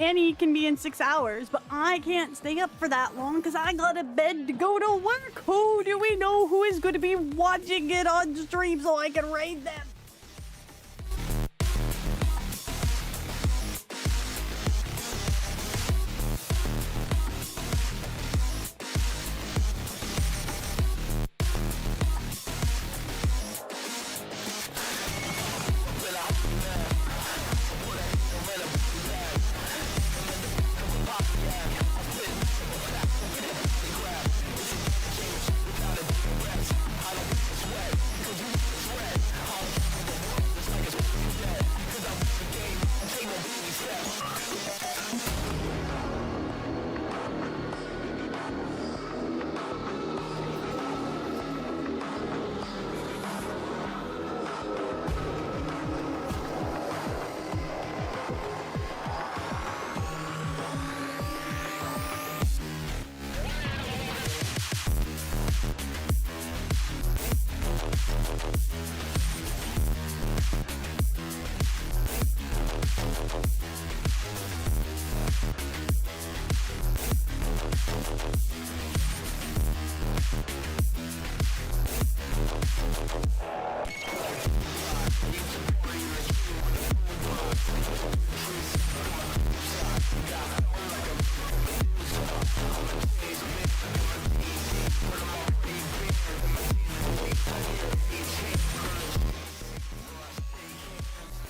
Annie can be in 6 hours, but I can't stay up for that long because I got a bed to go to work. Who do we know who is going to be watching it on stream so I can raid them?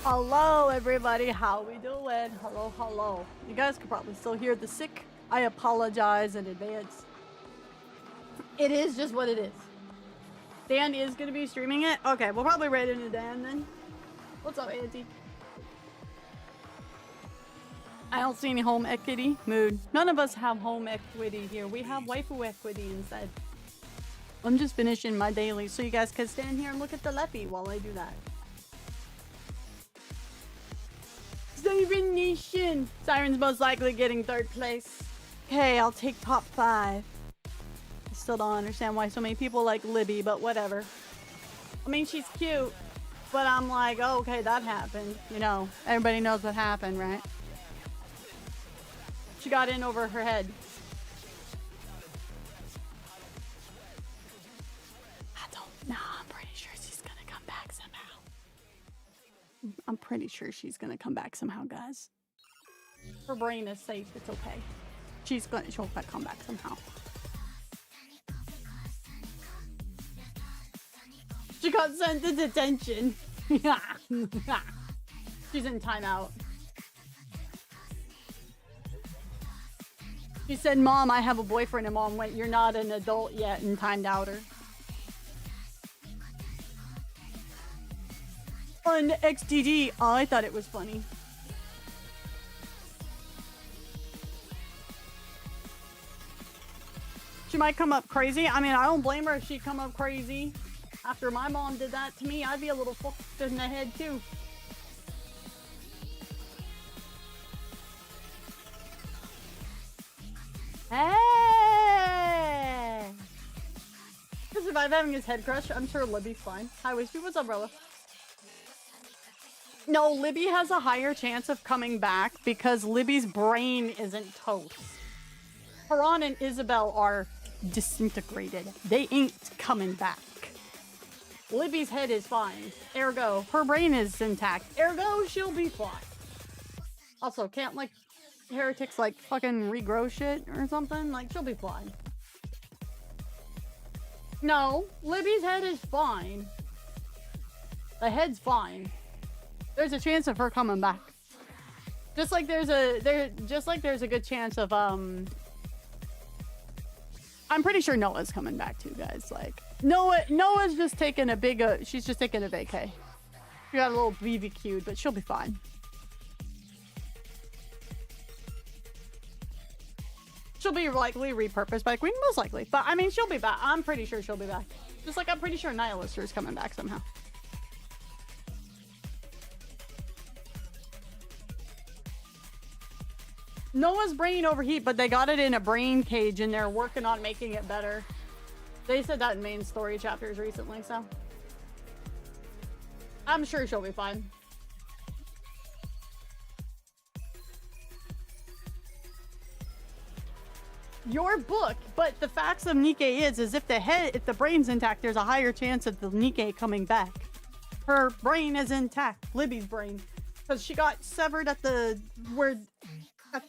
Hello everybody, how we doing? Hello, hello. You guys could probably still hear the sick. I apologize in advance. It is just what it is. Dan is gonna be streaming it? Okay, we'll probably raid into Dan then. What's up, Auntie? I don't see any home equity. Mood. None of us have home equity here. We have waifu equity instead. I'm just finishing my daily so you guys can stand here and look at the leppy while I do that. Siren Nation! Siren's most likely getting 3rd place. Okay, I'll take top 5. I still don't understand why so many people like Libby, but whatever. I mean, she's cute, but I'm like, oh, okay, that happened. You know, everybody knows what happened, right? She got in over her head. I don't know. I'm pretty sure she's gonna come back somehow. I'm pretty sure she's gonna come back somehow, guys. Her brain is safe. It's okay. She'll come back somehow. She got sent to detention. She's in timeout. She said, "Mom, I have a boyfriend," and Mom went, "You're not an adult yet," and timed out her. On XDD. Oh, I thought it was funny. She might come up crazy. I mean, I don't blame her if she come up crazy. After my mom did that to me, I'd be a little fucked in the head too. Hey! To survive having his head crushed, I'm sure Libby's fine. Hi, Wispy. What's up, brother? No, Libby has a higher chance of coming back because Libby's brain isn't toast. Haran and Isabel are disintegrated. They ain't coming back. Libby's head is fine. Ergo, her brain is intact. Ergo, she'll be fine. Also, can't, like, heretics, like, fucking regrow shit or something? Like, she'll be fine. No, Libby's head is fine. The head's fine. There's a chance of her coming back. Just like there's a good chance of I'm pretty sure Noah's coming back too, guys. Like Noah's just taking a big she's just taking a vacay. She got a little BBQ'd, but she'll be fine. She'll be likely repurposed by Queen, most likely. But I mean, she'll be back. I'm pretty sure she'll be back. Just like I'm pretty sure Nihilister's coming back somehow. Noah's brain overheat, but they got it in a brain cage and they're working on making it better. They said that in main story chapters recently, so I'm sure she'll be fine. your book, but the facts of Nikke is if if the brain's intact, there's a higher chance of the Nikke coming back. Her brain is intact, Libby's brain, because she got severed at the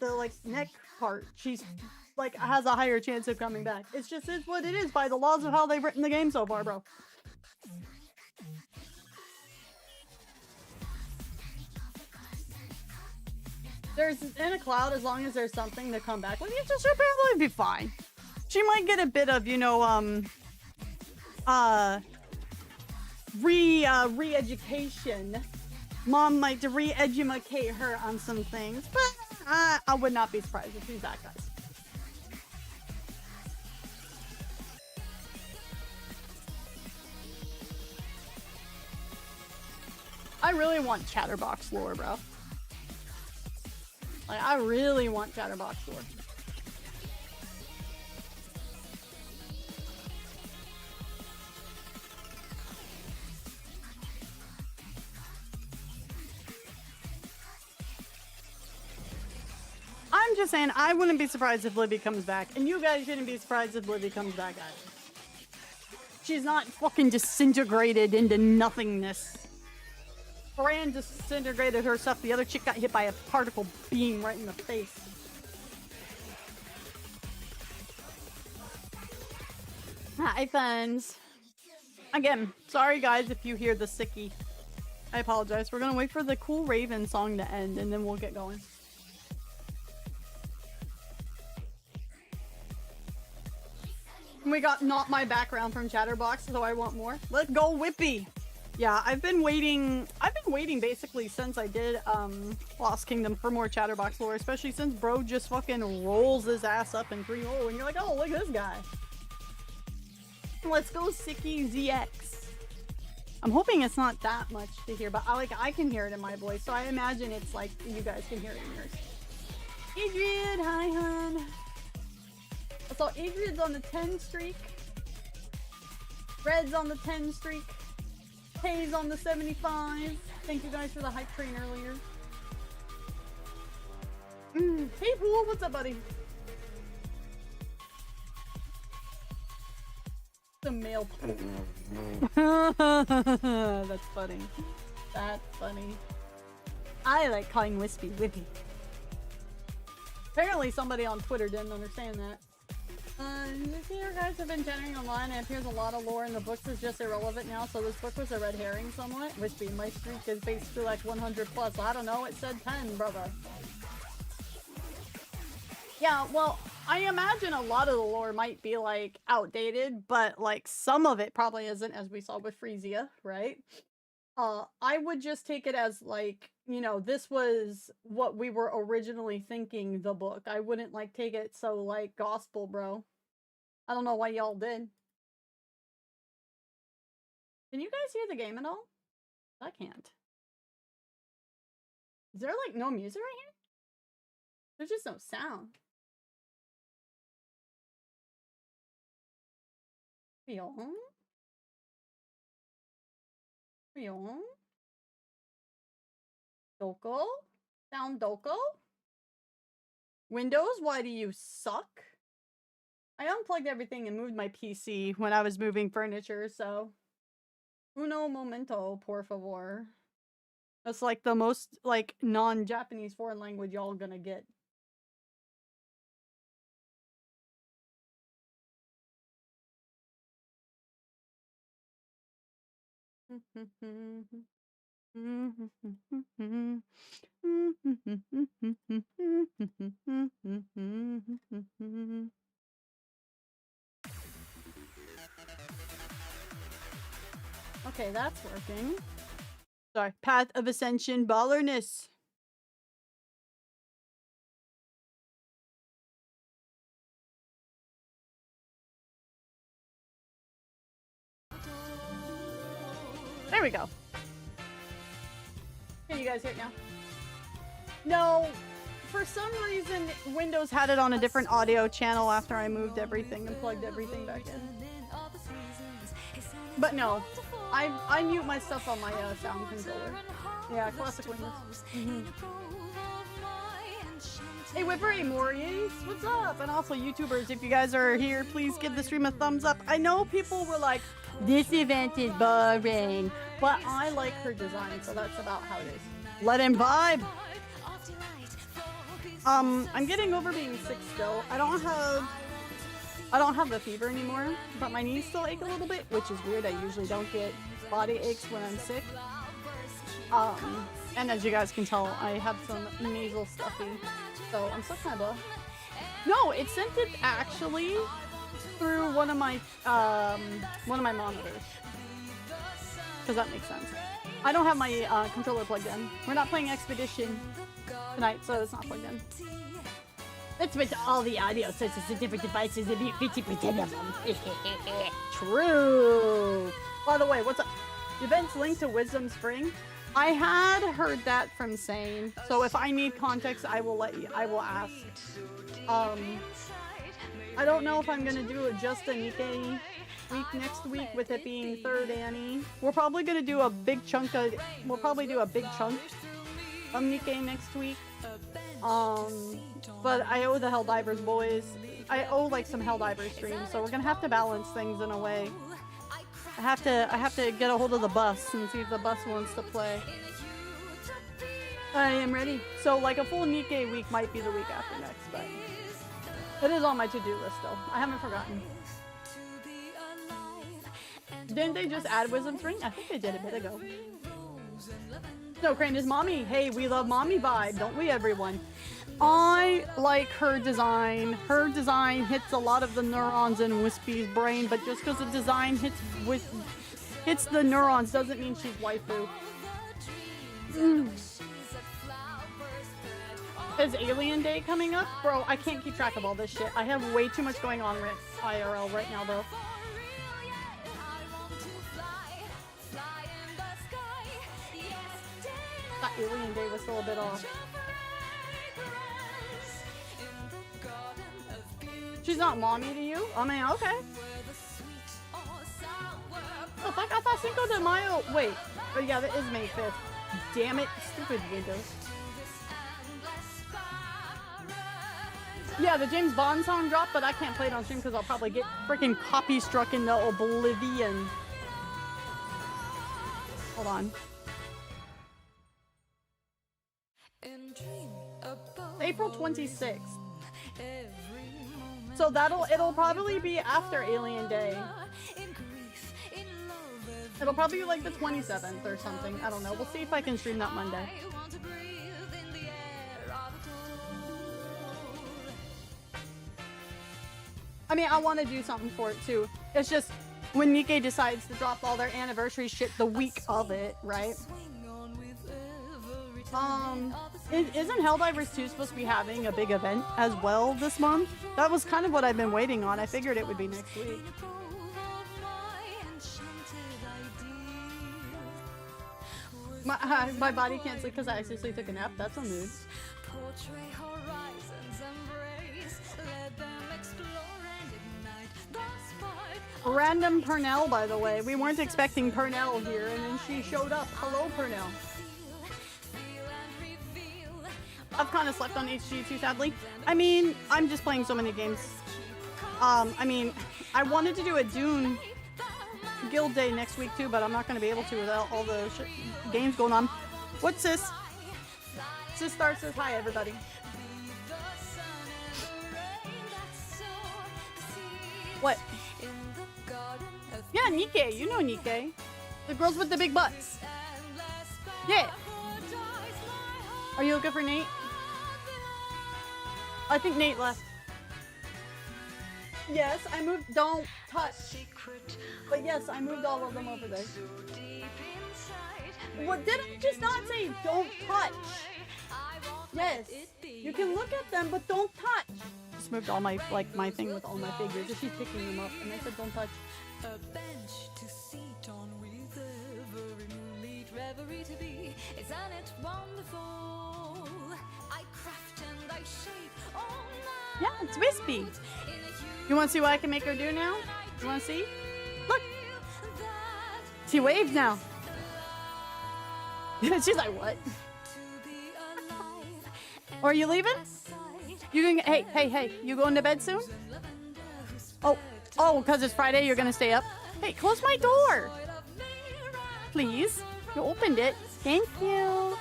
like neck part. She's like has a higher chance of coming back. It's just is what it is by the laws of how they've written the game so far, bro. There's in a cloud, as long as there's something to come back with, you just should probably be fine. She might get a bit of, you know, re-education. Mom might re-educate her on some things, but I would not be surprised if she's that, guys. I really want Chatterbox lore, bro. Like, I really want Chatterbox lore. I'm just saying, I wouldn't be surprised if Libby comes back, and you guys shouldn't be surprised if Libby comes back either. She's not fucking disintegrated into nothingness. Fran disintegrated herself. The other chick got hit by a particle beam right in the face. Hi, fans. Again, sorry guys if you hear the sicky. I apologize. We're gonna wait for the Cool Raven song to end and then we'll get going. We got not my background from Chatterbox, so I want more. Let's go, Whippy! Yeah, I've been waiting basically since I did Lost Kingdom for more Chatterbox lore, especially since bro just fucking rolls his ass up in 3-0 and you're like, oh, look at this guy. Let's go, Sicky ZX. I'm hoping it's not that much to hear, but I can hear it in my voice, so I imagine it's like you guys can hear it in yours. Adrian, hi hun. So Adrian's on the 10 streak. Red's on the 10 streak. Hayes on the 75. Thank you guys for the hype train earlier. Hey Pool, what's up, buddy? The male. That's funny. That's funny. I like calling Wispy Whippy. Apparently somebody on Twitter didn't understand that. You see your guys have been generating online and it appears a lot of lore in the books is just irrelevant now, so this book was a red herring somewhat. Wispy, my streak is basically like 100 plus. I don't know, it said 10, brother. Yeah, well, I imagine a lot of the lore might be like outdated, but like some of it probably isn't, as we saw with Frisia, right? I would just take it as like, you know, this was what we were originally thinking the book. I wouldn't like take it so like gospel, bro. I don't know why y'all did. Can you guys hear the game at all? I can't. Is there like no music right here? There's just no sound. Film? Film? Doko? Sound Doko? Windows, why do you suck? I unplugged everything and moved my PC when I was moving furniture, so... Uno momento, por favor. That's like the most, like, non-Japanese foreign language y'all gonna get. Okay, that's working. Sorry. Path of Ascension ballerness. There we go. Can you guys hear it now? No, for some reason Windows had it on a different audio channel after I moved everything and plugged everything back in. But no, I mute my stuff on my sound controller. Yeah, classic Windows. Hey, Whippery Maurice, what's up? And also, YouTubers, if you guys are here, please give the stream a thumbs up. I know people were like, this event is boring, but I like her design, so that's about how it is. Let him vibe! I'm getting over being sick still. I don't have the fever anymore, but my knees still ache a little bit, which is weird. I usually don't get body aches when I'm sick. And as you guys can tell, I have some nasal stuffy, so I'm still kind of... No, it sent it actually through one of my monitors. Because that makes sense. I don't have my controller plugged in. We're not playing Expedition tonight, so it's not plugged in. Let's switch all the audio sources to different devices and be 50% of them. True. By the way, what's up? Events linked to Wisdom Spring. I had heard that from Sane, so if I need context, I will ask. I don't know if I'm gonna do just a Nikke week next week with it being third Annie. We're probably gonna do a big chunk of Nikke next week. But I owe the Helldivers boys. I owe like some Helldivers streams, so we're gonna have to balance things in a way. I have to get a hold of the bus and see if the bus wants to play. I am ready. So like a full Nikke week might be the week after next, but it is on my to-do list though. I haven't forgotten. Didn't they just add Wisdom Spring? I think they did a bit ago. No, Crane is mommy. Hey, we love mommy vibe, don't we, everyone? I like her design. Her design hits a lot of the neurons in Wispy's brain, but just because the design hits the neurons doesn't mean she's waifu. Is Alien Day coming up? Bro, I can't keep track of all this shit. I have way too much going on with IRL right now, though. That Alien Day was still a bit off. She's not mommy to you? I mean, okay. Oh, fuck, I thought Cinco de Mayo... Wait. Oh, yeah, that is May 5th. Damn it. Stupid Windows. Yeah, the James Bond song dropped, but I can't play it on stream because I'll probably get freaking copy struck into oblivion. Hold on. April 26th. So it'll probably be after Alien Day. It'll probably be like the 27th or something. I don't know. We'll see if I can stream that Monday. I mean, I want to do something for it too. It's just when Nikke decides to drop all their anniversary shit the week of it, right? Isn't Helldivers 2 supposed to be having a big event as well this month? That was kind of what I've been waiting on. I figured it would be next week. My body can't sleep because I actually took a nap. That's a mood. Random Purnell, by the way. We weren't expecting Purnell here, and then she showed up. Hello, Purnell. I've kind of slept on HG too, sadly. I mean, I'm just playing so many games. I mean, I wanted to do a Dune Guild Day next week too, but I'm not going to be able to without all the games going on. What's this? WhispyStars says hi, everybody. What? Yeah, Nikke. You know Nikke. The girls with the big butts. Yeah. Are you looking for Nate? I think Nate left. Yes, I moved. Don't touch. But yes, I moved all of them over there. What did I just not say? Don't touch. Yes, you can look at them, but don't touch. Just moved all my my thing with all my figures. Just keep picking them up, and I said don't touch. A bench to sit on with every moonlit reverie to be. Isn't it wonderful? I craft and I shape all night. Yeah, it's Wispy. You want to see what I can make her do now? You want to see? Look. She waves now. She's like, what? Or are you leaving? You can, hey, you going to bed soon? Oh, because it's Friday, you're gonna stay up? Hey, close my door! Please. You opened it. Thank you.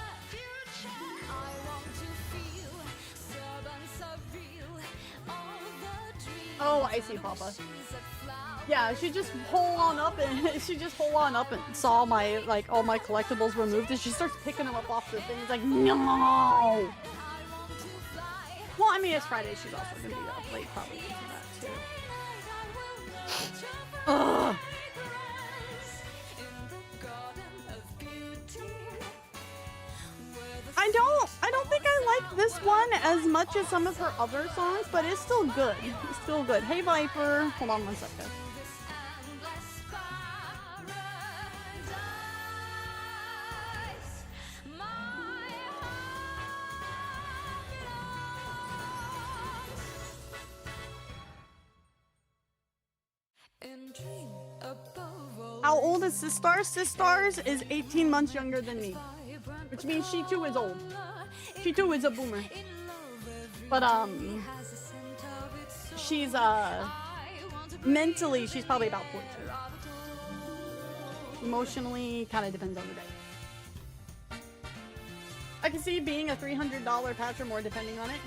Oh, I see, Papa. Yeah, she just hold on up and saw my, like, all my collectibles removed, and she starts picking them up off the thing. It's like, no! Well, I mean, it's Friday. She's also gonna be up late, probably for that, too. Ugh. I don't think I like this one as much as some of her other songs, but it's still good. It's still good. Hey, Viper. Hold on one second. How old is WhispyStars? WhispyStars is 18 months younger than me, which means she too is old. She too is a boomer. But she's mentally she's probably about 14. Emotionally, kind of depends on the day. I can see being a $300 patch or more depending on it.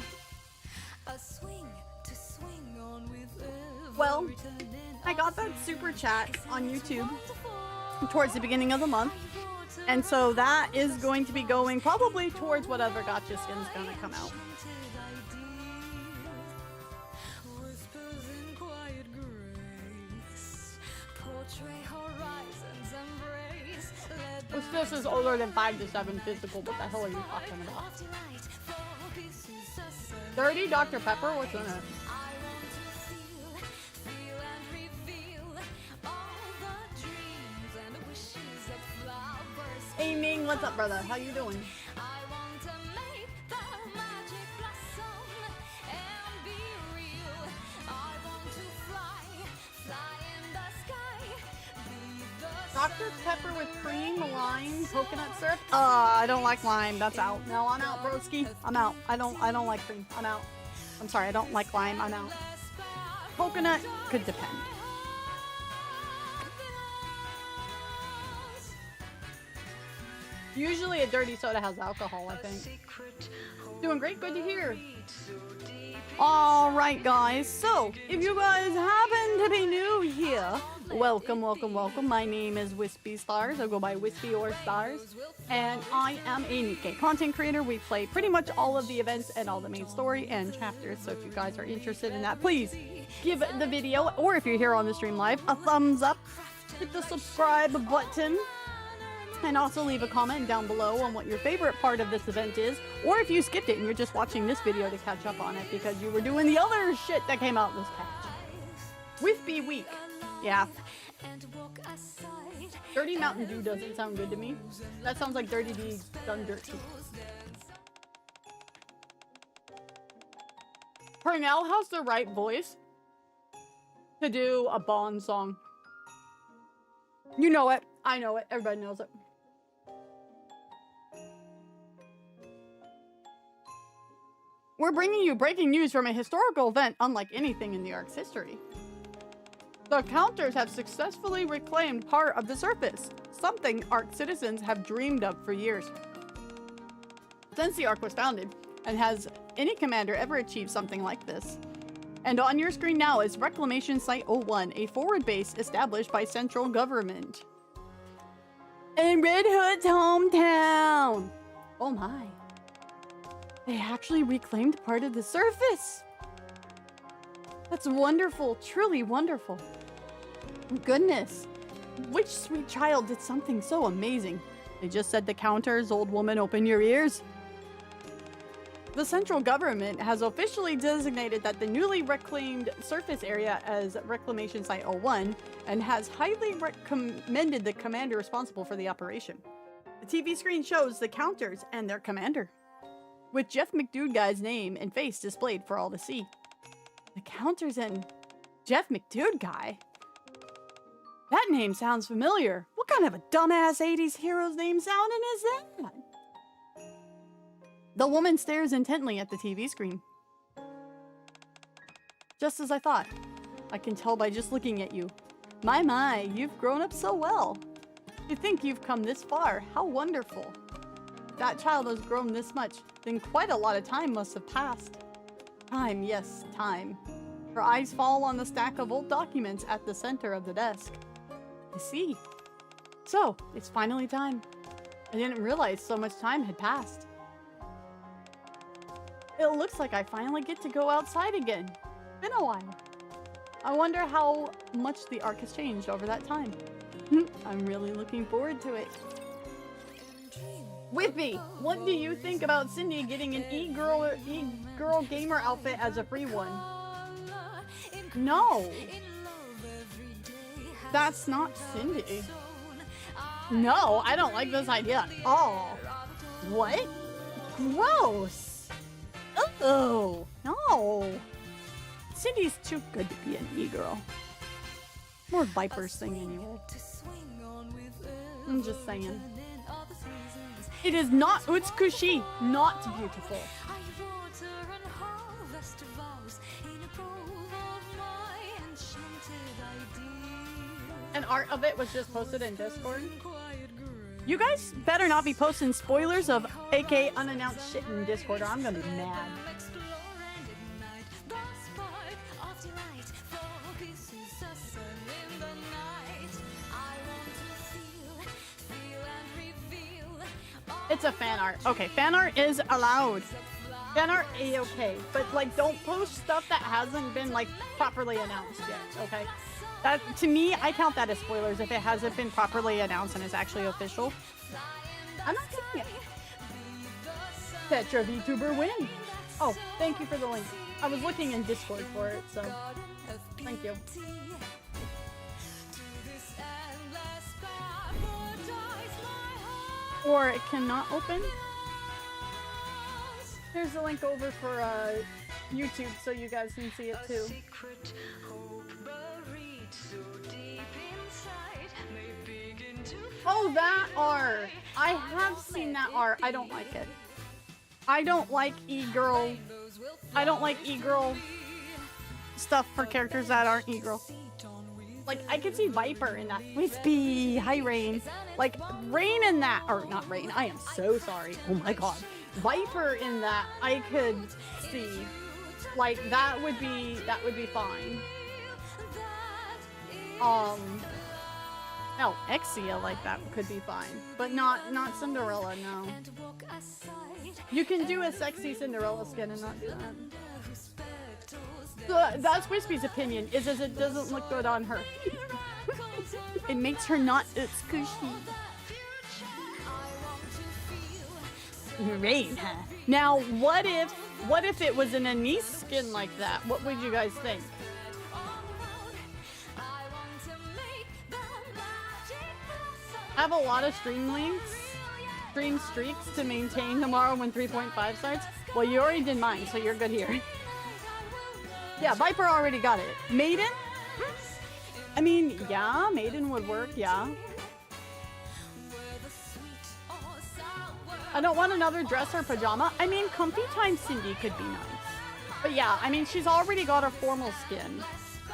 Well, I got that super chat on YouTube towards the beginning of the month, and so that is going to be going probably towards whatever gotcha skin's gonna come out. This is older than 5 to 7 physical. What the hell are you talking about? 30 Dr. Pepper? What's in it? Hey Ming, what's up, brother? How you doing? Dr. Pepper with cream, lime, coconut syrup. I don't like lime. That's out. No, I'm out, broski. I'm out. I don't like cream. I'm out. I'm sorry, I don't like lime. I'm out. Coconut could depend. Usually a dirty soda has alcohol, I think. Doing great, good to hear. Alright guys, so if you guys happen to be new here, welcome. My name is WhispyStars. I go by Whispy or Stars. And I am a Nikkei content creator. We play pretty much all of the events and all the main story and chapters. So if you guys are interested in that, please give the video, or if you're here on the stream live, a thumbs up. Hit the subscribe button. And also leave a comment down below on what your favorite part of this event is, or if you skipped it and you're just watching this video to catch up on it because you were doing the other shit that came out this patch. Whispy week. Yeah. Dirty Mountain Dew doesn't sound good to me. That sounds like Dirty D done dirty. Pernell has the right voice to do a Bond song. You know it. I know it. Everybody knows it. We're bringing you breaking news from a historical event unlike anything in the Ark's history. The Counters have successfully reclaimed part of the surface, something Ark citizens have dreamed of for years. Since the Ark was founded, and has any commander ever achieved something like this? And on your screen now is Reclamation Site 01, a forward base established by central government in Red Hood's hometown. Oh my. They actually reclaimed part of the surface. That's wonderful, truly wonderful. Goodness, which sweet child did something so amazing? They just said the Counters, old woman, open your ears. The central government has officially designated that the newly reclaimed surface area as Reclamation Site 01 and has highly recommended the commander responsible for the operation. The TV screen shows the Counters and their commander, with Jeff McDude guy's name and face displayed for all to see. The Counters and Jeff McDude guy? That name sounds familiar. What kind of a dumbass 80s hero's name sounding is that? The woman stares intently at the TV screen. Just as I thought. I can tell by just looking at you. My, you've grown up so well. You think you've come this far. How wonderful. If that child has grown this much, then quite a lot of time must have passed. Time, yes, time. Her eyes fall on the stack of old documents at the center of the desk. I see. So, it's finally time. I didn't realize so much time had passed. It looks like I finally get to go outside again. Been a while. I wonder how much the arc has changed over that time. I'm really looking forward to it. Whippy, what do you think about Cindy getting an e-girl gamer outfit as a free one? No. That's not Cindy. No, I don't like this idea at all. What? Gross. Oh, no. Cindy's too good to be an e-girl. More Viper's thing anyway. I'm just saying. It is not utsukushi, not beautiful. An art of it was just posted in Discord. You guys better not be posting spoilers of aka unannounced shit in Discord or I'm gonna be mad. It's a fan art. Okay, fan art is allowed. Fan art A-okay. But like don't post stuff that hasn't been like properly announced yet, okay? That, to me, I count that as spoilers if it hasn't been properly announced and is actually official. I'm not seeing it. Petra VTuber win. Oh, thank you for the link. I was looking in Discord for it, so thank you. Or it cannot open. Here's the link over for YouTube so you guys can see it too. Oh, that art! I have seen that art. I don't like it. I don't like e-girl. I don't like e-girl stuff for characters that aren't e-girl. Like, I could see Viper in that. Wispy! Hi, Rain. Like, Rain in that. Or, not Rain. I am so sorry. Oh my god. Viper in that, I could see. Like, that would be fine. No, Exia like that could be fine, but not Cinderella. No, you can do a sexy Cinderella skin and not do that. So that's Wispy's opinion. Is it doesn't look good on her. It makes her not utsukushi. Rain. Now, what if it was an Anise skin like that? What would you guys think? I have a lot of stream streaks to maintain tomorrow when 3.5 starts. Well, you already did mine, so you're good here. Yeah, Viper already got it. Maiden? I mean, yeah, Maiden would work, yeah. I don't want another dress or pajama. I mean, Comfy Time Cindy could be nice. But yeah, I mean, she's already got a formal skin.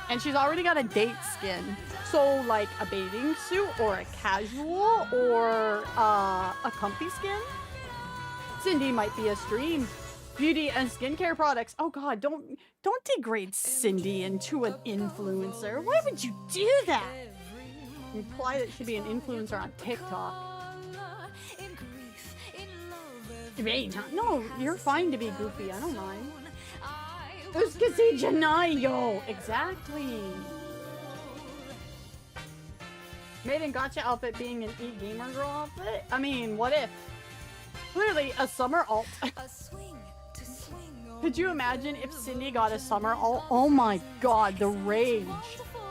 And she's already got a date skin. So, like, a bathing suit or a casual or a comfy skin? Cindy might be a stream. Beauty and skincare products. Oh god, don't degrade Cindy into an influencer. Why would you do that? Imply that she'd be an influencer on TikTok. No, you're fine to be goofy. I don't mind. Uskasi Janayo! Exactly. Maiden gotcha outfit being an e-gamer girl outfit? I mean, what if? Clearly, a summer alt. Could you imagine if Cindy got a summer alt? Oh my god, the rage.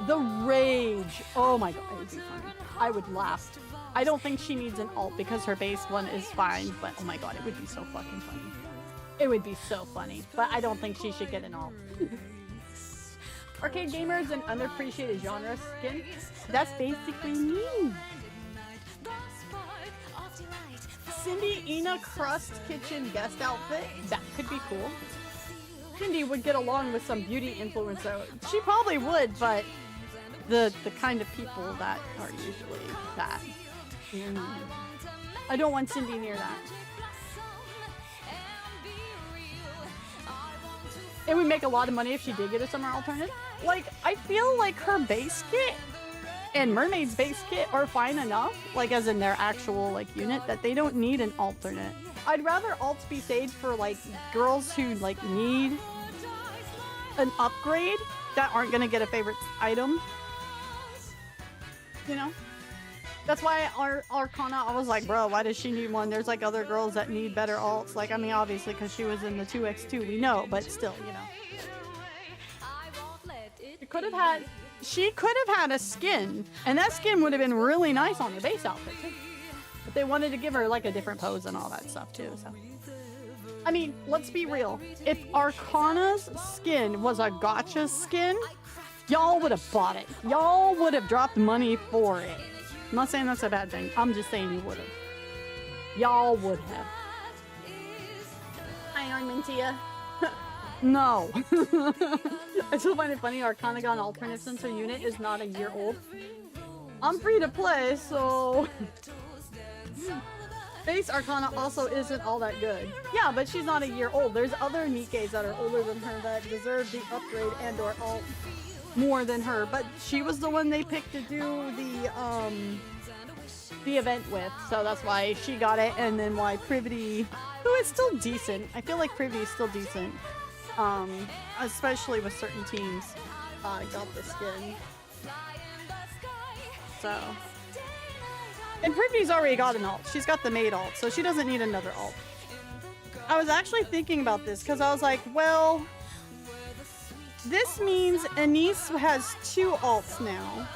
The rage. Oh my god, it would be funny. I would laugh. I don't think she needs an alt because her base one is fine, but oh my god, it would be so fucking funny. It would be so funny, but I don't think she should get an alt. Arcade gamers and unappreciated genre skin? That's basically me. Cindy Ina Crust Kitchen guest outfit? That could be cool. Cindy would get along with some beauty influencer. She probably would, but the kind of people that are usually that. I don't want Cindy near that. It would make a lot of money if she did get a summer alternative. Like, I feel like her base kit and Mermaid's base kit are fine enough, like as in their actual like unit, that they don't need an alternate. I'd rather alts be saved for like girls who like need an upgrade that aren't gonna get a favorite item. You know? That's why our Arcana, I was like, bro, why does she need one? There's like other girls that need better alts. Like, I mean, obviously because she was in the 2x2, we know, but still, you know. She could have had a skin, and that skin would have been really nice on her base outfit too. But they wanted to give her like a different pose and all that stuff too, so. I mean, let's be real. If Arcana's skin was a gotcha skin, y'all would have bought it. Y'all would have dropped money for it. I'm not saying that's a bad thing. I'm just saying you would have. Y'all would have. Hi, Armentia. No. I still find it funny Arcana got an alternate since her unit is not a year old. I'm free to play, so... Base Arcana also isn't all that good. Yeah, but she's not a year old. There's other Nikkes that are older than her that deserve the upgrade and or alt more than her, but she was the one they picked to do the event with, so that's why she got it, and then why Privity, who is still decent, I feel like Privity is still decent, especially with certain teams, got the skin. So, and Privity's already got an alt. She's got the maid alt, so she doesn't need another alt. I was actually thinking about this because I was like, well, this means Anise has 2 alts now.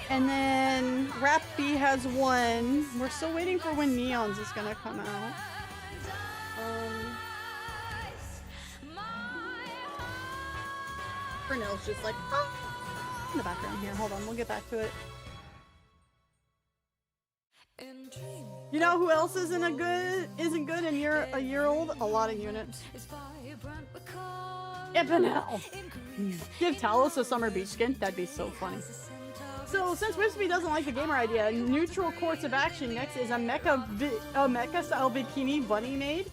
And then Rap B has 1. We're still waiting for when Neon's is gonna come out. Pernell's just like, oh, in the background here. Hold on, we'll get back to it. You know who else isn't good and you're a year old? A lot of units. Ipinel. Give Talos a summer beach skin. That'd be so funny. So since Wispy doesn't like the gamer idea, neutral course of action next is a mecha style bikini bunny maid.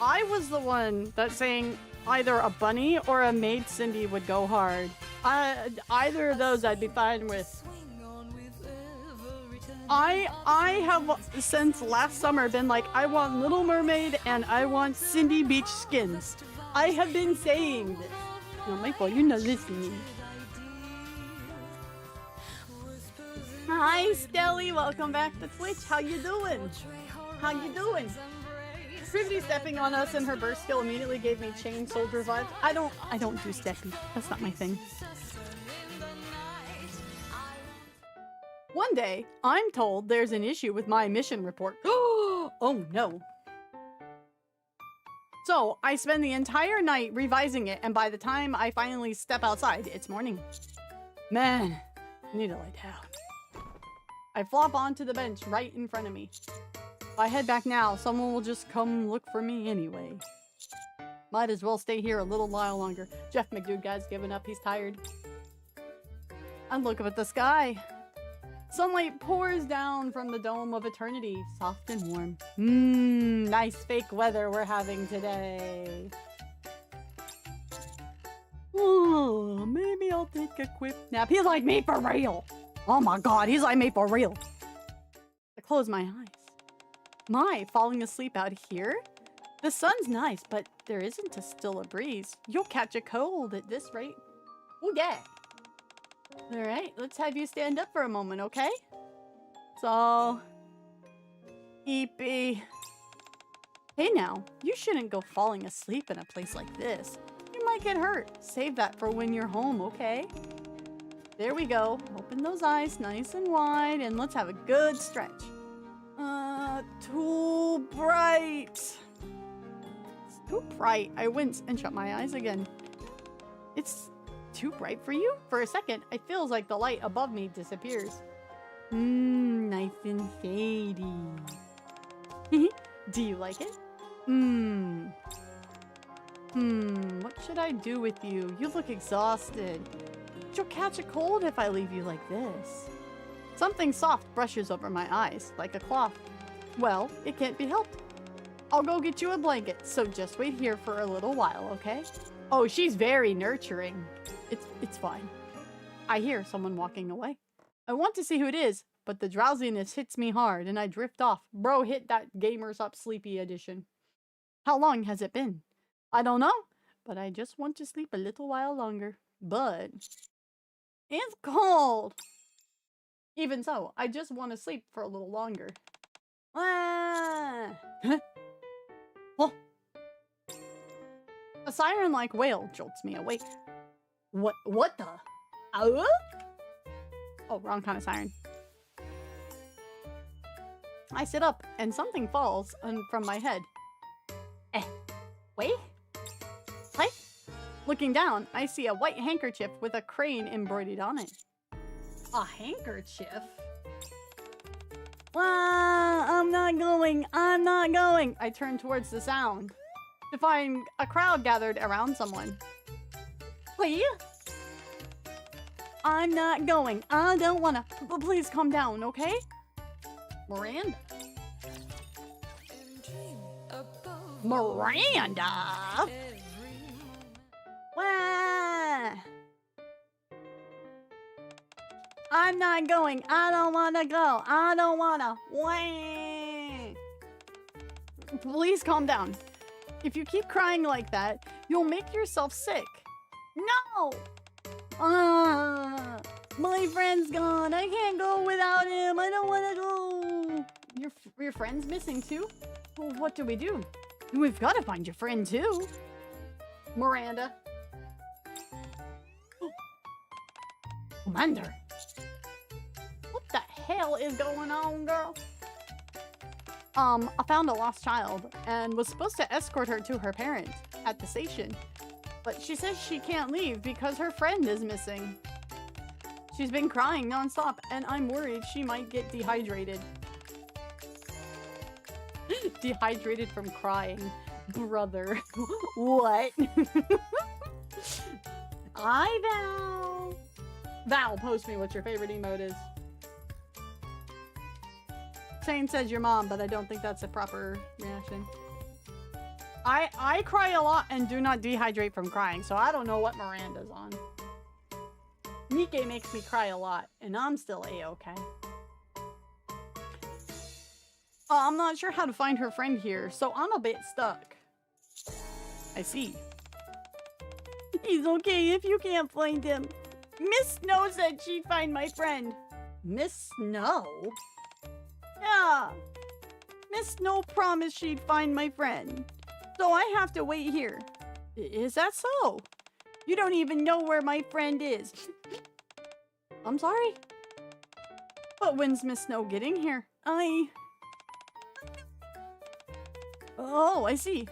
I was the one that's saying either a bunny or a maid Cindy would go hard. Either of those I'd be fine with. I have since last summer been like, I want Little Mermaid and I want Cindy Beach skins. I have been saying this. Oh my god, you're not listening. Hi Stelly, welcome back to Twitch. How you doing? How you doing? Privity stepping on us and her burst skill immediately gave me chain soldier vibes. I don't do steppy. That's not my thing. One day, I'm told there's an issue with my mission report. Oh no. So, I spend the entire night revising it, and by the time I finally step outside, it's morning. Man, I need to lie down. I flop onto the bench right in front of me. If I head back now, someone will just come look for me anyway. Might as well stay here a little while longer. Jeff McDude guy's given up, he's tired. And look up at the sky. Sunlight pours down from the dome of eternity, soft and warm. Nice fake weather we're having today. Oh, maybe I'll take a quick nap. He's like me for real. Oh my god, he's like me for real. I close my eyes. My, falling asleep out here? The sun's nice, but there isn't still a breeze. You'll catch a cold at this rate. Oh yeah. Alright, let's have you stand up for a moment, okay? So... Eepy. Hey now, you shouldn't go falling asleep in a place like this. You might get hurt. Save that for when you're home, okay? There we go. Open those eyes nice and wide, and let's have a good stretch. Too bright. It's too bright. I wince and shut my eyes again. It's too bright for you? For a second, it feels like the light above me disappears. Nice and shady. Do you like it? What should I do with you? You look exhausted. You'll catch a cold if I leave you like this. Something soft brushes over my eyes, like a cloth. Well, it can't be helped. I'll go get you a blanket, so just wait here for a little while, okay? Oh, she's very nurturing. It's fine. I hear someone walking away. I want to see who it is, but the drowsiness hits me hard and I drift off. Bro, hit that Gamers Up Sleepy edition. How long has it been? I don't know, but I just want to sleep a little while longer. But it's cold. Even so, I just want to sleep for a little longer. Ah! Oh. A siren-like wail jolts me awake. What the? Oh, wrong kind of siren. I sit up and something falls from my head. Wait? What? Looking down, I see a white handkerchief with a crane embroidered on it. A handkerchief? I'm not going. I turn towards the sound to find a crowd gathered around someone. Please? I'm not going. I don't wanna. Please calm down, okay? Miranda. Miranda? Wah! I'm not going. I don't wanna go. I don't wanna. Wah! Please calm down. If you keep crying like that, you'll make yourself sick. No! My friend's gone. I can't go without him. I don't want to go. Your friend's missing too? Well, what do we do? We've got to find your friend too. Miranda. Commander. What the hell is going on, girl? I found a lost child and was supposed to escort her to her parents at the station. But she says she can't leave because her friend is missing. She's been crying nonstop and I'm worried she might get dehydrated. Dehydrated from crying. Brother. What? Val. Val, post me what your favorite emote is. Shane says your mom, but I don't think that's a proper reaction. I cry a lot and do not dehydrate from crying, so I don't know what Miranda's on. Nikke makes me cry a lot, and I'm still A-okay. I'm not sure how to find her friend here, so I'm a bit stuck. I see. He's okay if you can't find him. Miss Snow said she'd find my friend. Miss Snow? Yeah. Miss Snow promised she'd find my friend. So I have to wait here. Is that so? You don't even know where my friend is. I'm sorry. But when's Miss Snow getting here? Oh, I see.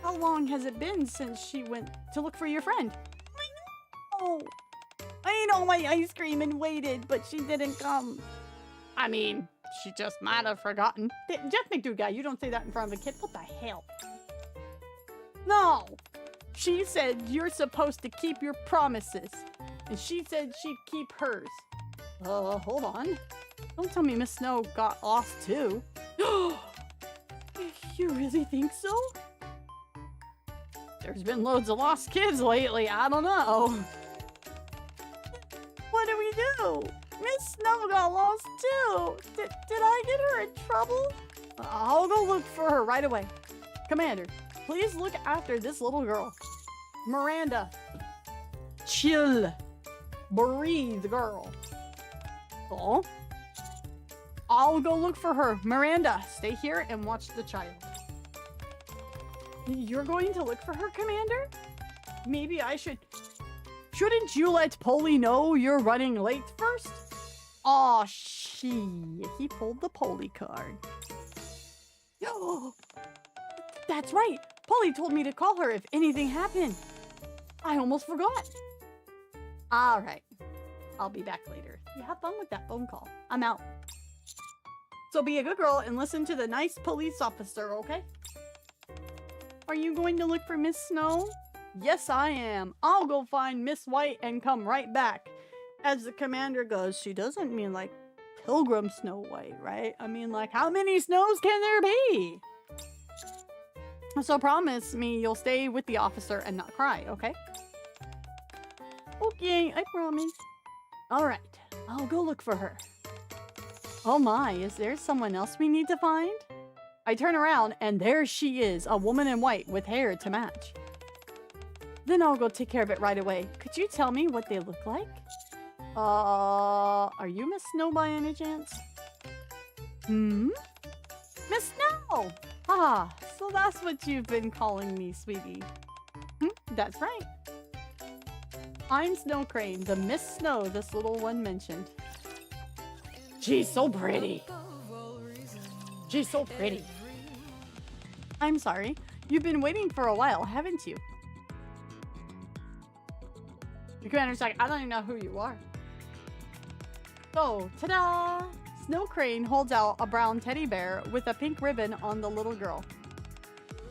How long has it been since she went to look for your friend? I know. I ate all my ice cream and waited, but she didn't come. I mean, she just might have forgotten. Jeff McDude guy, you don't say that in front of a kid. What the hell? No! She said you're supposed to keep your promises. And she said she'd keep hers. Hold on. Don't tell me Miss Snow got lost too. You really think so? There's been loads of lost kids lately. I don't know. What do we do? Miss Snow got lost too. Did I get her in trouble? I'll go look for her right away. Commander, please look after this little girl. Miranda. Chill. Breathe, girl. Oh? I'll go look for her. Miranda, stay here and watch the child. You're going to look for her, Commander? Maybe I should... Shouldn't you let Polly know you're running late first? Aw, he pulled the Polly card. That's right. Polly told me to call her if anything happened. I almost forgot. All right. I'll be back later. You have fun with that phone call. I'm out. So be a good girl and listen to the nice police officer, okay? Are you going to look for Miss Snow? Yes, I am. I'll go find Miss White and come right back. As the commander goes, she doesn't mean like Pilgrim Snow White, right? I mean, like, how many snows can there be? So promise me you'll stay with the officer and not cry, okay? Okay, I promise. Alright, I'll go look for her. Oh my, is there someone else we need to find? I turn around and there she is, a woman in white with hair to match. Then I'll go take care of it right away. Could you tell me what they look like? Are you Miss Snow by any chance? Miss Snow! Ah, so that's what you've been calling me, sweetie. That's right. I'm Snow Crane, the Miss Snow this little one mentioned. She's so pretty. She's so pretty. I'm sorry. You've been waiting for a while, haven't you? The commander's like, I don't even know who you are. So, ta-da! Snow Crane holds out a brown teddy bear with a pink ribbon on the little girl.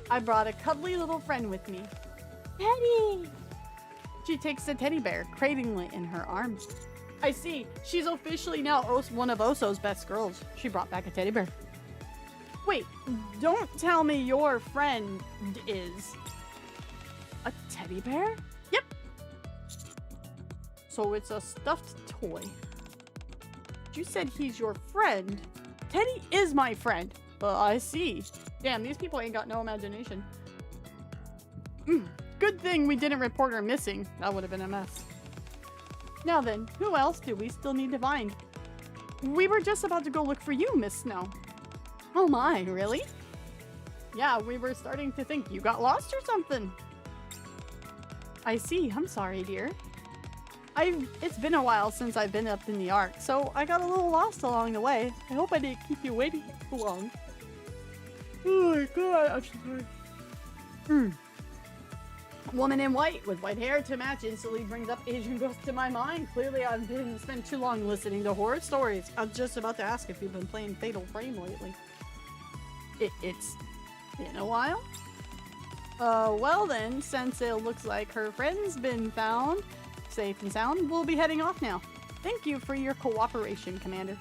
I brought a cuddly little friend with me. Teddy! She takes the teddy bear, cradling it in her arms. I see. She's officially now one of Oso's best girls. She brought back a teddy bear. Wait, don't tell me your friend is a teddy bear? Yep. So it's a stuffed toy. You said he's your friend. Teddy is my friend. I see. Damn, these people ain't got no imagination. Good thing we didn't report her missing. That would have been a mess. Now then, who else do we still need to find? We were just about to go look for you, Miss Snow. Oh my, really? Yeah, we were starting to think you got lost or something. I see. I'm sorry, dear. It's been a while since I've been up in the Ark, so I got a little lost along the way. I hope I didn't keep you waiting too long. Oh my god, I'm sorry. Woman in white with white hair to match instantly brings up Asian Ghost to my mind. Clearly I've been spent too long listening to horror stories. I was just about to ask if you've been playing Fatal Frame lately. It's been a while? Well then, since it looks like her friend's been found safe and sound, we'll be heading off now. Thank you for your cooperation, Commander.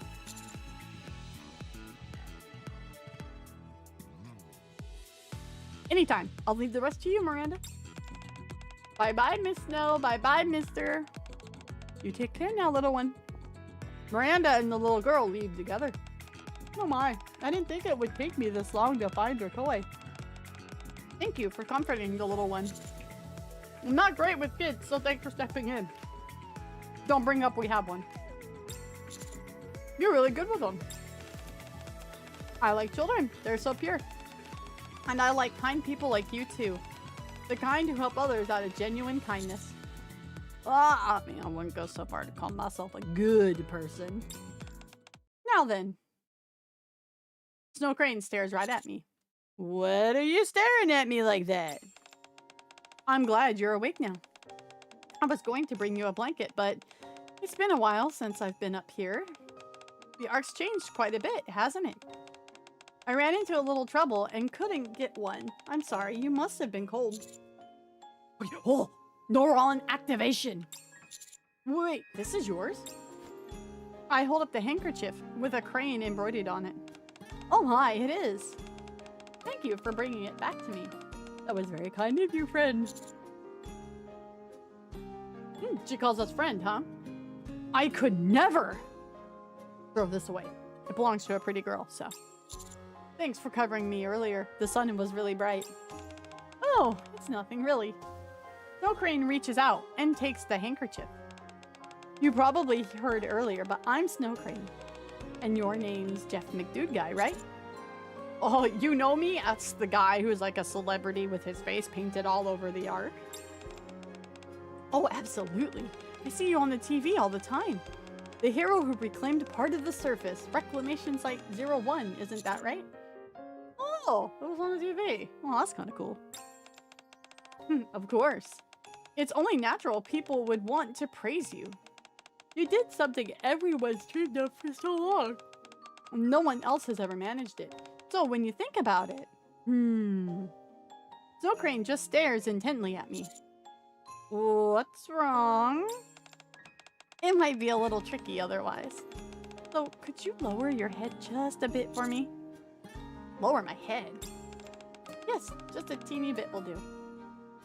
Anytime. I'll leave the rest to you, Miranda. Bye-bye, Miss Snow. Bye-bye, mister. You take care now, little one. Miranda and the little girl leave together. Oh my, I didn't think it would take me this long to find your toy. Thank you for comforting the little one. I'm not great with kids, so thanks for stepping in. Don't bring up we have one. You're really good with them. I like children. They're so pure. And I like kind people like you too. The kind who help others out of genuine kindness. I mean, I wouldn't go so far to call myself a good person. Now then. Snow Crane stares right at me. What are you staring at me like that? I'm glad you're awake now. I was going to bring you a blanket, but it's been a while since I've been up here. The Ark's changed quite a bit, hasn't it? I ran into a little trouble and couldn't get one. I'm sorry, you must have been cold. Oh, neuron activation. Wait, this is yours? I hold up the handkerchief with a crane embroidered on it. Oh my, it is. Thank you for bringing it back to me. That was very kind of you, friend. She calls us friend, huh? I could never throw this away. It belongs to a pretty girl, so. Thanks for covering me earlier. The sun was really bright. Oh, it's nothing really. Snow Crane reaches out and takes the handkerchief. You probably heard earlier, but I'm Snow Crane. And your name's Jeff McDude guy, right? Oh, you know me? That's the guy who's like a celebrity with his face painted all over the Ark. Oh, absolutely. I see you on the TV all the time. The hero who reclaimed part of the surface. Reclamation Site 01, isn't that right? Oh, it was on the TV. Well, that's kind of cool. Of course. It's only natural people would want to praise you. You did something everyone's dreamed of for so long. No one else has ever managed it. So when you think about it, Snow Crane just stares intently at me. What's wrong? It might be a little tricky otherwise. So, could you lower your head just a bit for me? Lower my head? Yes, just a teeny bit will do.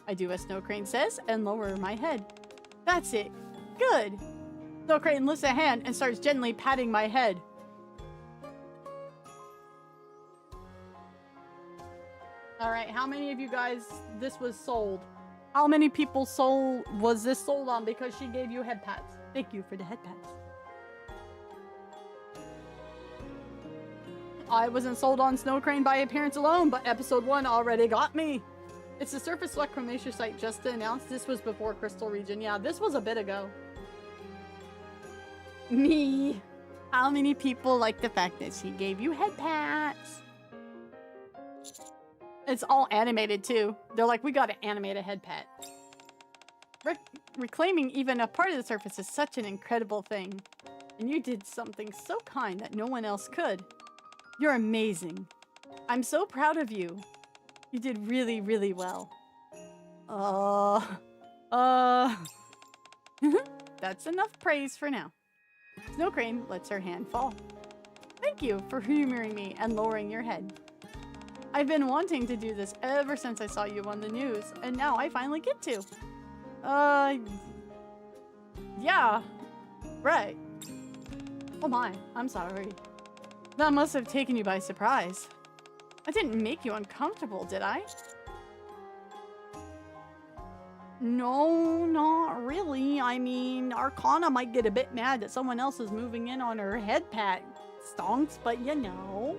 I do as Snow Crane says and lower my head. That's it. Good. Snow Crane lifts a hand and starts gently patting my head. Alright, how many of you guys this was sold? How many people was this sold on because she gave you head pats? Thank you for the head pats. I wasn't sold on Snow Crane by appearance alone, but episode 1 already got me. It's the surface reclamation site just announced. This was before Crystal Region. Yeah, this was a bit ago. Me. How many people like the fact that she gave you head pats? It's all animated too. They're like, we gotta animate a head pat. Reclaiming even a part of the surface is such an incredible thing. And you did something so kind that no one else could. You're amazing. I'm so proud of you. You did really, really well. That's enough praise for now. Snow Crane lets her hand fall. Thank you for humoring me and lowering your head. I've been wanting to do this ever since I saw you on the news, and now I finally get to. Yeah. Right. Oh my, I'm sorry. That must have taken you by surprise. I didn't make you uncomfortable, did I? No, not really. I mean, Arcana might get a bit mad that someone else is moving in on her head pat stonks, but you know.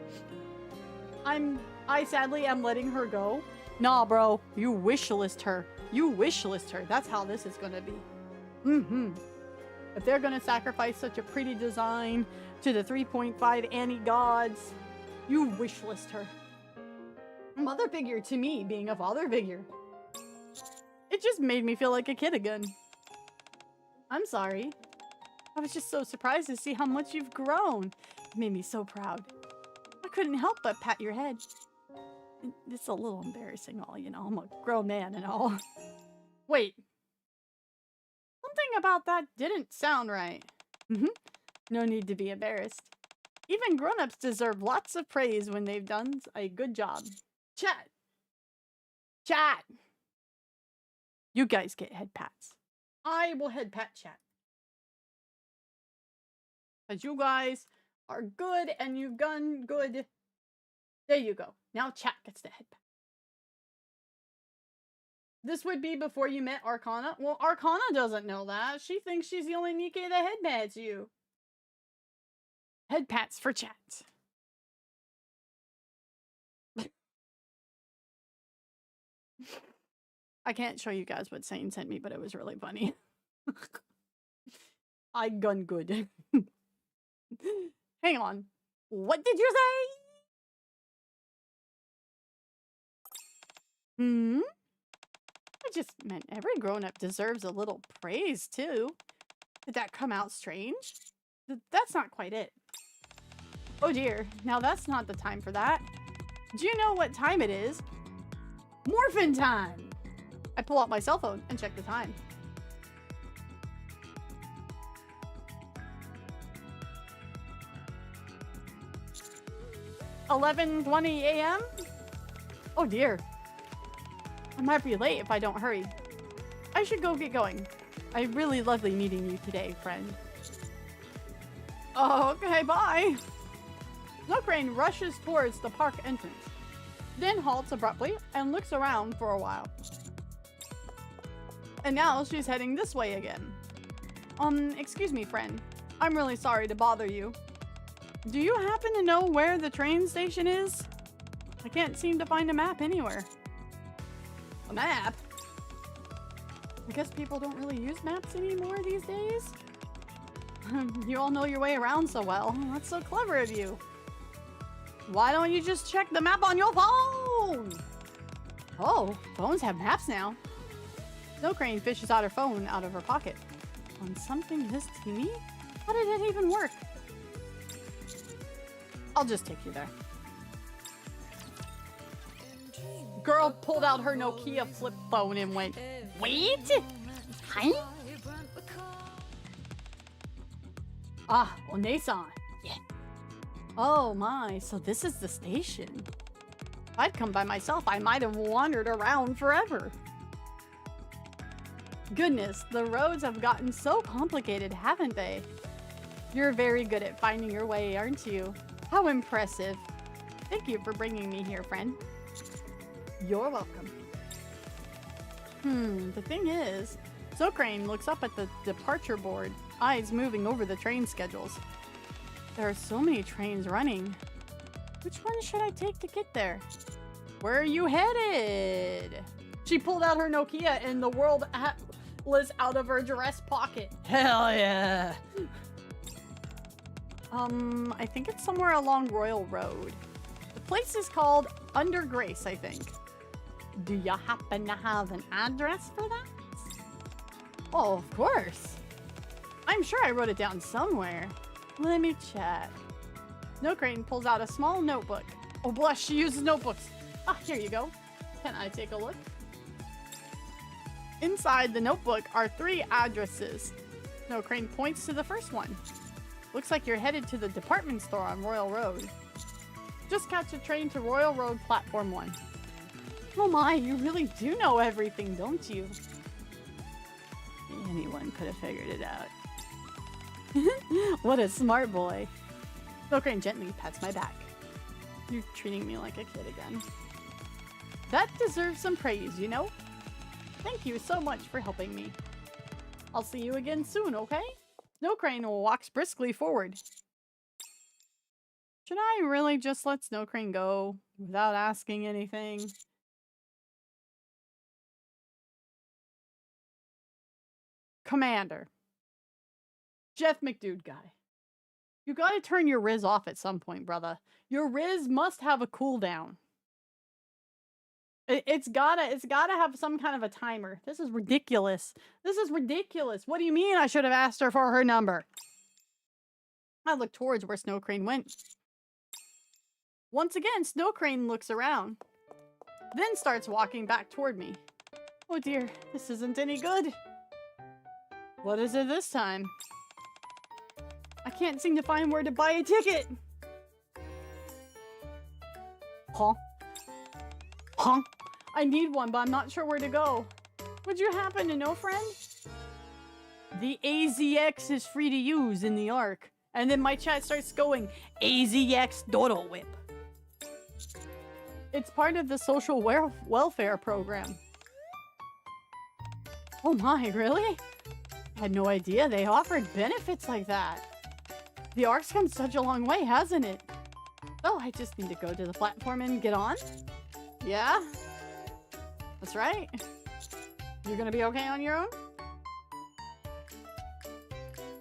I sadly am letting her go. Nah, bro. You wishlist her. You wishlist her. That's how this is gonna be. If they're gonna sacrifice such a pretty design to the 3.5 Annie gods, you wishlist her. Mother figure to me being a father figure. It just made me feel like a kid again. I'm sorry. I was just so surprised to see how much you've grown. It made me so proud. I couldn't help but pat your head. It's a little embarrassing all, you know. I'm a grown man and all. Wait. Something about that didn't sound right. No need to be embarrassed. Even grown-ups deserve lots of praise when they've done a good job. Chat. Chat. You guys get head pats. I will head pat chat. Because you guys are good and you've done good. There you go. Now chat gets the head pat. This would be before you met Arcana. Well, Arcana doesn't know that. She thinks she's the only Nikke that head pats you. Head pats for chat. I can't show you guys what Sane sent me, but it was really funny. I gun good. Hang on. What did you say? I just meant every grown-up deserves a little praise, too. Did that come out strange? That's not quite it. Oh dear, now that's not the time for that. Do you know what time it is? Morphin' time! I pull out my cell phone and check the time. 11:20 a.m.? Oh dear. I might be late if I don't hurry. I should go get going. I really lovely meeting you today, friend. Oh, okay, bye. Snow Crane rushes towards the park entrance, then halts abruptly and looks around for a while. And now she's heading this way again. Excuse me, friend. I'm really sorry to bother you. Do you happen to know where the train station is? I can't seem to find a map anywhere. A map? I guess people don't really use maps anymore these days? You all know your way around so well. That's so clever of you. Why don't you just check the map on your phone? Oh, phones have maps now. Snow Crane fishes out her phone out of her pocket. On something this teeny? How did it even work? I'll just take you there. Girl pulled out her Nokia flip phone and went, "Wait? Hi?" Ah, One-san. Yeah. Oh my, so this is the station. If I'd come by myself, I might have wandered around forever. Goodness, the roads have gotten so complicated, haven't they? You're very good at finding your way, aren't you? How impressive. Thank you for bringing me here, friend. You're welcome. The thing is, Snow Crane looks up at the departure board, eyes moving over the train schedules. There are so many trains running. Which one should I take to get there? Where are you headed? She pulled out her Nokia and the world atlas out of her dress pocket. Hell yeah! I think it's somewhere along Royal Road. The place is called Under Grace, I think. Do you happen to have an address for that? Oh, of course. I'm sure I wrote it down somewhere. Let me check. Snow Crane pulls out a small notebook. Oh, blush, she uses notebooks. Ah, here you go. Can I take a look? Inside the notebook are 3 addresses. Snow Crane points to the first one. Looks like you're headed to the department store on Royal Road. Just catch a train to Royal Road Platform 1. Oh my, you really do know everything, don't you? Anyone could have figured it out. What a smart boy. Snow Crane gently pats my back. You're treating me like a kid again. That deserves some praise, you know? Thank you so much for helping me. I'll see you again soon, okay? Snow Crane walks briskly forward. Should I really just let Snow Crane go without asking anything? Commander. Jeff McDude guy. You gotta turn your Riz off at some point, brother. Your Riz must have a cooldown. It's gotta have some kind of a timer. This is ridiculous. This is ridiculous. What do you mean I should have asked her for her number? I look towards where Snow Crane went. Once again, Snow Crane looks around, then starts walking back toward me. Oh dear, this isn't any good. What is it this time? I can't seem to find where to buy a ticket. Huh? Huh? I need one, but I'm not sure where to go. Would you happen to know, friend? The AZX is free to use in the Ark. And then my chat starts going, AZX Dodo Whip. It's part of the social welfare program. Oh my, really? I had no idea they offered benefits like that. The Ark's come such a long way, hasn't it? Oh, I just need to go to the platform and get on? Yeah? That's right. You're gonna be okay on your own?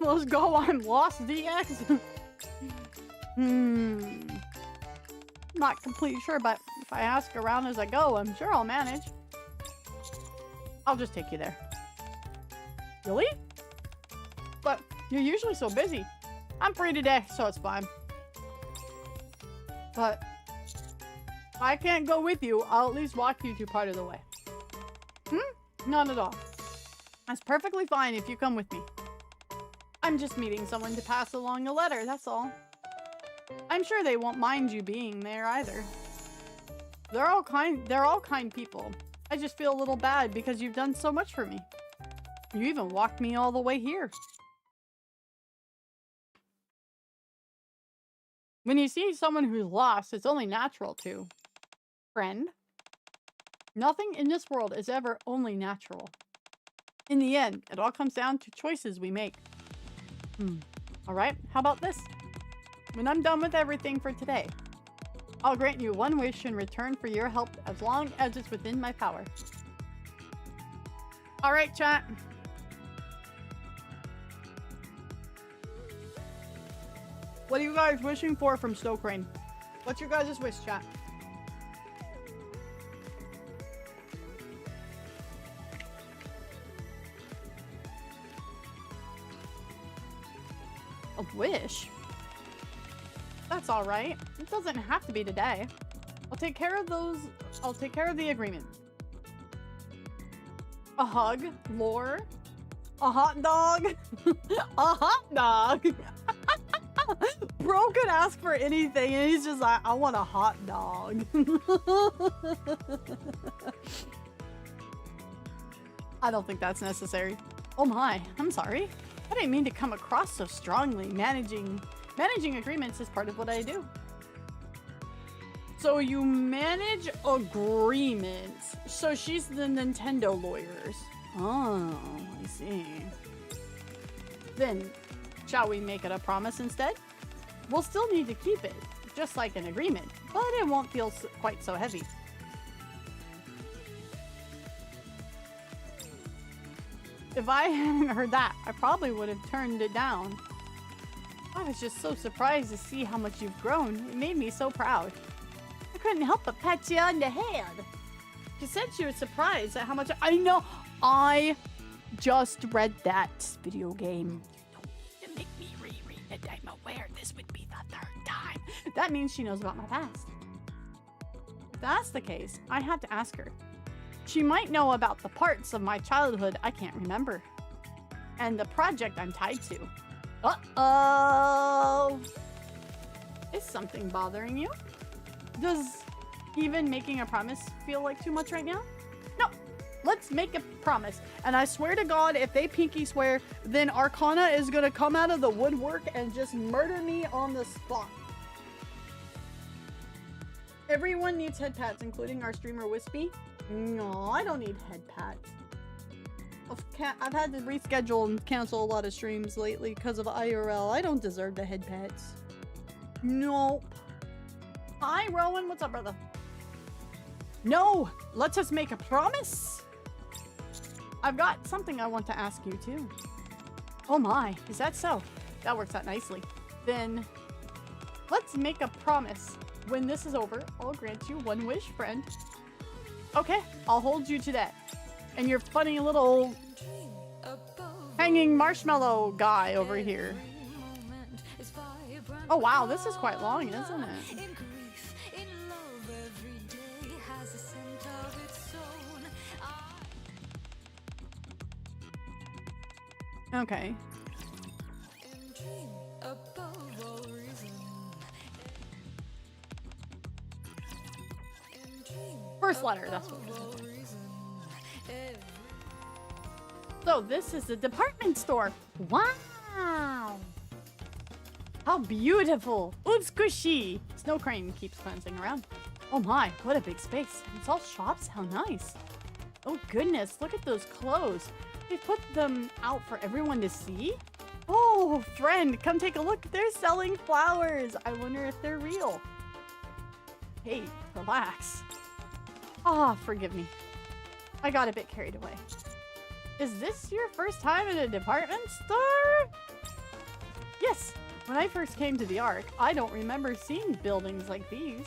Let's go, I'm lost, DX. Not completely sure, but if I ask around as I go, I'm sure I'll manage. I'll just take you there. Really? But you're usually so busy. I'm free today, so it's fine. But if I can't go with you, I'll at least walk you to part of the way. Not at all. That's perfectly fine if you come with me. I'm just meeting someone to pass along a letter, that's all. I'm sure they won't mind you being there either. They're all kind people. I just feel a little bad because you've done so much for me. You even walked me all the way here. When you see someone who's lost, it's only natural to. Friend, nothing in this world is ever only natural. In the end, it all comes down to choices we make. Alright, how about this? When I'm done with everything for today, I'll grant you one wish in return for your help as long as it's within my power. Alright, chat. What are you guys wishing for from Snow Crane? What's your guys' wish, chat? A wish? That's alright. It doesn't have to be today. I'll take care of those. I'll take care of the agreement. A hug, lore, a hot dog, a hot dog. Bro could ask for anything and he's just like, I want a hot dog. I don't think that's necessary. Oh my, I'm sorry. I didn't mean to come across so strongly. Managing agreements is part of what I do. So you manage agreements. So she's the Nintendo lawyers. Oh, I see. Then, shall we make it a promise instead? We'll still need to keep it, just like an agreement, but it won't feel quite so heavy. If I hadn't heard that, I probably would have turned it down. I was just so surprised to see how much you've grown. It made me so proud. I couldn't help but pat you on the head. She said she was surprised at how much I know. I just read that video game. Don't make me reread it. I'm aware this would be the third time. That means she knows about my past. If that's the case, I had to ask her. She might know about the parts of my childhood I can't remember. And the project I'm tied to. Uh-oh! Is something bothering you? Does even making a promise feel like too much right now? No! Let's make a promise. And I swear to God, if they pinky swear, then Arcana is gonna come out of the woodwork and just murder me on the spot. Everyone needs head pats, including our streamer Wispy. No, I don't need head pats. I've had to reschedule and cancel a lot of streams lately because of IRL. I don't deserve the head pats. Nope. Hi, Rowan. What's up, brother? No! Let's just make a promise! I've got something I want to ask you, too. Oh my, is that so? That works out nicely. Then, let's make a promise. When this is over, I'll grant you one wish, friend. Okay, I'll hold you to that. And your funny little hanging marshmallow guy over here. Oh wow, this is quite long, isn't it? Okay. First letter, that's what it is. So this is the department store. Wow. How beautiful. Oops, squishy. Snow Crane keeps glancing around. Oh my, what a big space. It's all shops, how nice. Oh goodness, look at those clothes. They put them out for everyone to see? Oh, friend, come take a look. They're selling flowers. I wonder if they're real. Hey, relax. Ah, forgive me. I got a bit carried away. Is this your first time in a department store? Yes. When I first came to the Ark, I don't remember seeing buildings like these.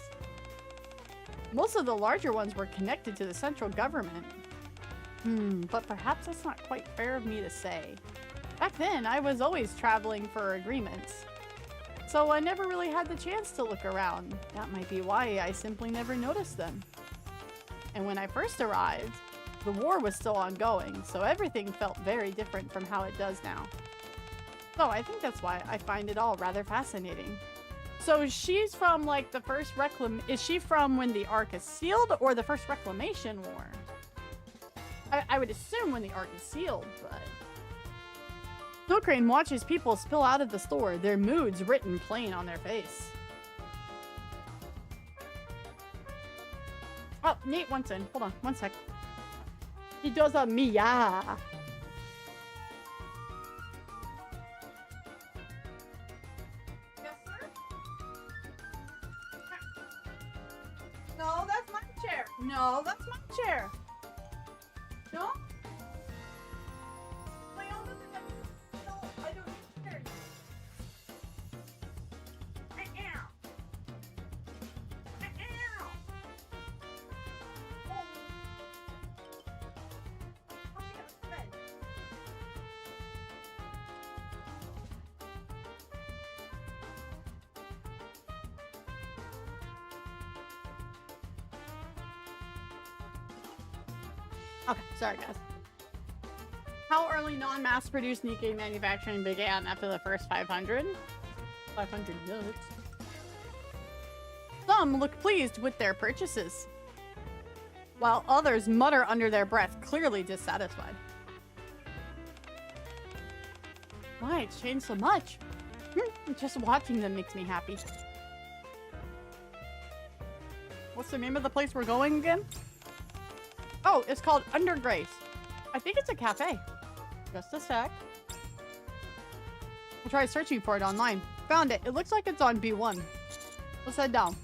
Most of the larger ones were connected to the central government. But perhaps that's not quite fair of me to say. Back then, I was always traveling for agreements. So I never really had the chance to look around. That might be why I simply never noticed them. And when I first arrived, the war was still ongoing, so everything felt very different from how it does now. So I think that's why I find it all rather fascinating. So she's from like the first is she from when the Ark is sealed or the first Reclamation War? I would assume when the Ark is sealed, but... Snow Crane watches people spill out of the store, their moods written plain on their face. Oh, Nate wants in. Hold on, one sec. He does a Mia. Yes, sir? No, that's my chair. No, that's my chair. No? My own other one. No, I don't need chairs. Okay, sorry guys. How early non-mass-produced Nikkei manufacturing began after the first 500? 500 notes. Some look pleased with their purchases, while others mutter under their breath, clearly dissatisfied. Why it's changed so much? Just watching them makes me happy. What's the name of the place we're going again? Oh, it's called Under Grace. I think it's a cafe. Just a sec. I'll try searching for it online. Found it. It looks like it's on B1. Let's head down.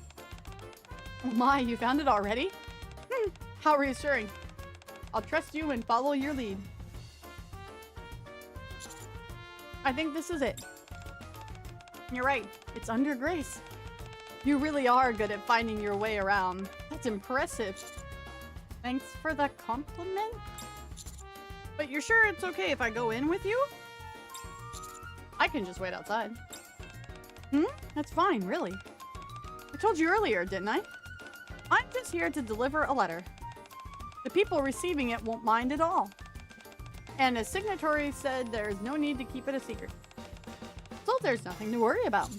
Oh my, you found it already? How reassuring. I'll trust you and follow your lead. I think this is it. You're right. It's Under Grace. You really are good at finding your way around. That's impressive. Thanks for the compliment. But you're sure it's okay if I go in with you? I can just wait outside. That's fine, really. I told you earlier, didn't I? I'm just here to deliver a letter. The people receiving it won't mind at all. And as signatory said, there's no need to keep it a secret. So there's nothing to worry about.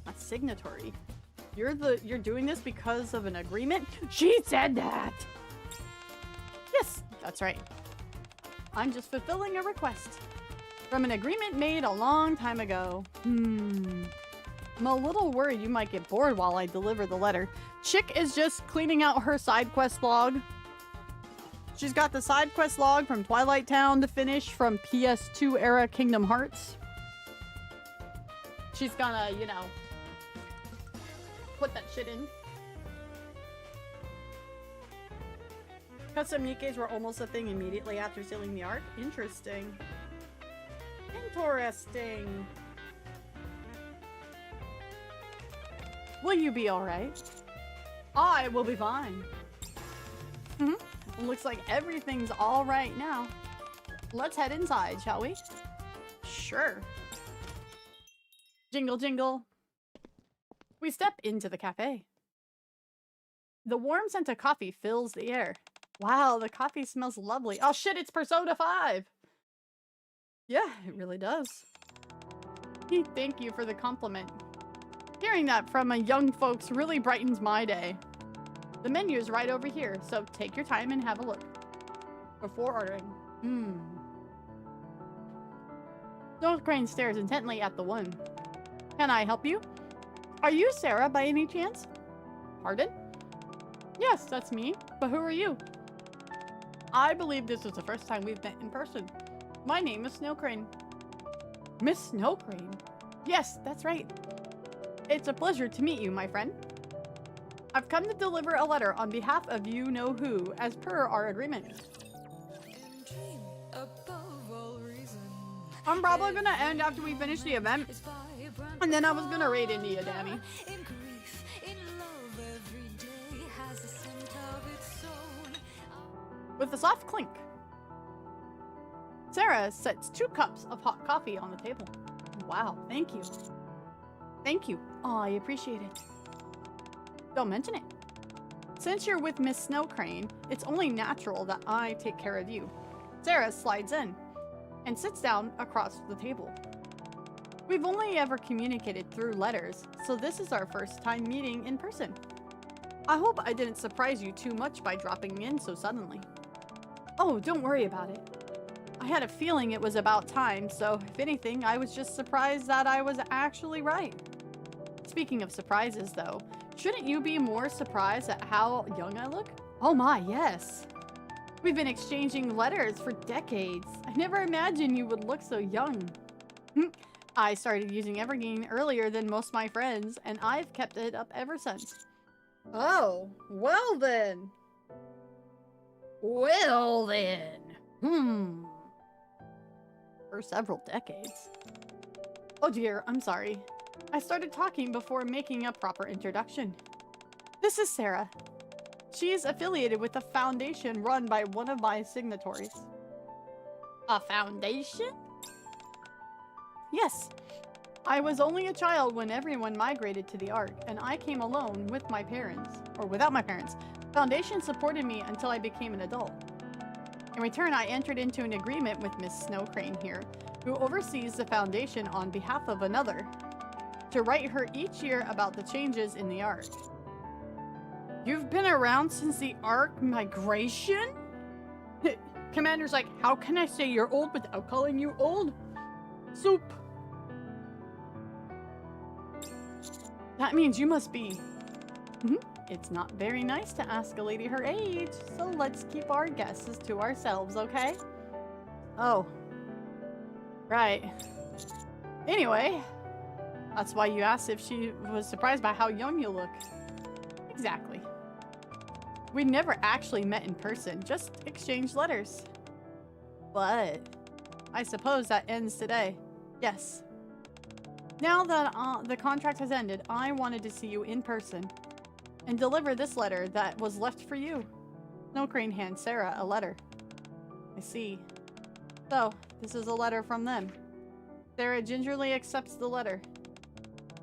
A signatory? You're doing this because of an agreement? She said that! Yes, that's right. I'm just fulfilling a request from an agreement made a long time ago. I'm a little worried you might get bored while I deliver the letter. Chick is just cleaning out her side quest log. She's got the side quest log from Twilight Town to finish from PS2 era Kingdom Hearts. She's gonna, you know, put that shit in. Custom Nikkeis were almost a thing immediately after sealing the arc. Interesting. Interesting. Will you be alright? I will be fine. Looks like everything's alright now. Let's head inside, shall we? Sure. Jingle jingle. We step into the cafe. The warm scent of coffee fills the air. Wow, the coffee smells lovely. Oh shit, it's Persona 5! Yeah, it really does. Thank you for the compliment. Hearing that from a young folks really brightens my day. The menu's right over here, so take your time and have a look. Before ordering. Snow Crane stares intently at the one. Can I help you? Are you Sarah by any chance? Pardon? Yes, that's me. But who are you? I believe this is the first time we've met in person. My name is Snow Crane. Miss Snow Crane? Yes, that's right. It's a pleasure to meet you, my friend. I've come to deliver a letter on behalf of you-know-who, as per our agreement. I'm probably gonna end after we finish the event, and then I was gonna raid India, Danny. With a soft clink, Sarah sets 2 cups of hot coffee on the table. Wow, thank you. Thank you. Oh, I appreciate it. Don't mention it. Since you're with Miss Snow Crane, it's only natural that I take care of you. Sarah slides in and sits down across the table. We've only ever communicated through letters, so this is our first time meeting in person. I hope I didn't surprise you too much by dropping in so suddenly. Oh, don't worry about it. I had a feeling it was about time, so if anything, I was just surprised that I was actually right. Speaking of surprises, though, shouldn't you be more surprised at how young I look? Oh my, yes. We've been exchanging letters for decades. I never imagined you would look so young. I started using Evergreen earlier than most of my friends, and I've kept it up ever since. Oh, well then. Well then. For several decades. Oh dear, I'm sorry. I started talking before making a proper introduction. This is Sarah. She is affiliated with a foundation run by one of my signatories. A foundation? Yes. I was only a child when everyone migrated to the Ark, and I came alone with my parents. Or without my parents. Foundation supported me until I became an adult. In return, I entered into an agreement with Miss Snowcrane here, who oversees the Foundation on behalf of another, to write her each year about the changes in the Ark. You've been around since the Ark migration? Commander's like, how can I say you're old without calling you old? Soup. That means you must be... It's not very nice to ask a lady her age, so let's keep our guesses to ourselves, okay? Oh. Right. Anyway, that's why you asked if she was surprised by how young you look. Exactly. We never actually met in person, just exchanged letters. But I suppose that ends today. Yes. Now that the contract has ended, I wanted to see you in person and deliver this letter that was left for you. Snowcrane hands Sarah a letter. I see. So, this is a letter from them. Sarah gingerly accepts the letter.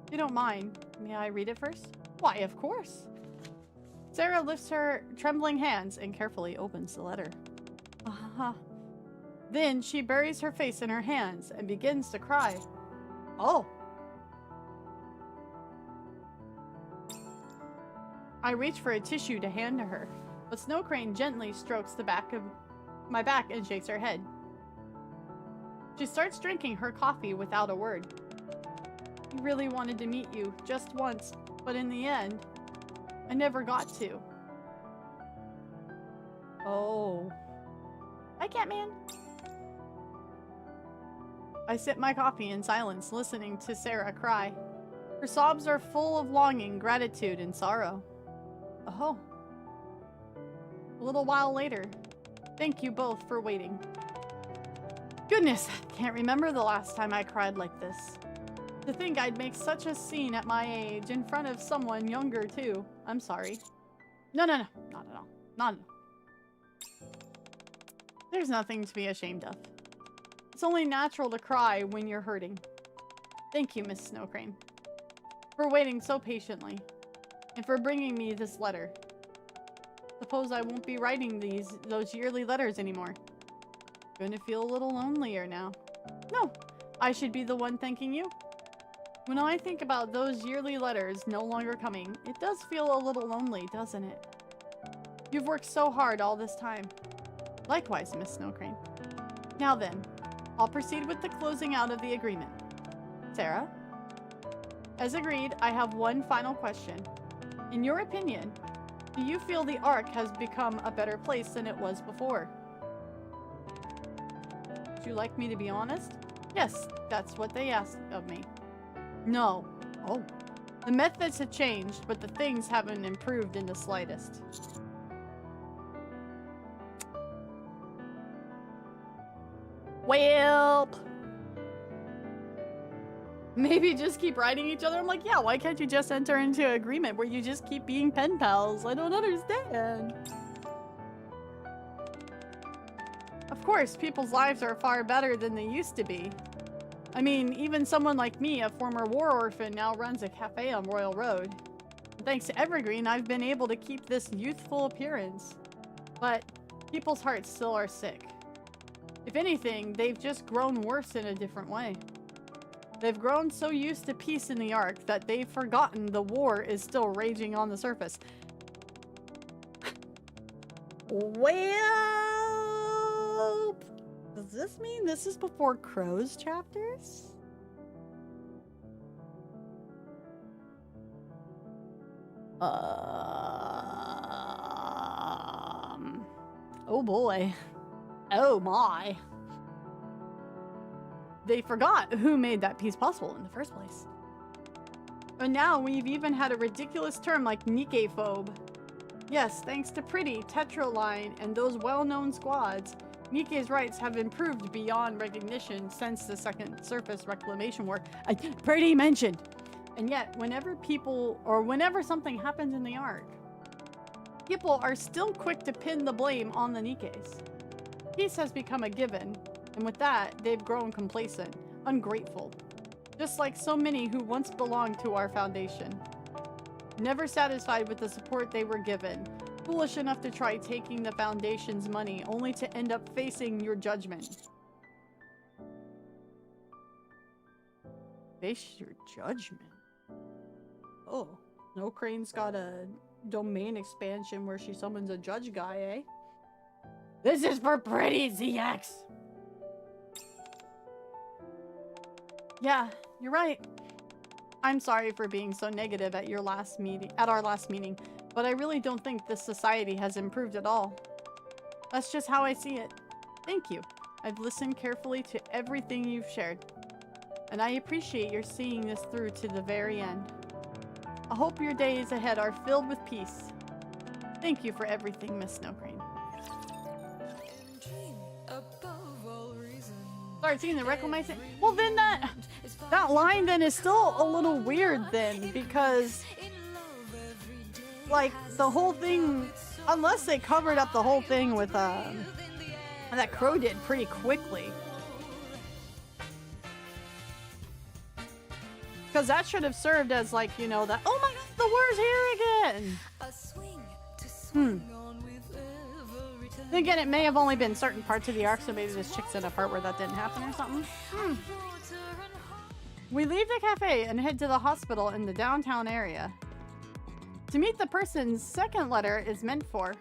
If you don't mind, may I read it first? Why, of course. Sarah lifts her trembling hands and carefully opens the letter. Then she buries her face in her hands and begins to cry. Oh. I reach for a tissue to hand to her, but Snowcrane gently strokes the back of my back and shakes her head. She starts drinking her coffee without a word. I really wanted to meet you just once, but in the end, I never got to. Oh. Hi, Catman. I sip my coffee in silence, listening to Sarah cry. Her sobs are full of longing, gratitude, and sorrow. Oh. A little while later. Thank you both for waiting. Goodness, can't remember the last time I cried like this. To think I'd make such a scene at my age in front of someone younger too. I'm sorry. No. Not at all. Not at all. There's nothing to be ashamed of. It's only natural to cry when you're hurting. Thank you, Miss Snowcrane, for waiting so patiently, and for bringing me this letter. Suppose I won't be writing those yearly letters anymore. Gonna feel a little lonelier now. No, I should be the one thanking you. When I think about those yearly letters no longer coming, it does feel a little lonely, doesn't it? You've worked so hard all this time. Likewise, Miss Snowcrane. Now then, I'll proceed with the closing out of the agreement. Sarah? As agreed, I have one final question. In your opinion, do you feel the Ark has become a better place than it was before? Would you like me to be honest? Yes, that's what they asked of me. No. Oh. The methods have changed, but the things haven't improved in the slightest. Welp. Maybe just keep writing each other. I'm like, yeah, why can't you just enter into an agreement where you just keep being pen pals? I don't understand. Of course, people's lives are far better than they used to be. I mean, even someone like me, a former war orphan, now runs a cafe on Royal Road. Thanks to Evergreen, I've been able to keep this youthful appearance. But people's hearts still are sick. If anything, they've just grown worse in a different way. They've grown so used to peace in the Ark that they've forgotten the war is still raging on the surface. Well, does this mean this is before Crow's chapters? Oh boy. Oh my. They forgot who made that piece possible in the first place. And now we've even had a ridiculous term like Nikkephobe. Yes, thanks to Pretty, Tetraline, and those well-known squads, Nikke's rights have improved beyond recognition since the Second Surface Reclamation War. Pretty mentioned. And yet, whenever something happens in the Ark, people are still quick to pin the blame on the Nikkes. Peace has become a given, and with that, they've grown complacent, ungrateful, just like so many who once belonged to our foundation. Never satisfied with the support they were given, Foolish enough to try taking the Foundation's money, only to end up facing your judgment. Face your judgment? Oh, no, Crane's got a domain expansion where she summons a judge guy, eh? This is for pretty ZX! Yeah, you're right. I'm sorry for being so negative at our last meeting, but I really don't think this society has improved at all. That's just how I see it. Thank you. I've listened carefully to everything you've shared, and I appreciate your seeing this through to the very end. I hope your days ahead are filled with peace. Thank you for everything, Miss Snowcrane. Start seeing the reclamation. Well, then that line then is still a little weird then, because like the whole thing, unless they covered up the whole thing with that Crow did pretty quickly. Because that should have served as like, you know, that, oh my god, the war's here again! Again, it may have only been certain parts of the arc, so maybe this chick's in a part where that didn't happen or something. We leave the cafe and head to the hospital in the downtown area to meet the person's second letter is meant for.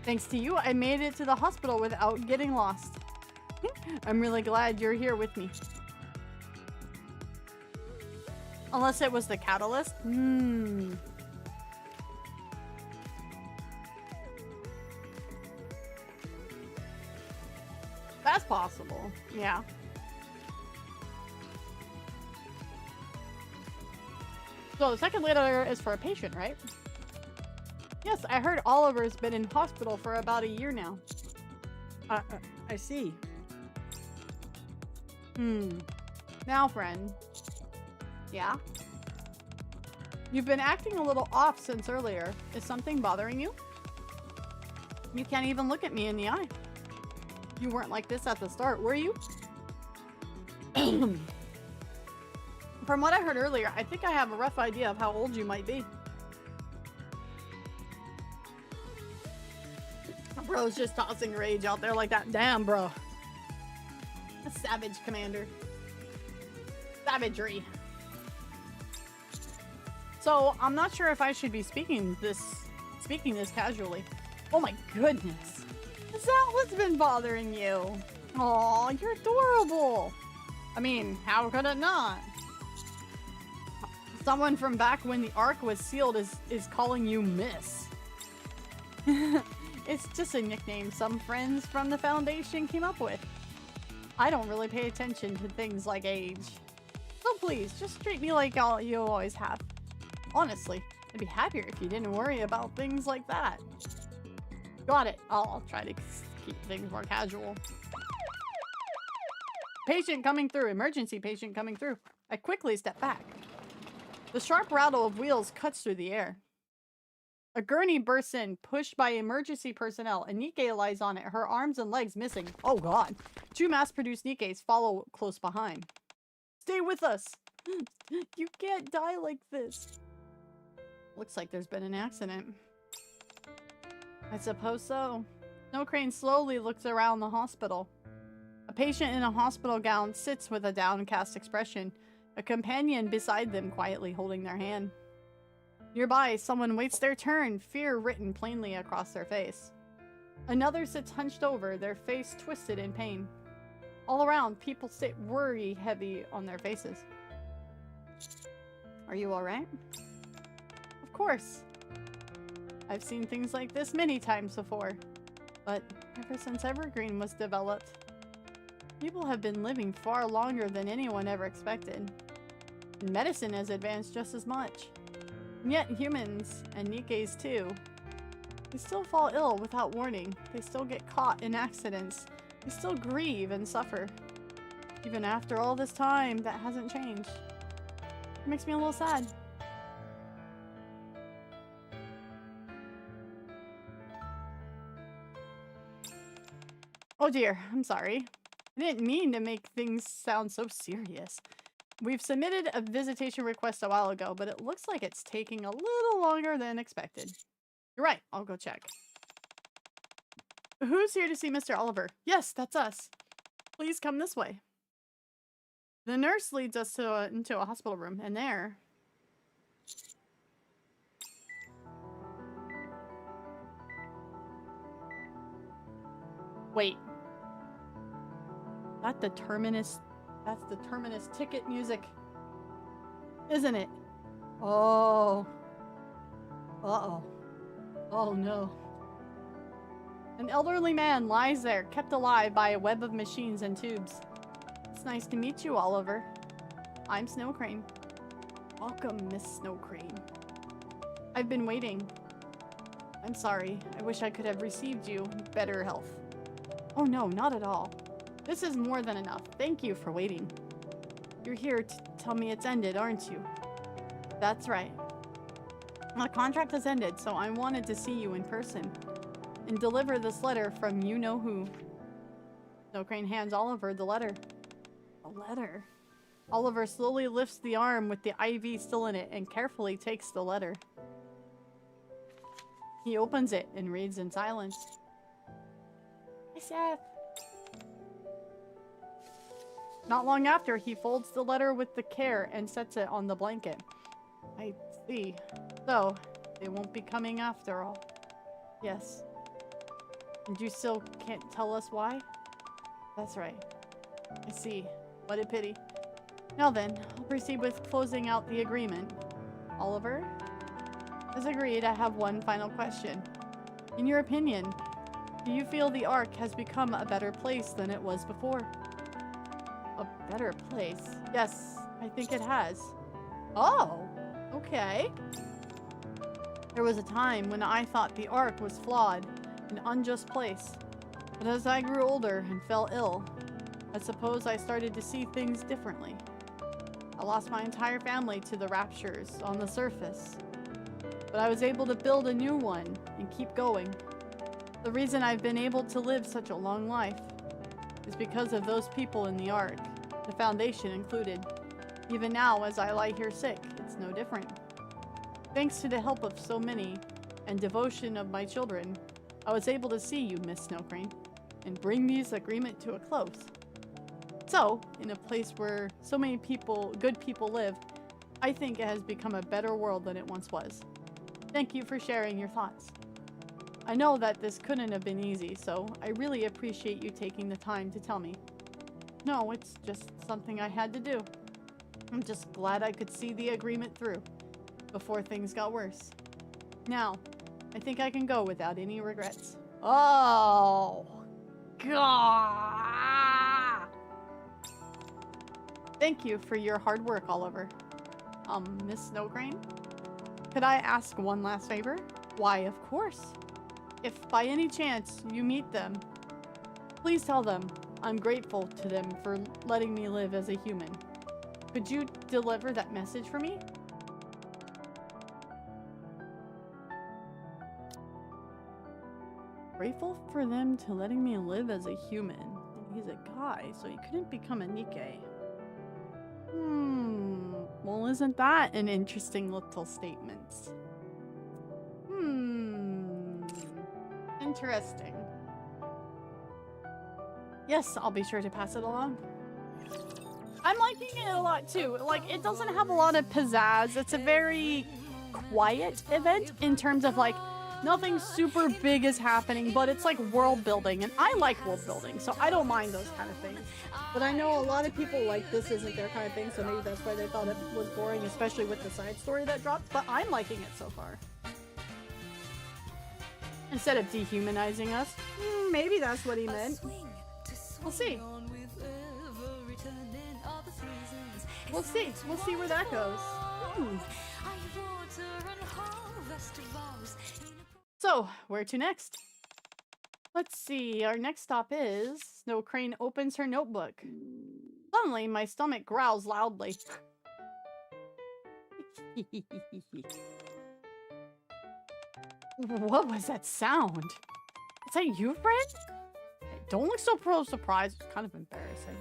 Thanks to you, I made it to the hospital without getting lost. I'm really glad you're here with me. Unless it was the catalyst? That's possible. Yeah. So the second letter is for a patient, right? Yes, I heard Oliver's been in hospital for about a year now. I see. Now, friend. Yeah? You've been acting a little off since earlier. Is something bothering you? You can't even look at me in the eye. You weren't like this at the start, were you? From what I heard earlier, I think I have a rough idea of how old you might be. Bro's just tossing rage out there like that. Damn, bro. A savage, Commander. Savagery. So, I'm not sure if I should be speaking this casually. Oh my goodness. Is that what's been bothering you? Aw, you're adorable. I mean, how could it not? Someone from back when the Ark was sealed is calling you Miss. It's just a nickname some friends from the Foundation came up with. I don't really pay attention to things like age. So please, just treat me like you always have. Honestly, I'd be happier if you didn't worry about things like that. Got it. I'll try to keep things more casual. Patient coming through. Emergency patient coming through. I quickly step back. The sharp rattle of wheels cuts through the air. A gurney bursts in, pushed by emergency personnel, and Nikke lies on it, her arms and legs missing. Oh god. Two mass-produced Nikkes follow close behind. Stay with us! You can't die like this. Looks like there's been an accident. I suppose so. Snowcrane slowly looks around the hospital. A patient in a hospital gown sits with a downcast expression, a companion beside them quietly holding their hand. Nearby, someone waits their turn, fear written plainly across their face. Another sits hunched over, their face twisted in pain. All around, people sit worry heavy on their faces. Are you alright? Of course. I've seen things like this many times before, but ever since Evergreen was developed, people have been living far longer than anyone ever expected. And medicine has advanced just as much. And yet humans, and Nikkes too, they still fall ill without warning. They still get caught in accidents. They still grieve and suffer. Even after all this time, that hasn't changed. It makes me a little sad. Oh dear, I'm sorry. I didn't mean to make things sound so serious. We've submitted a visitation request a while ago, but it looks like it's taking a little longer than expected. You're right. I'll go check. Who's here to see Mr. Oliver? Yes, that's us. Please come this way. The nurse leads us to into a hospital room, and there... Wait. That's the terminus ticket music. Isn't it? Oh. Uh-oh. Oh no. An elderly man lies there, kept alive by a web of machines and tubes. It's nice to meet you, Oliver. I'm Snow Crane. Welcome, Miss Snow Crane. I've been waiting. I'm sorry. I wish I could have received you in better health. Oh no, not at all. This is more than enough. Thank you for waiting. You're here to tell me it's ended, aren't you? That's right. My contract has ended, so I wanted to see you in person and deliver this letter from you-know-who. Snow Crane hands Oliver the letter. A letter? Oliver slowly lifts the arm with the IV still in it and carefully takes the letter. He opens it and reads in silence. Hi, Seth. Not long after, he folds the letter with the care and sets it on the blanket. I see. So, they won't be coming after all. Yes. And you still can't tell us why? That's right. I see. What a pity. Now then, I'll proceed with closing out the agreement. Oliver? As agreed, I have one final question. In your opinion, do you feel the Ark has become a better place than it was before? A better place? Yes, I think it has. Oh, okay. There was a time when I thought the Ark was flawed, an unjust place. But as I grew older and fell ill, I suppose I started to see things differently. I lost my entire family to the raptures on the surface. But I was able to build a new one and keep going. The reason I've been able to live such a long life is because of those people in the Ark, the Foundation included. Even now, as I lie here sick, it's no different. Thanks to the help of so many and devotion of my children, I was able to see you, Miss Snow Crane, and bring this agreement to a close. So, in a place where so many good people live, I think it has become a better world than it once was. Thank you for sharing your thoughts. I know that this couldn't have been easy, so I really appreciate you taking the time to tell me. No, it's just something I had to do. I'm just glad I could see the agreement through before things got worse. Now, I think I can go without any regrets. Oh, God. Thank you for your hard work, Oliver. Miss Snow Crane? Could I ask one last favor? Why, of course. If by any chance you meet them, please tell them I'm grateful to them for letting me live as a human. Could you deliver that message for me? Grateful for them to letting me live as a human. He's a guy, so he couldn't become a Nikke. Well, isn't that an interesting little statement? Interesting. Yes, I'll be sure to pass it along. I'm liking it a lot too. Like, it doesn't have a lot of pizzazz. It's a very quiet event in terms of like, nothing super big is happening, but it's like world building, and I like world building, so I don't mind those kind of things. But I know a lot of people like this isn't their kind of thing, so maybe that's why they thought it was boring, especially with the side story that dropped, but I'm liking it so far. Instead of dehumanizing us. Maybe that's what he meant. We'll see. We'll see. We'll see where that goes. So, where to next? Let's see. Our next stop is... Snow Crane opens her notebook. Suddenly, my stomach growls loudly. What was that sound? Is that you, friend? Don't look so surprised. It's kind of embarrassing.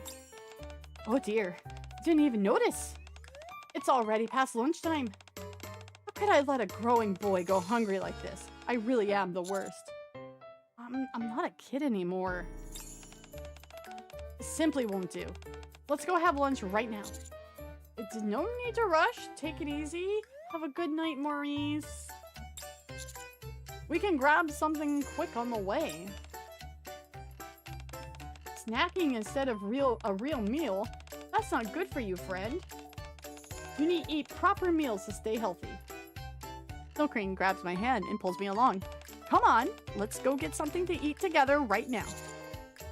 Oh dear. I didn't even notice. It's already past lunchtime. How could I let a growing boy go hungry like this? I really am the worst. I'm not a kid anymore. Simply won't do. Let's go have lunch right now. It's no need to rush. Take it easy. Have a good night, Maurice. We can grab something quick on the way. Snacking instead of a real meal? That's not good for you, friend. You need to eat proper meals to stay healthy. Snow Crane grabs my hand and pulls me along. Come on, let's go get something to eat together right now.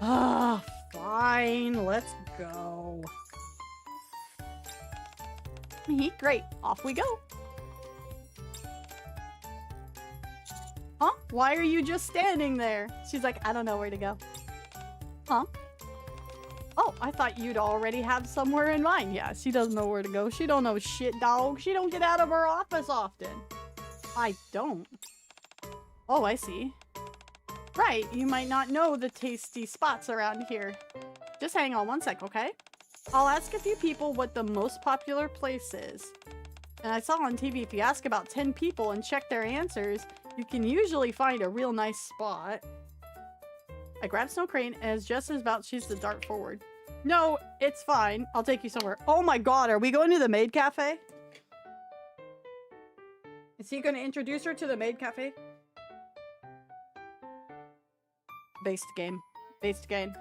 Ah, fine, let's go. Great, off we go. Huh? Why are you just standing there? She's like, I don't know where to go. Huh? Oh, I thought you'd already have somewhere in mind. Yeah, she doesn't know where to go. She don't know shit, dog. She don't get out of her office often. I don't. Oh, I see. Right, you might not know the tasty spots around here. Just hang on one sec, okay? I'll ask a few people what the most popular place is. And I saw on TV, if you ask about 10 people and check their answers, you can usually find a real nice spot. I grab Snow Crane and is just as about she's to dart forward. No, it's fine. I'll take you somewhere. Oh my god, are we going to the maid cafe? Is he going to introduce her to the maid cafe? Based game. Based game.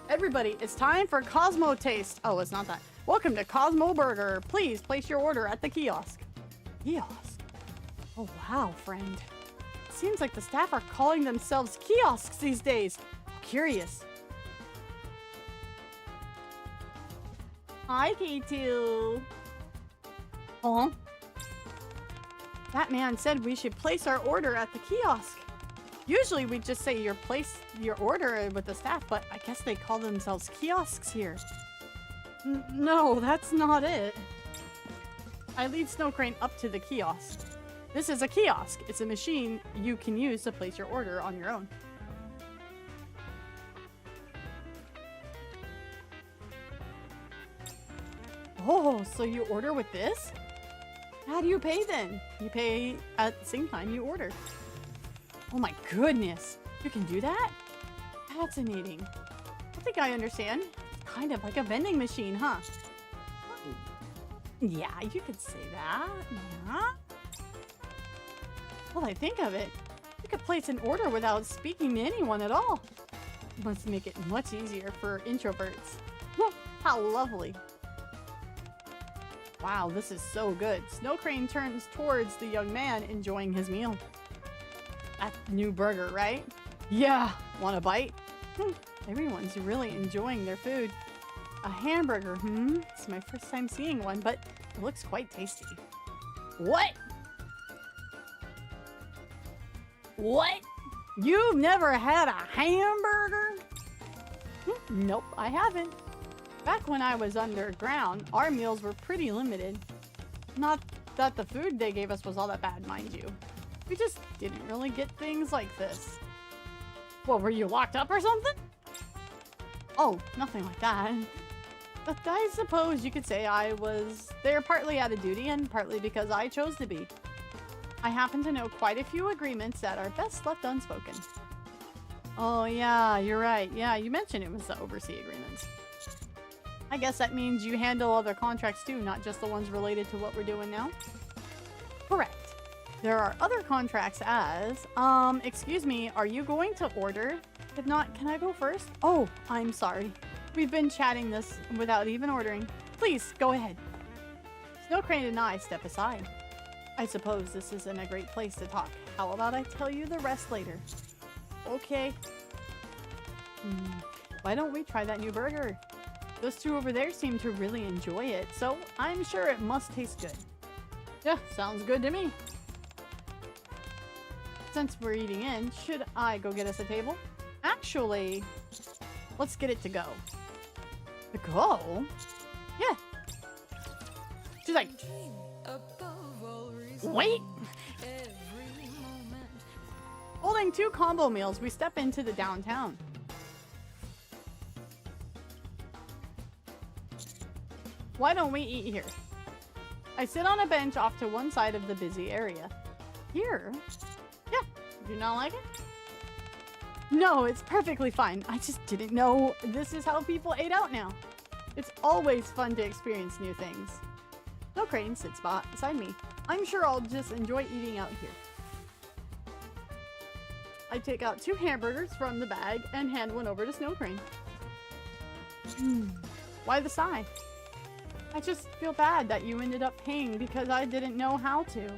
Everybody, it's time for Cosmo Taste. Oh, it's not that. Welcome to Cosmo Burger. Please place your order at the kiosk. Kiosk? Oh, wow, friend. It seems like the staff are calling themselves kiosks these days. Curious. Hi, K2. Huh? That man said we should place our order at the kiosk. Usually we just say place your order with the staff, but I guess they call themselves kiosks here. No, that's not it. I lead Snow Crane up to the kiosk. This is a kiosk. It's a machine you can use to place your order on your own. Oh, so you order with this? How do you pay then? You pay at the same time you order. Oh my goodness. You can do that? Fascinating. I think I understand. It's kind of like a vending machine, huh? Yeah, you could say that. Yeah. Well, I think of it. You could place an order without speaking to anyone at all. It must make it much easier for introverts. How lovely. Wow, this is so good. Snow Crane turns towards the young man enjoying his meal. That new burger, right? Yeah. Want a bite? Everyone's really enjoying their food. A hamburger, It's my first time seeing one, but it looks quite tasty. What? What? You've never had a hamburger? Nope, I haven't. Back when I was underground, our meals were pretty limited. Not that the food they gave us was all that bad, mind you. We just didn't really get things like this. What, were you locked up or something? Oh, nothing like that. But I suppose you could say I was there partly out of duty and partly because I chose to be. I happen to know quite a few agreements that are best left unspoken. Oh yeah, you're right. Yeah, you mentioned it was the oversee agreements. I guess that means you handle other contracts too, not just the ones related to what we're doing now? Correct. There are other contracts as, excuse me, are you going to order? If not, can I go first? Oh, I'm sorry. We've been chatting this without even ordering. Please, go ahead. Snow Crane and I step aside. I suppose this isn't a great place to talk. How about I tell you the rest later? Okay. Why don't we try that new burger? Those two over there seem to really enjoy it, so I'm sure it must taste good. Yeah, sounds good to me. Since we're eating in, should I go get us a table? Actually, let's get it to go. To go? Yeah. She's like, wait! Holding 2 combo meals, we step into the downtown. Why don't we eat here? I sit on a bench off to one side of the busy area. Here? Yeah. Do you not like it? No, it's perfectly fine. I just didn't know this is how people ate out now. It's always fun to experience new things. Snow Crane sits beside me. I'm sure I'll just enjoy eating out here. I take out 2 hamburgers from the bag and hand one over to Snow Crane. Why the sigh? I just feel bad that you ended up paying because I didn't know how to.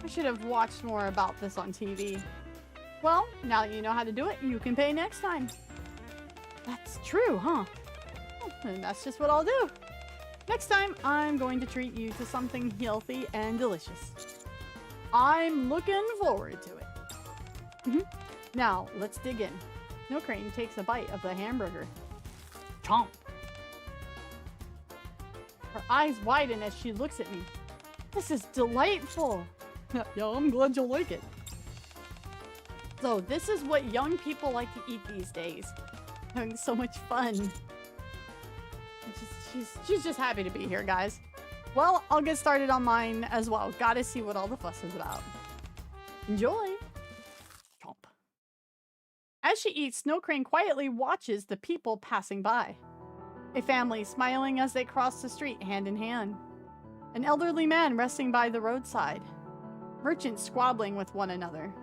I should have watched more about this on TV. Well, now that you know how to do it, you can pay next time. That's true, huh? Well, then that's just what I'll do. Next time, I'm going to treat you to something healthy and delicious. I'm looking forward to it. Now, let's dig in. Snow Crane takes a bite of the hamburger. Chomp! Her eyes widen as she looks at me. This is delightful! Yeah, I'm glad you'll like it. So, this is what young people like to eat these days. Having so much fun. She's just happy to be here, guys. Well, I'll get started on mine as well. Gotta see what all the fuss is about. Enjoy! Chomp. As she eats, Snow Crane quietly watches the people passing by. A family smiling as they cross the street hand in hand. An elderly man resting by the roadside. Merchants squabbling with one another.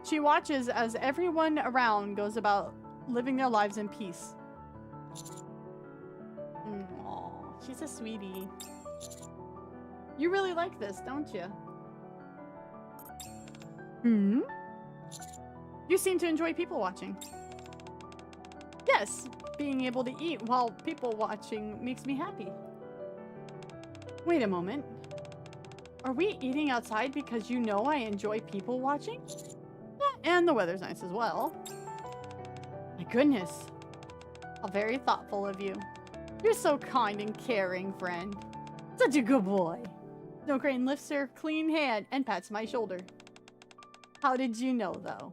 She watches as everyone around goes about living their lives in peace. Aww, she's a sweetie. You really like this, don't you? You seem to enjoy people watching. Yes, being able to eat while people watching makes me happy. Wait a moment. Are we eating outside because you know I enjoy people watching? And the weather's nice as well. My goodness. How very thoughtful of you. You're so kind and caring, friend. Such a good boy. Snow Crane lifts her clean hand and pats my shoulder. How did you know, though?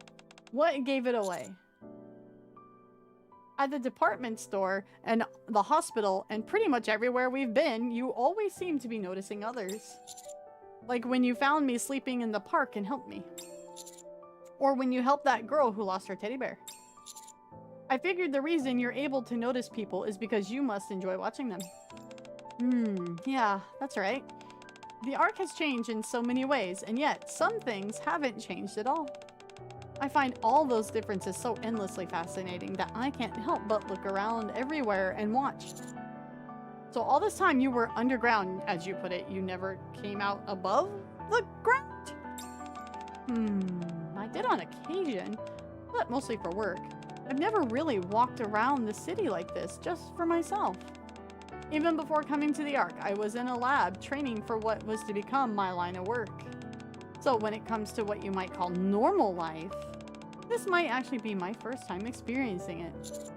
What gave it away? At the department store and the hospital and pretty much everywhere we've been, you always seem to be noticing others. Like when you found me sleeping in the park and helped me. Or when you helped that girl who lost her teddy bear. I figured the reason you're able to notice people is because you must enjoy watching them. Yeah, that's right. The arc has changed in so many ways, and yet some things haven't changed at all. I find all those differences so endlessly fascinating that I can't help but look around everywhere and watch. So all this time you were underground, as you put it. You never came out above the ground? I did on occasion, but mostly for work. I've never really walked around the city like this, just for myself. Even before coming to the Ark, I was in a lab training for what was to become my line of work. So when it comes to what you might call normal life, this might actually be my first time experiencing it.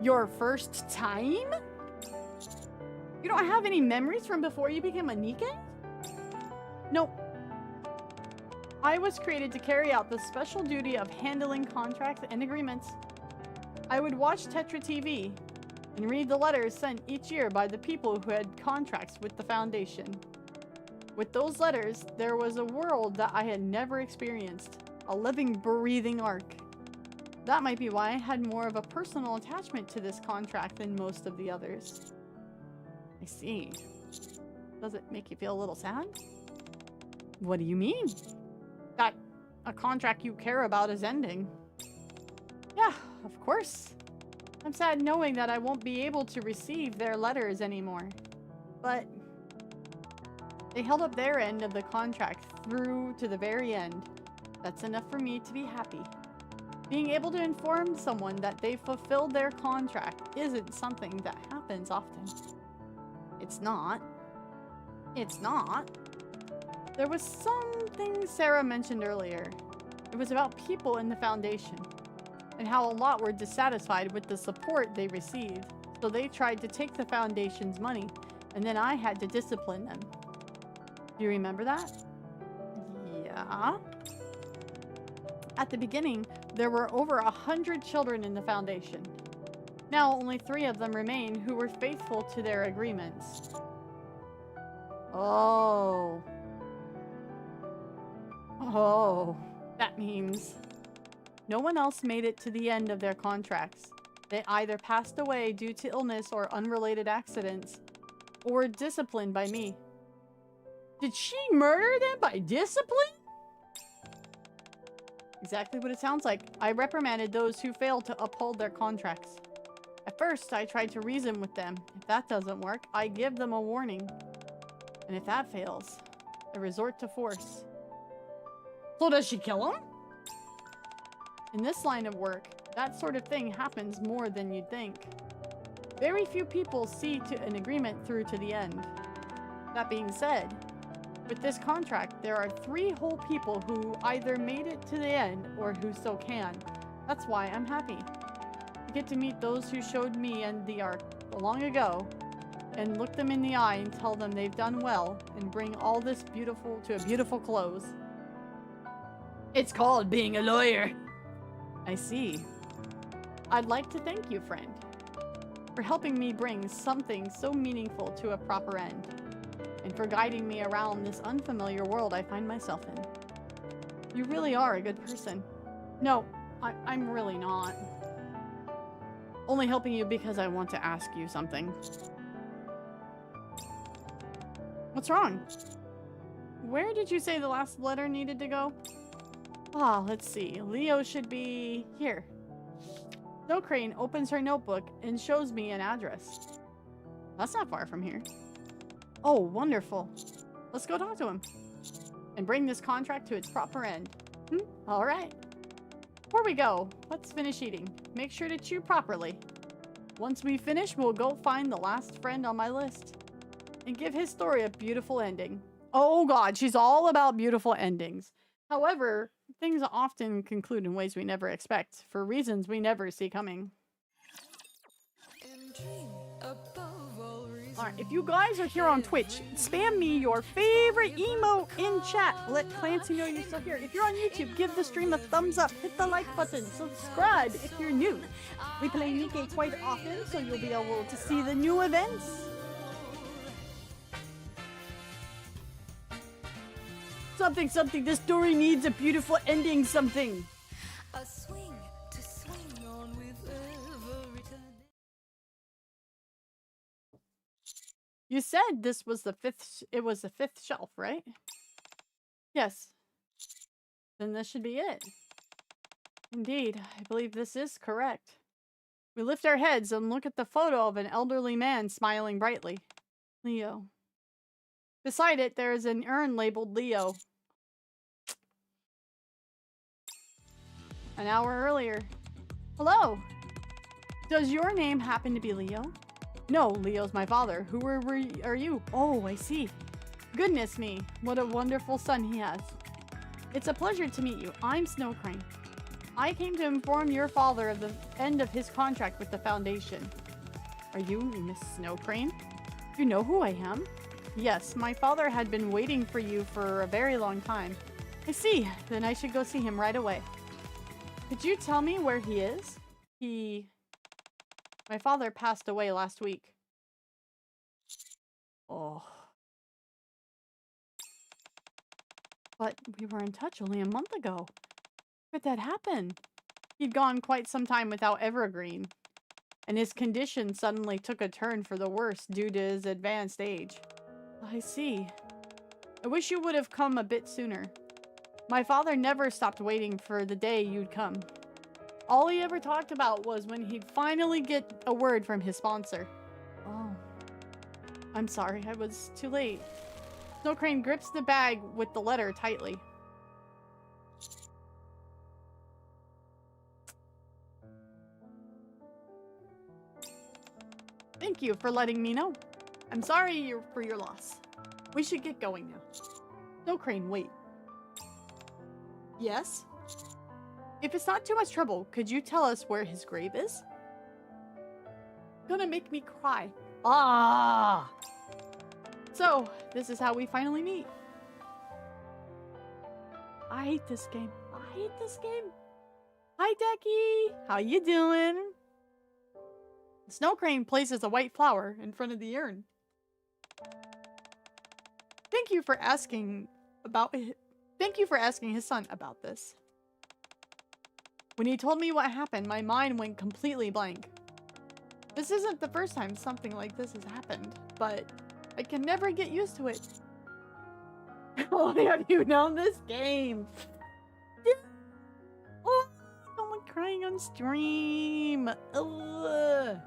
Your first time? You don't have any memories from before you became a Nikke? Nope. I was created to carry out the special duty of handling contracts and agreements. I would watch Tetra TV and read the letters sent each year by the people who had contracts with the Foundation. With those letters, there was a world that I had never experienced. A living, breathing Ark. That might be why I had more of a personal attachment to this contract than most of the others. I see. Does it make you feel a little sad? What do you mean? That a contract you care about is ending. Yeah, of course. I'm sad knowing that I won't be able to receive their letters anymore. But they held up their end of the contract through to the very end. That's enough for me to be happy. Being able to inform someone that they fulfilled their contract isn't something that happens often. It's not. It's not. There was something Sarah mentioned earlier. It was about people in the Foundation, and how a lot were dissatisfied with the support they received, so they tried to take the Foundation's money, and then I had to discipline them. Do you remember that? Yeah. At the beginning, there were over 100 children in the Foundation. Now only 3 of them remain who were faithful to their agreements. Oh. Oh. That means no one else made it to the end of their contracts. They either passed away due to illness or unrelated accidents, or were disciplined by me. Did she murder them by discipline? Exactly what it sounds like. I reprimanded those who failed to uphold their contracts. At first, I tried to reason with them. If that doesn't work, I give them a warning. And if that fails, I resort to force. So does she kill him? In this line of work, that sort of thing happens more than you'd think. Very few people see to an agreement through to the end. That being said, with this contract, there are 3 whole people who either made it to the end or who still can. That's why I'm happy. I get to meet those who showed me and the arc long ago and look them in the eye and tell them they've done well and bring all this beautiful to a beautiful close. It's called being a lawyer. I see. I'd like to thank you, friend, for helping me bring something so meaningful to a proper end, and for guiding me around this unfamiliar world I find myself in. You really are a good person. No, I'm really not. Only helping you because I want to ask you something. What's wrong? Where did you say the last letter needed to go? Ah, let's see. Leo should be here. Snow Crane opens her notebook and shows me an address. That's not far from here. Oh, wonderful. Let's go talk to him. And bring this contract to its proper end. Alright. Before we go, let's finish eating. Make sure to chew properly. Once we finish, we'll go find the last friend on my list. And give his story a beautiful ending. Oh god, she's all about beautiful endings. However, things often conclude in ways we never expect, for reasons we never see coming. Alright, if you guys are here on Twitch, spam me your favorite emote in chat. Let Clancy know you're still here. If you're on YouTube, give the stream a thumbs up, hit the like button, subscribe if you're new. We play Nikke quite often, so you'll be able to see the new events. Something, something, this story needs a beautiful ending, something. A swing to swing on with every turn. You said this was the 5th, it was the 5th shelf, right? Yes. Then this should be it. Indeed, I believe this is correct. We lift our heads and look at the photo of an elderly man smiling brightly. Leo. Beside it, there is an urn labeled Leo. An hour earlier. Hello! Does your name happen to be Leo? No, Leo's my father. Who are you? Oh, I see. Goodness me, what a wonderful son he has. It's a pleasure to meet you. I'm Snow Crane. I came to inform your father of the end of his contract with the Foundation. Are you Miss Snow Crane? You know who I am? Yes, my father had been waiting for you for a very long time. I see. Then I should go see him right away. Could you tell me where he is? My father passed away last week. Oh. But we were in touch only a month ago. How did that happen? He'd gone quite some time without ever agreeing, and his condition suddenly took a turn for the worse due to his advanced age. I see. I wish you would have come a bit sooner. My father never stopped waiting for the day you'd come. All he ever talked about was when he'd finally get a word from his sponsor. Oh. I'm sorry, I was too late. Snow Crane grips the bag with the letter tightly. Thank you for letting me know. I'm sorry for your loss. We should get going now. Snow Crane, wait. Yes? If it's not too much trouble, could you tell us where his grave is? Gonna make me cry. Ah! So, this is how we finally meet. I hate this game. I hate this game. Hi, Decky. How you doing? Snow Crane places a white flower in front of the urn. Thank you for asking his son about this. When he told me what happened, my mind went completely blank. This isn't the first time something like this has happened, but I can never get used to it. How long have you known this game? Oh, someone crying on stream. Ugh.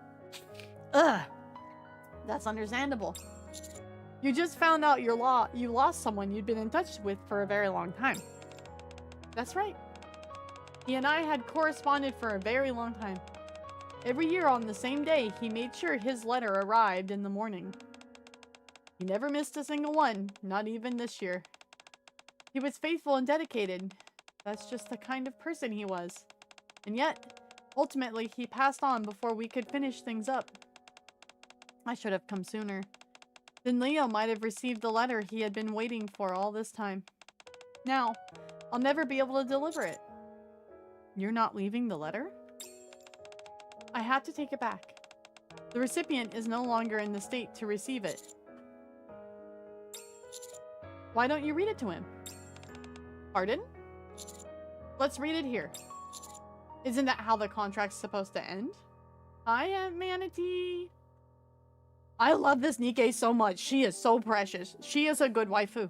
Ugh. That's understandable. You just found out you lost someone you'd been in touch with for a very long time. That's right. He and I had corresponded for a very long time. Every year on the same day, he made sure his letter arrived in the morning. He never missed a single one, not even this year. He was faithful and dedicated. That's just the kind of person he was. And yet, ultimately, he passed on before we could finish things up. I should have come sooner. Then Leo might have received the letter he had been waiting for all this time. Now, I'll never be able to deliver it. You're not leaving the letter? I had to take it back. The recipient is no longer in the state to receive it. Why don't you read it to him? Pardon? Let's read it here. Isn't that how the contract's supposed to end? Hi, Aunt Manatee. I love this Nikke so much. She is so precious. She is a good waifu.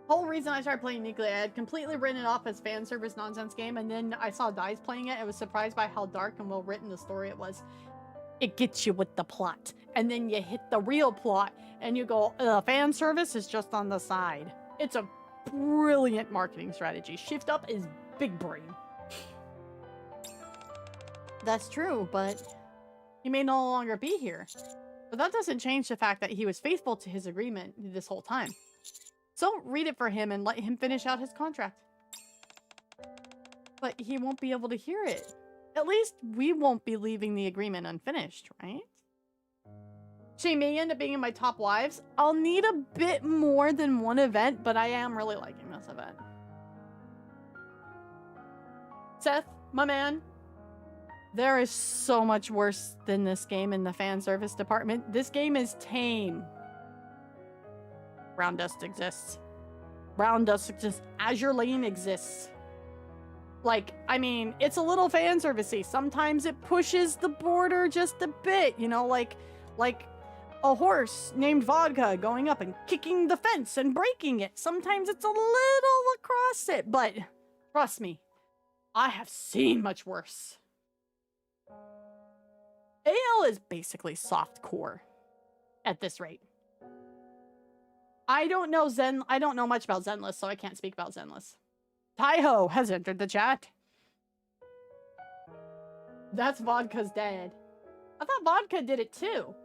Whole reason I started playing Nikke, I had completely written it off as fan service nonsense game, and then I saw Dice playing it. I was surprised by how dark and well written the story it was. It gets you with the plot, and then you hit the real plot, and you go, fan service is just on the side. It's a brilliant marketing strategy. Shift Up is big brain. That's true, but he may no longer be here. But that doesn't change the fact that he was faithful to his agreement this whole time. So read it for him and let him finish out his contract. But he won't be able to hear it. At least we won't be leaving the agreement unfinished, right? She may end up being in my top wives. I'll need a bit more than one event, but I am really liking this event. Seth, my man. There is so much worse than this game in the fan service department. This game is tame. Brown dust exists. Brown dust exists. Azure Lane exists. Like, I mean, it's a little fan servicey. Sometimes it pushes the border just a bit, you know, like a horse named Vodka going up and kicking the fence and breaking it. Sometimes it's a little across it, but trust me, I have seen much worse. AL is basically softcore at this rate. I don't know much about Zenless, so I can't speak about Zenless. Taiho has entered the chat. That's Vodka's dad. I thought Vodka did it too.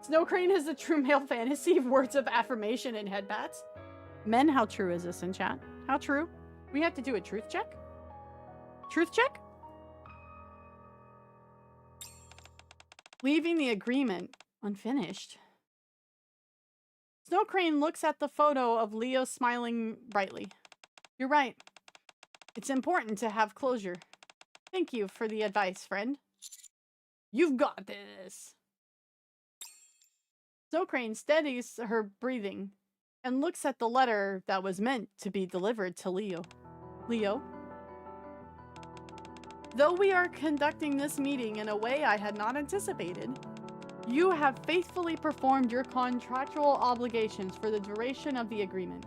Snow Crane is a true male fantasy of words of affirmation and headbats. Men, how true is this in chat? How true? We have to do a truth check? Truth check? Leaving the agreement unfinished. Snow Crane looks at the photo of Leo smiling brightly. You're right. It's important to have closure. Thank you for the advice, friend. You've got this. Snow Crane steadies her breathing and looks at the letter that was meant to be delivered to Leo. Leo? Though we are conducting this meeting in a way I had not anticipated, you have faithfully performed your contractual obligations for the duration of the agreement.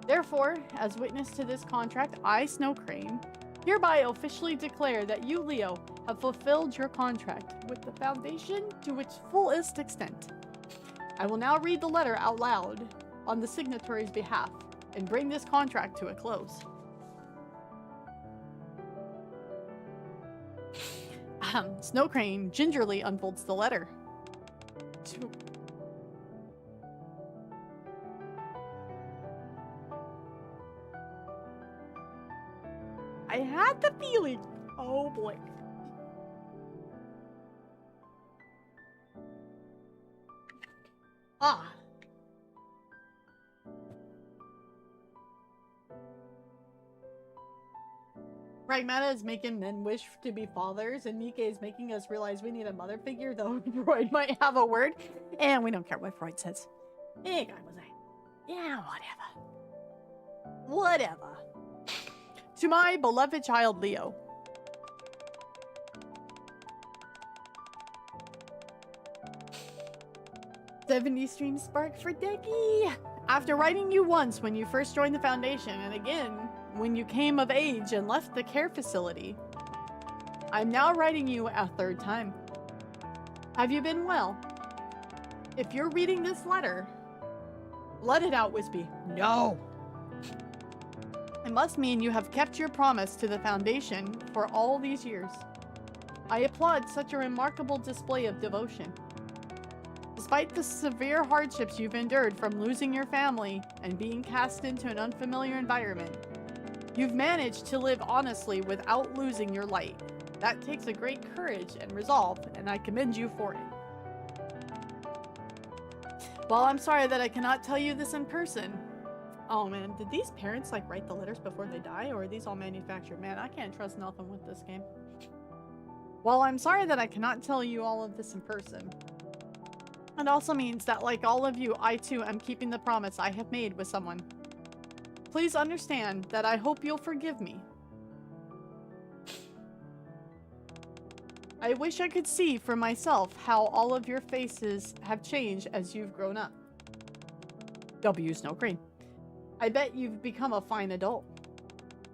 Therefore, as witness to this contract, I, Snow Crane, hereby officially declare that you, Leo, have fulfilled your contract with the Foundation to its fullest extent. I will now read the letter out loud on the signatory's behalf and bring this contract to a close. Snow Crane gingerly unfolds the letter. I had the feeling. Oh boy. Ah. Pragmata is making men wish to be fathers, and Nikke is making us realize we need a mother figure, though Freud might have a word. And we don't care what Freud says. Hey, guy was I? Yeah, whatever. Whatever. To my beloved child, Leo. "70 stream spark for Decky. After writing you once when you first joined the Foundation, and again when you came of age and left the care facility, I'm now writing you a third time. Have you been well? If you're reading this letter, let it out, Wispy. No! It must mean you have kept your promise to the Foundation for all these years. I applaud such a remarkable display of devotion. Despite the severe hardships you've endured from losing your family and being cast into an unfamiliar environment, you've managed to live honestly without losing your light. That takes a great courage and resolve, and I commend you for it. While I'm sorry that I cannot tell you this in person..." Oh man, did these parents like write the letters before they die, or are these all manufactured? Man, I can't trust nothing with this game. "While I'm sorry that I cannot tell you all of this in person, it also means that, like all of you, I too am keeping the promise I have made with someone. Please understand that I hope you'll forgive me. I wish I could see for myself how all of your faces have changed as you've grown up. W. Snow Crane. I bet you've become a fine adult.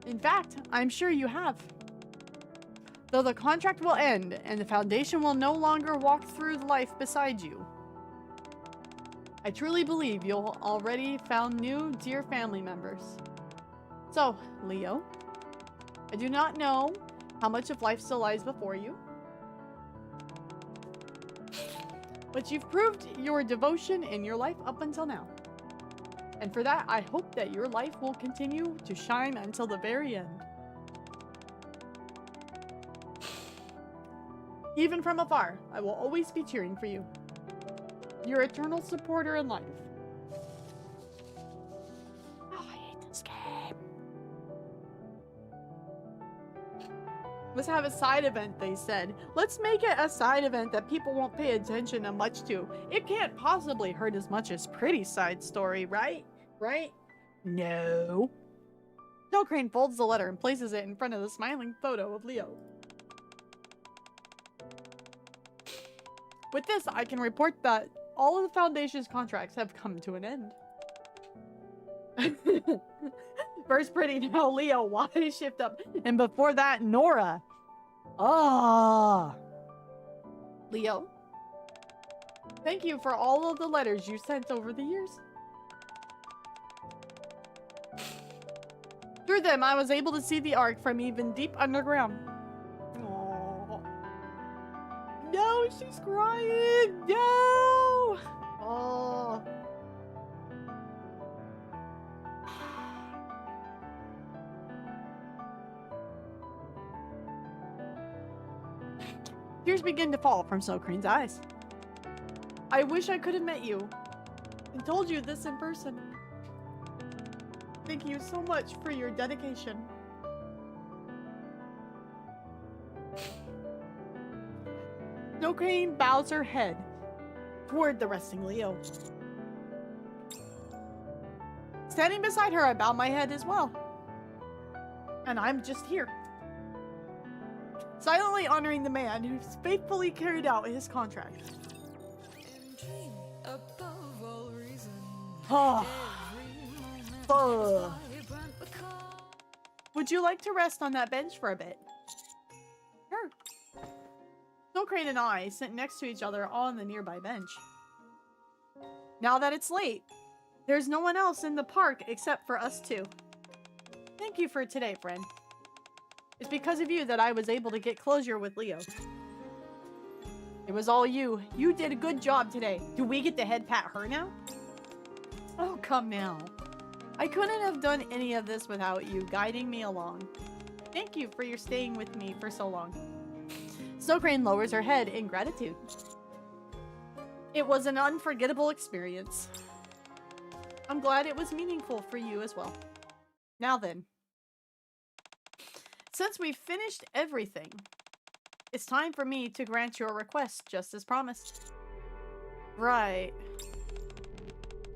In fact, I'm sure you have. Though the contract will end and the Foundation will no longer walk through life beside you, I truly believe you'll already found new dear family members. So, Leo, I do not know how much of life still lies before you, but you've proved your devotion in your life up until now. And for that, I hope that your life will continue to shine until the very end. Even from afar, I will always be cheering for you. Your eternal supporter in life." Oh, I hate this game. Let's have a side event, they said. Let's make it a side event that people won't pay attention to much to. It can't possibly hurt as much as Pretty Side Story, right? Right? No. Snow Crane folds the letter and places it in front of the smiling photo of Leo. With this, I can report that all of the Foundation's contracts have come to an end. First Pretty, now Leo. Why shift up? And before that, Nora. Ah. Leo, thank you for all of the letters you sent over the years. Through them, I was able to see the Ark from even deep underground. Aww. No, she's crying. No. Oh. Tears begin to fall from Snow Crane's eyes. I wish I could have met you and told you this in person. Thank you so much for your dedication. Snow Crane bows her head toward the resting Leo. Standing beside her, I bow my head as well. And I'm just here, silently honoring the man who's faithfully carried out his contract. Oh. Would you like to rest on that bench for a bit? Sure. Snow Crane and I sit next to each other on the nearby bench. Now that it's late, there's no one else in the park except for us two. Thank you for today, friend. It's because of you that I was able to get closure with Leo. It was all you. You did a good job today. Do we get to head pat her now? Oh, come now. I couldn't have done any of this without you guiding me along. Thank you for your staying with me for so long. Snow Crane lowers her head in gratitude. It was an unforgettable experience. I'm glad it was meaningful for you as well. Now then. Since we've finished everything, it's time for me to grant your request, just as promised. Right.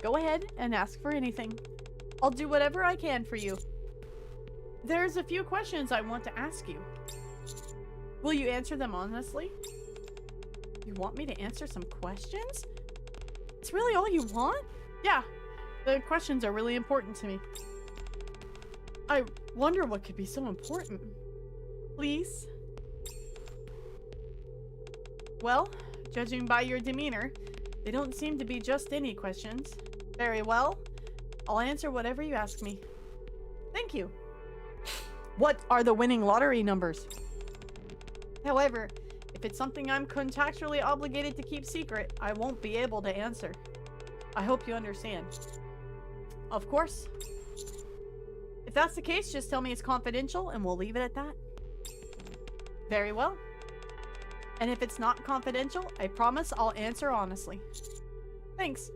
Go ahead and ask for anything. I'll do whatever I can for you. There's a few questions I want to ask you. Will you answer them honestly? You want me to answer some questions? It's really all you want? Yeah, the questions are really important to me. I wonder what could be so important. Please? Well, judging by your demeanor, they don't seem to be just any questions. Very well. I'll answer whatever you ask me. Thank you. What are the winning lottery numbers? However, if it's something I'm contractually obligated to keep secret, I won't be able to answer. I hope you understand. Of course. If that's the case, just tell me it's confidential and we'll leave it at that. Very well. And if it's not confidential, I promise I'll answer honestly. Thanks.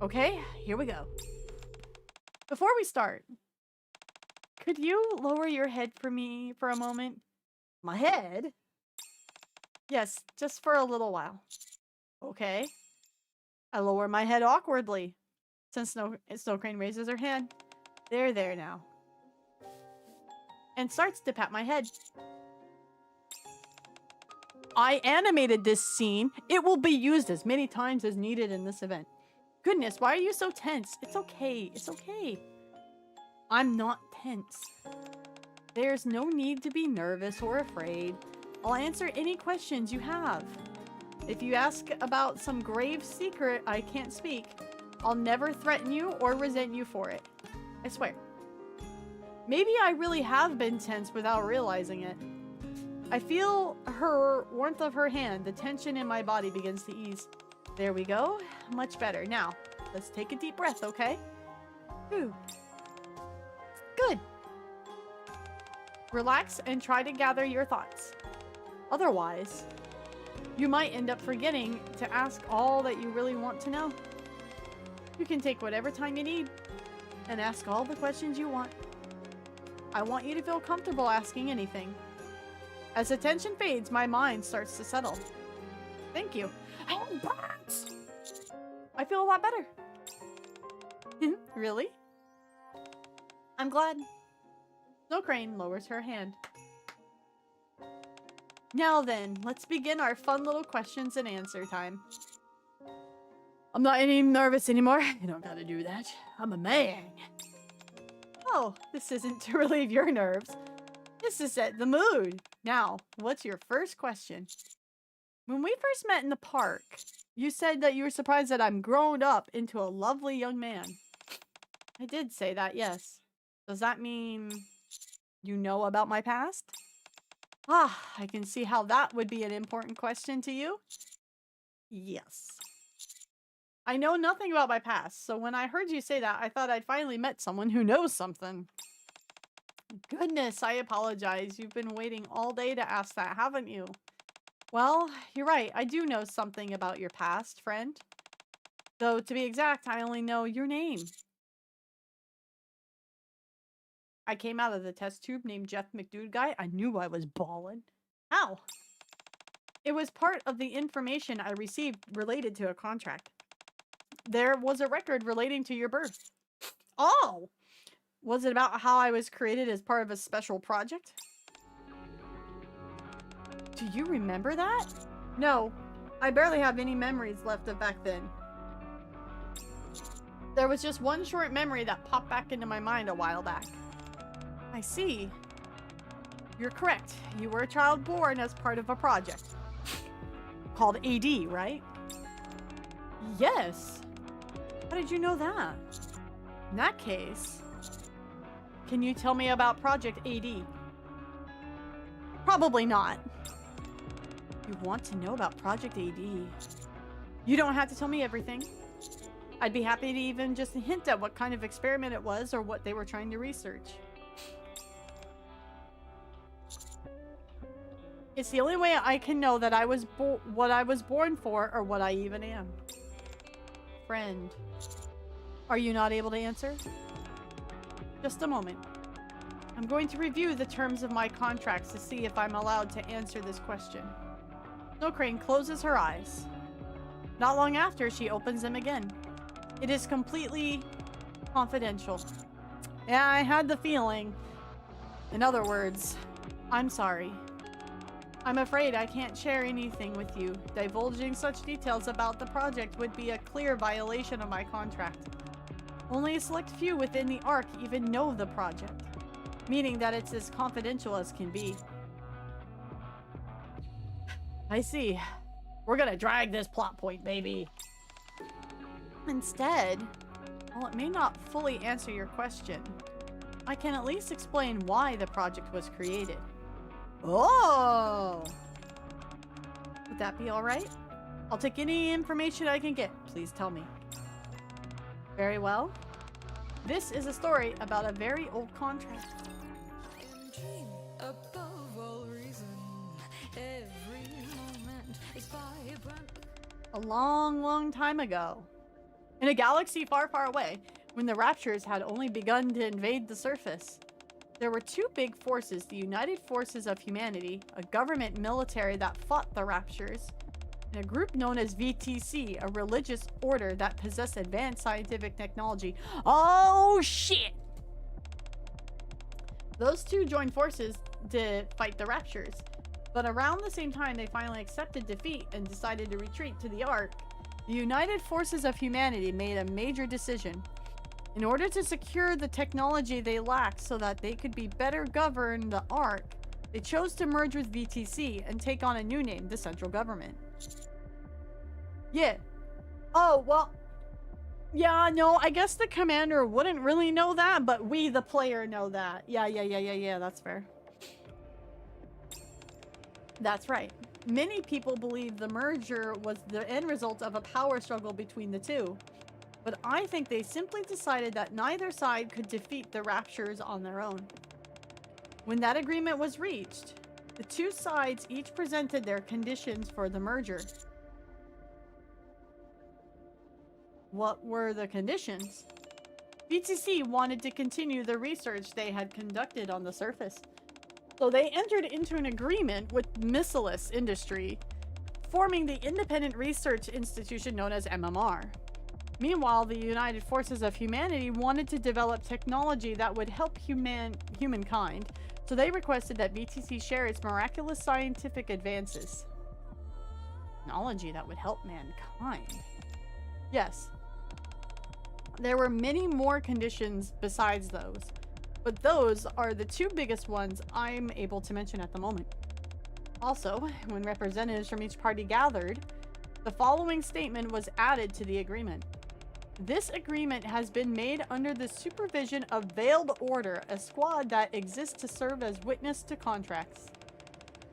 Okay, here we go. Before we start, could you lower your head for me for a moment? My head? Yes, just for a little while. Okay. I lower my head awkwardly. Since Snow Crane raises her hand. There now. And starts to pat my head. I animated this scene. It will be used as many times as needed in this event. Goodness, why are you so tense? It's okay. It's okay. I'm not tense. There's no need to be nervous or afraid. I'll answer any questions you have. If you ask about some grave secret I can't speak, I'll never threaten you or resent you for it. I swear. Maybe I really have been tense without realizing it. I feel her warmth of her hand. The tension in my body begins to ease. There we go. Much better. Now, let's take a deep breath, okay? Whew. Good. Relax and try to gather your thoughts. Otherwise, you might end up forgetting to ask all that you really want to know. You can take whatever time you need and ask all the questions you want. I want you to feel comfortable asking anything. As the tension fades, my mind starts to settle. Thank you. I feel a lot better. Really? I'm glad. Snow Crane lowers her hand. Now then, let's begin our fun little questions and answer time. I'm not any nervous anymore. You don't gotta do that. I'm a man. Oh, this isn't to relieve your nerves. This is to set the mood. Now, what's your first question? When we first met in the park, you said that you were surprised that I'm grown up into a lovely young man. I did say that, yes. Does that mean you know about my past? Ah, I can see how that would be an important question to you. Yes. I know nothing about my past, so when I heard you say that, I thought I'd finally met someone who knows something. Goodness, I apologize. You've been waiting all day to ask that, haven't you? Well, you're right. I do know something about your past, friend. Though, to be exact, I only know your name. I came out of the test tube named Jeff McDude Guy. I knew I was ballin'. How? It was part of the information I received related to a contract. There was a record relating to your birth. Oh! Was it about how I was created as part of a special project? Do you remember that? No, I barely have any memories left of back then. There was just one short memory that popped back into my mind a while back. I see. You're correct. You were a child born as part of a project. Called AD, right? Yes. How did you know that? In that case, can you tell me about Project AD? Probably not. You want to know about Project AD? You don't have to tell me everything. I'd be happy to even just hint at what kind of experiment it was or what they were trying to research. It's the only way I can know that I was what I was born for or what I even am. Friend, are you not able to answer? Just a moment. I'm going to review the terms of my contracts to see if I'm allowed to answer this question. Snow Crane closes her eyes. Not long after, she opens them again. It is completely confidential. Yeah, I had the feeling. In other words, I'm sorry. I'm afraid I can't share anything with you. Divulging such details about the project would be a clear violation of my contract. Only a select few within the Ark even know the project, meaning that it's as confidential as can be. I see. We're gonna drag this plot point, baby. Instead, while it may not fully answer your question, I can at least explain why the project was created. Oh! Would that be alright? I'll take any information I can get. Please tell me. Very well. This is a story about a very old contract. A long, long time ago, in a galaxy far, far away, when the Raptures had only begun to invade the surface, there were two big forces: the United Forces of Humanity, a government military that fought the Raptures, and a group known as VTC, a religious order that possessed advanced scientific technology. Oh, shit! Those two joined forces to fight the Raptures. But around the same time they finally accepted defeat and decided to retreat to the Ark, the United Forces of Humanity made a major decision. In order to secure the technology they lacked so that they could be better govern the Ark, they chose to merge with VTC and take on a new name, the Central Government. Yeah. Oh, well... Yeah, no, I guess the commander wouldn't really know that, but we, the player, know that. Yeah, that's fair. That's right. Many people believe the merger was the end result of a power struggle between the two. But I think they simply decided that neither side could defeat the Raptures on their own. When that agreement was reached, the two sides each presented their conditions for the merger. What were the conditions? VTC wanted to continue the research they had conducted on the surface. So they entered into an agreement with Missilis Industry, forming the independent research institution known as MMR. Meanwhile, the United Forces of Humanity wanted to develop technology that would help humankind, so they requested that VTC share its miraculous scientific advances. Technology that would help mankind. Yes. There were many more conditions besides those, but those are the two biggest ones I'm able to mention at the moment. Also, when representatives from each party gathered, the following statement was added to the agreement. This agreement has been made under the supervision of Veiled Order, a squad that exists to serve as witness to contracts.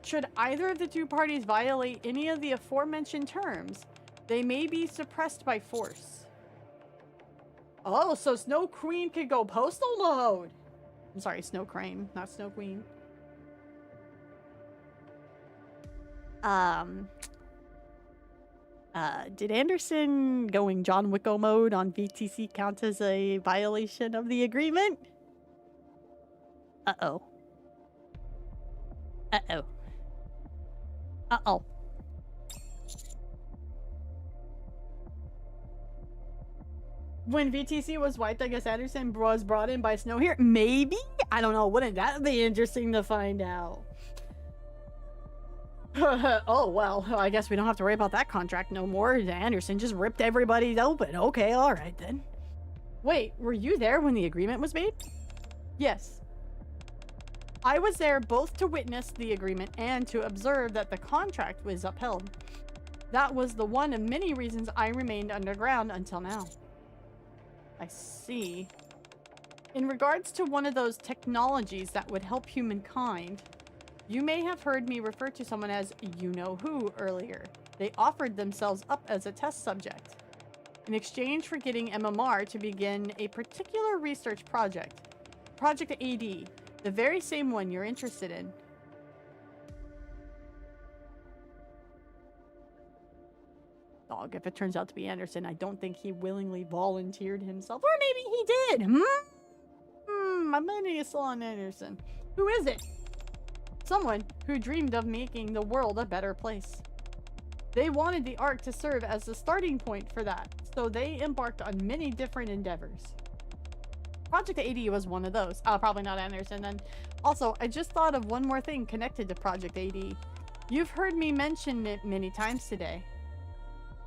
Should either of the two parties violate any of the aforementioned terms, they may be suppressed by force. Oh, so Snow Queen could go postal mode! I'm sorry, Snow Crane, not Snow Queen. Did Anderson going John Wicko mode on VTC count as a violation of the agreement? Uh-oh. Uh-oh. Uh-oh. When VTC was wiped, I guess Anderson was brought in by Snow here. Maybe? I don't know. Wouldn't that be interesting to find out? Oh, well, I guess we don't have to worry about that contract no more. Anderson just ripped everybody open. Okay, alright then. Wait, were you there when the agreement was made? Yes. I was there both to witness the agreement and to observe that the contract was upheld. That was the one of many reasons I remained underground until now. I see. In regards to one of those technologies that would help humankind, you may have heard me refer to someone as you-know-who earlier. They offered themselves up as a test subject in exchange for getting MMR to begin a particular research project. Project AD, the very same one you're interested in. Dog, if it turns out to be Anderson, I don't think he willingly volunteered himself. Or maybe he did. my money is still on Anderson. Who is it? Someone who dreamed of making the world a better place. They wanted the Ark to serve as the starting point for that, so they embarked on many different endeavors. Project AD was one of those. Probably not Anderson then. Also, I just thought of one more thing connected to Project AD. You've heard me mention it many times today.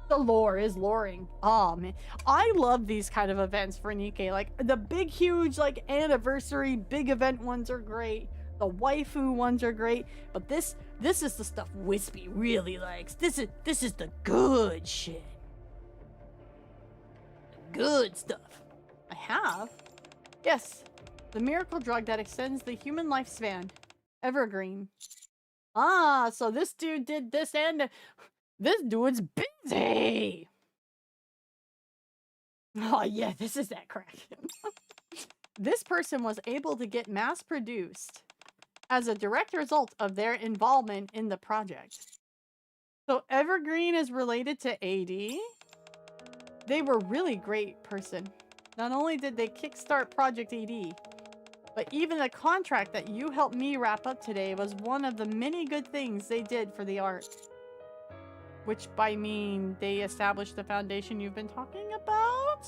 The lore is loring. Oh man, I love these kind of events for Nikke. Like the big, huge, like anniversary, big event ones are great. The waifu ones are great, but this is the stuff Wispy really likes. This is the good shit. The good stuff. I have, yes, the miracle drug that extends the human lifespan, Evergreen. Ah, so this dude did this and this dude's busy. Oh yeah, this is that crack. This person was able to get mass produced as a direct result of their involvement in the project. So Evergreen is related to AD? They were really great person. Not only did they kickstart Project AD, but even the contract that you helped me wrap up today was one of the many good things they did for the art. Which by mean they established the foundation you've been talking about?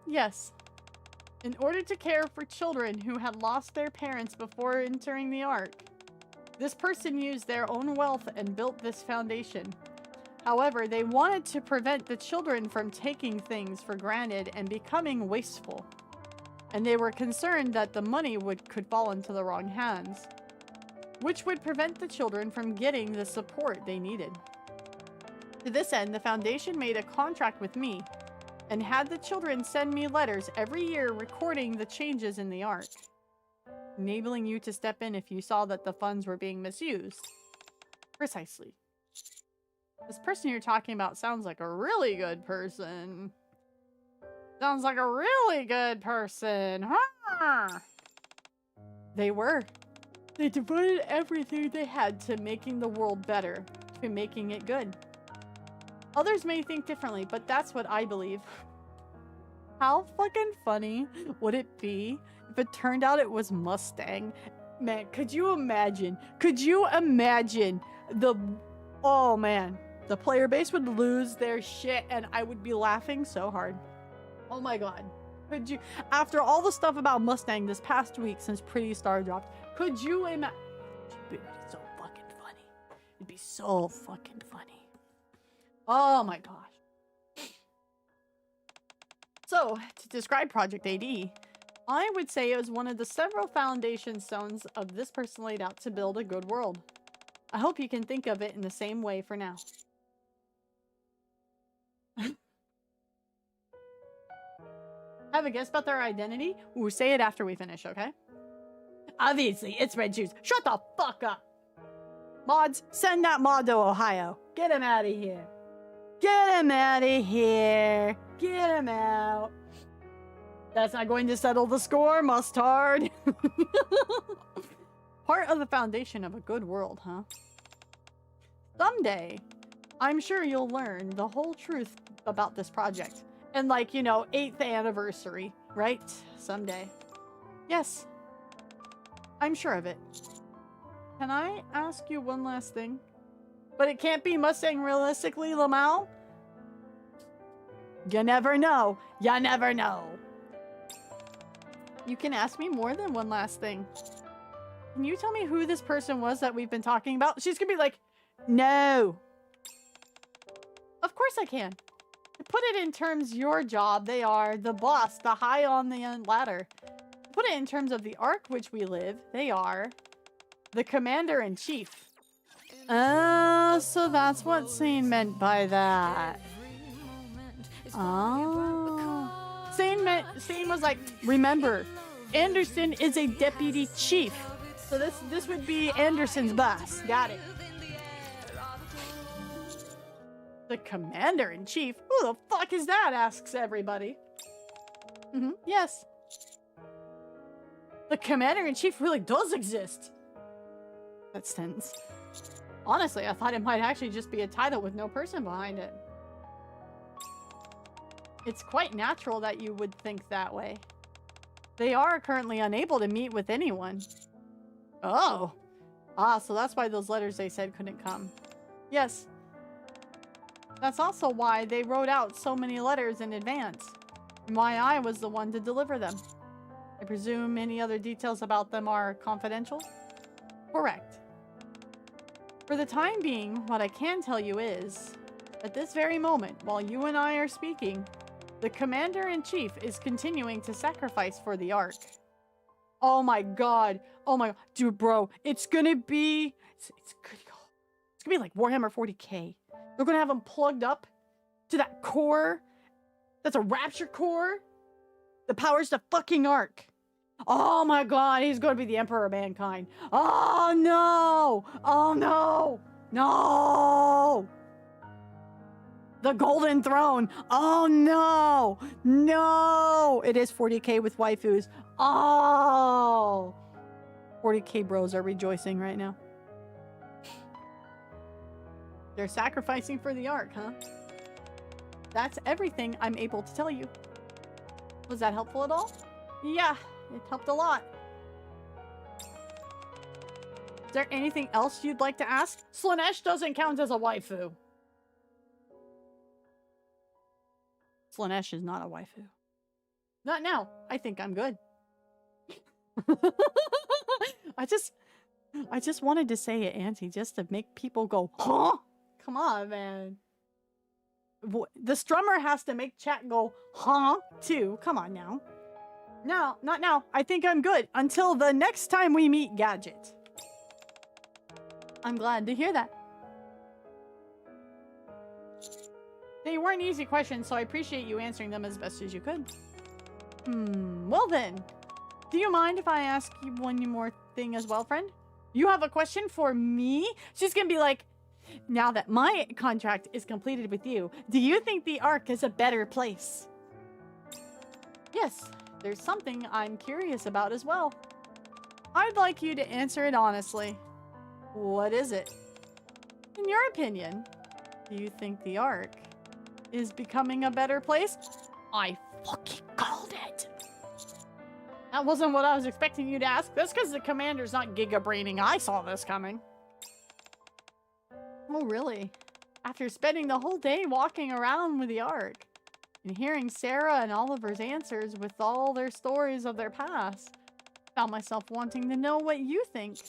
Yes. In order to care for children who had lost their parents before entering the Ark, this person used their own wealth and built this foundation. However, they wanted to prevent the children from taking things for granted and becoming wasteful. And they were concerned that the money could fall into the wrong hands, which would prevent the children from getting the support they needed. To this end, the foundation made a contract with me and had the children send me letters every year recording the changes in the Ark, enabling you to step in if you saw that the funds were being misused. Precisely. This person you're talking about sounds like a really good person. Sounds like a really good person, huh? They were. They devoted everything they had to making the world better, to making it good. Others may think differently, but that's what I believe. How fucking funny would it be if it turned out it was Mustang? Man, could you imagine? Could you imagine the... Oh man, the player base would lose their shit and I would be laughing so hard. Oh my god. Could you... After all the stuff about Mustang this past week since Pretty Star dropped, could you imagine? It'd be so fucking funny. It'd be so fucking funny. Oh my gosh. So, to describe Project AD, I would say it was one of the several foundation stones of this person laid out to build a good world. I hope you can think of it in the same way for now. Have a guess about their identity? Ooh, say it after we finish, okay? Obviously, it's Red Shoes. Shut the fuck up! Mods, send that mod to Ohio. Get him out of here. Get him out of here. Get him out. That's not going to settle the score, Mustard. Part of the foundation of a good world, huh? Someday, I'm sure you'll learn the whole truth about this project. And like, you know, 8th anniversary, right? Someday. Yes. I'm sure of it. Can I ask you one last thing? But it can't be Mustang realistically, Lamau? You never know. You never know. You can ask me more than one last thing. Can you tell me who this person was that we've been talking about? She's gonna be like, no. Of course I can. To put it in terms your job, they are the boss, the high on the ladder. To put it in terms of the Ark which we live, they are the commander-in-chief. Oh, so that's what Sane meant by that. Oh. Sane was like, remember, Anderson is a deputy chief. So this would be Anderson's boss. Got it. The commander-in-chief? Who the fuck is that? Asks everybody. Yes. The commander-in-chief really does exist. That's tense. Honestly, I thought it might actually just be a title with no person behind it. It's quite natural that you would think that way. They are currently unable to meet with anyone. Oh. Ah, so that's why those letters they said couldn't come. Yes. That's also why they wrote out so many letters in advance. And why I was the one to deliver them. I presume any other details about them are confidential? Correct. For the time being, what I can tell you is, at this very moment, while you and I are speaking, the Commander-in-Chief is continuing to sacrifice for the Ark. Oh my god. Oh my god. Dude, bro, it's gonna be... It's gonna be like Warhammer 40k. They're gonna have them plugged up to that core. That's a Rapture core. That powers the fucking Ark. Oh my god, he's gonna be the Emperor of Mankind. Oh no! Oh no! No! The Golden Throne. Oh no! No! It is 40k with waifus. Oh! 40k bros are rejoicing right now. They're sacrificing for the Ark, huh? That's everything I'm able to tell you. Was that helpful at all? Yeah, it helped a lot. Is there anything else you'd like to ask? Slaanesh doesn't count as a waifu. Slaanesh is not a waifu. Not now. I think I'm good. I just wanted to say it, Auntie, just to make people go, huh? Come on, man. The strummer has to make chat go, huh? Too. Come on now. No, not now. I think I'm good. Until the next time we meet, Gadget. I'm glad to hear that. They weren't easy questions, so I appreciate you answering them as best as you could. Well then. Do you mind if I ask you one more thing as well, friend? You have a question for me? She's gonna be like, now that my contract is completed with you, do you think the Ark is a better place? Yes, there's something I'm curious about as well. I'd like you to answer it honestly. What is it? In your opinion, do you think the Ark is becoming a better place? I fucking called it. That wasn't what I was expecting you to ask. That's because the commander's not giga-braining. I saw this coming. Oh, really? After spending the whole day walking around with the Ark and hearing Sarah and Oliver's answers with all their stories of their past, I found myself wanting to know what you think.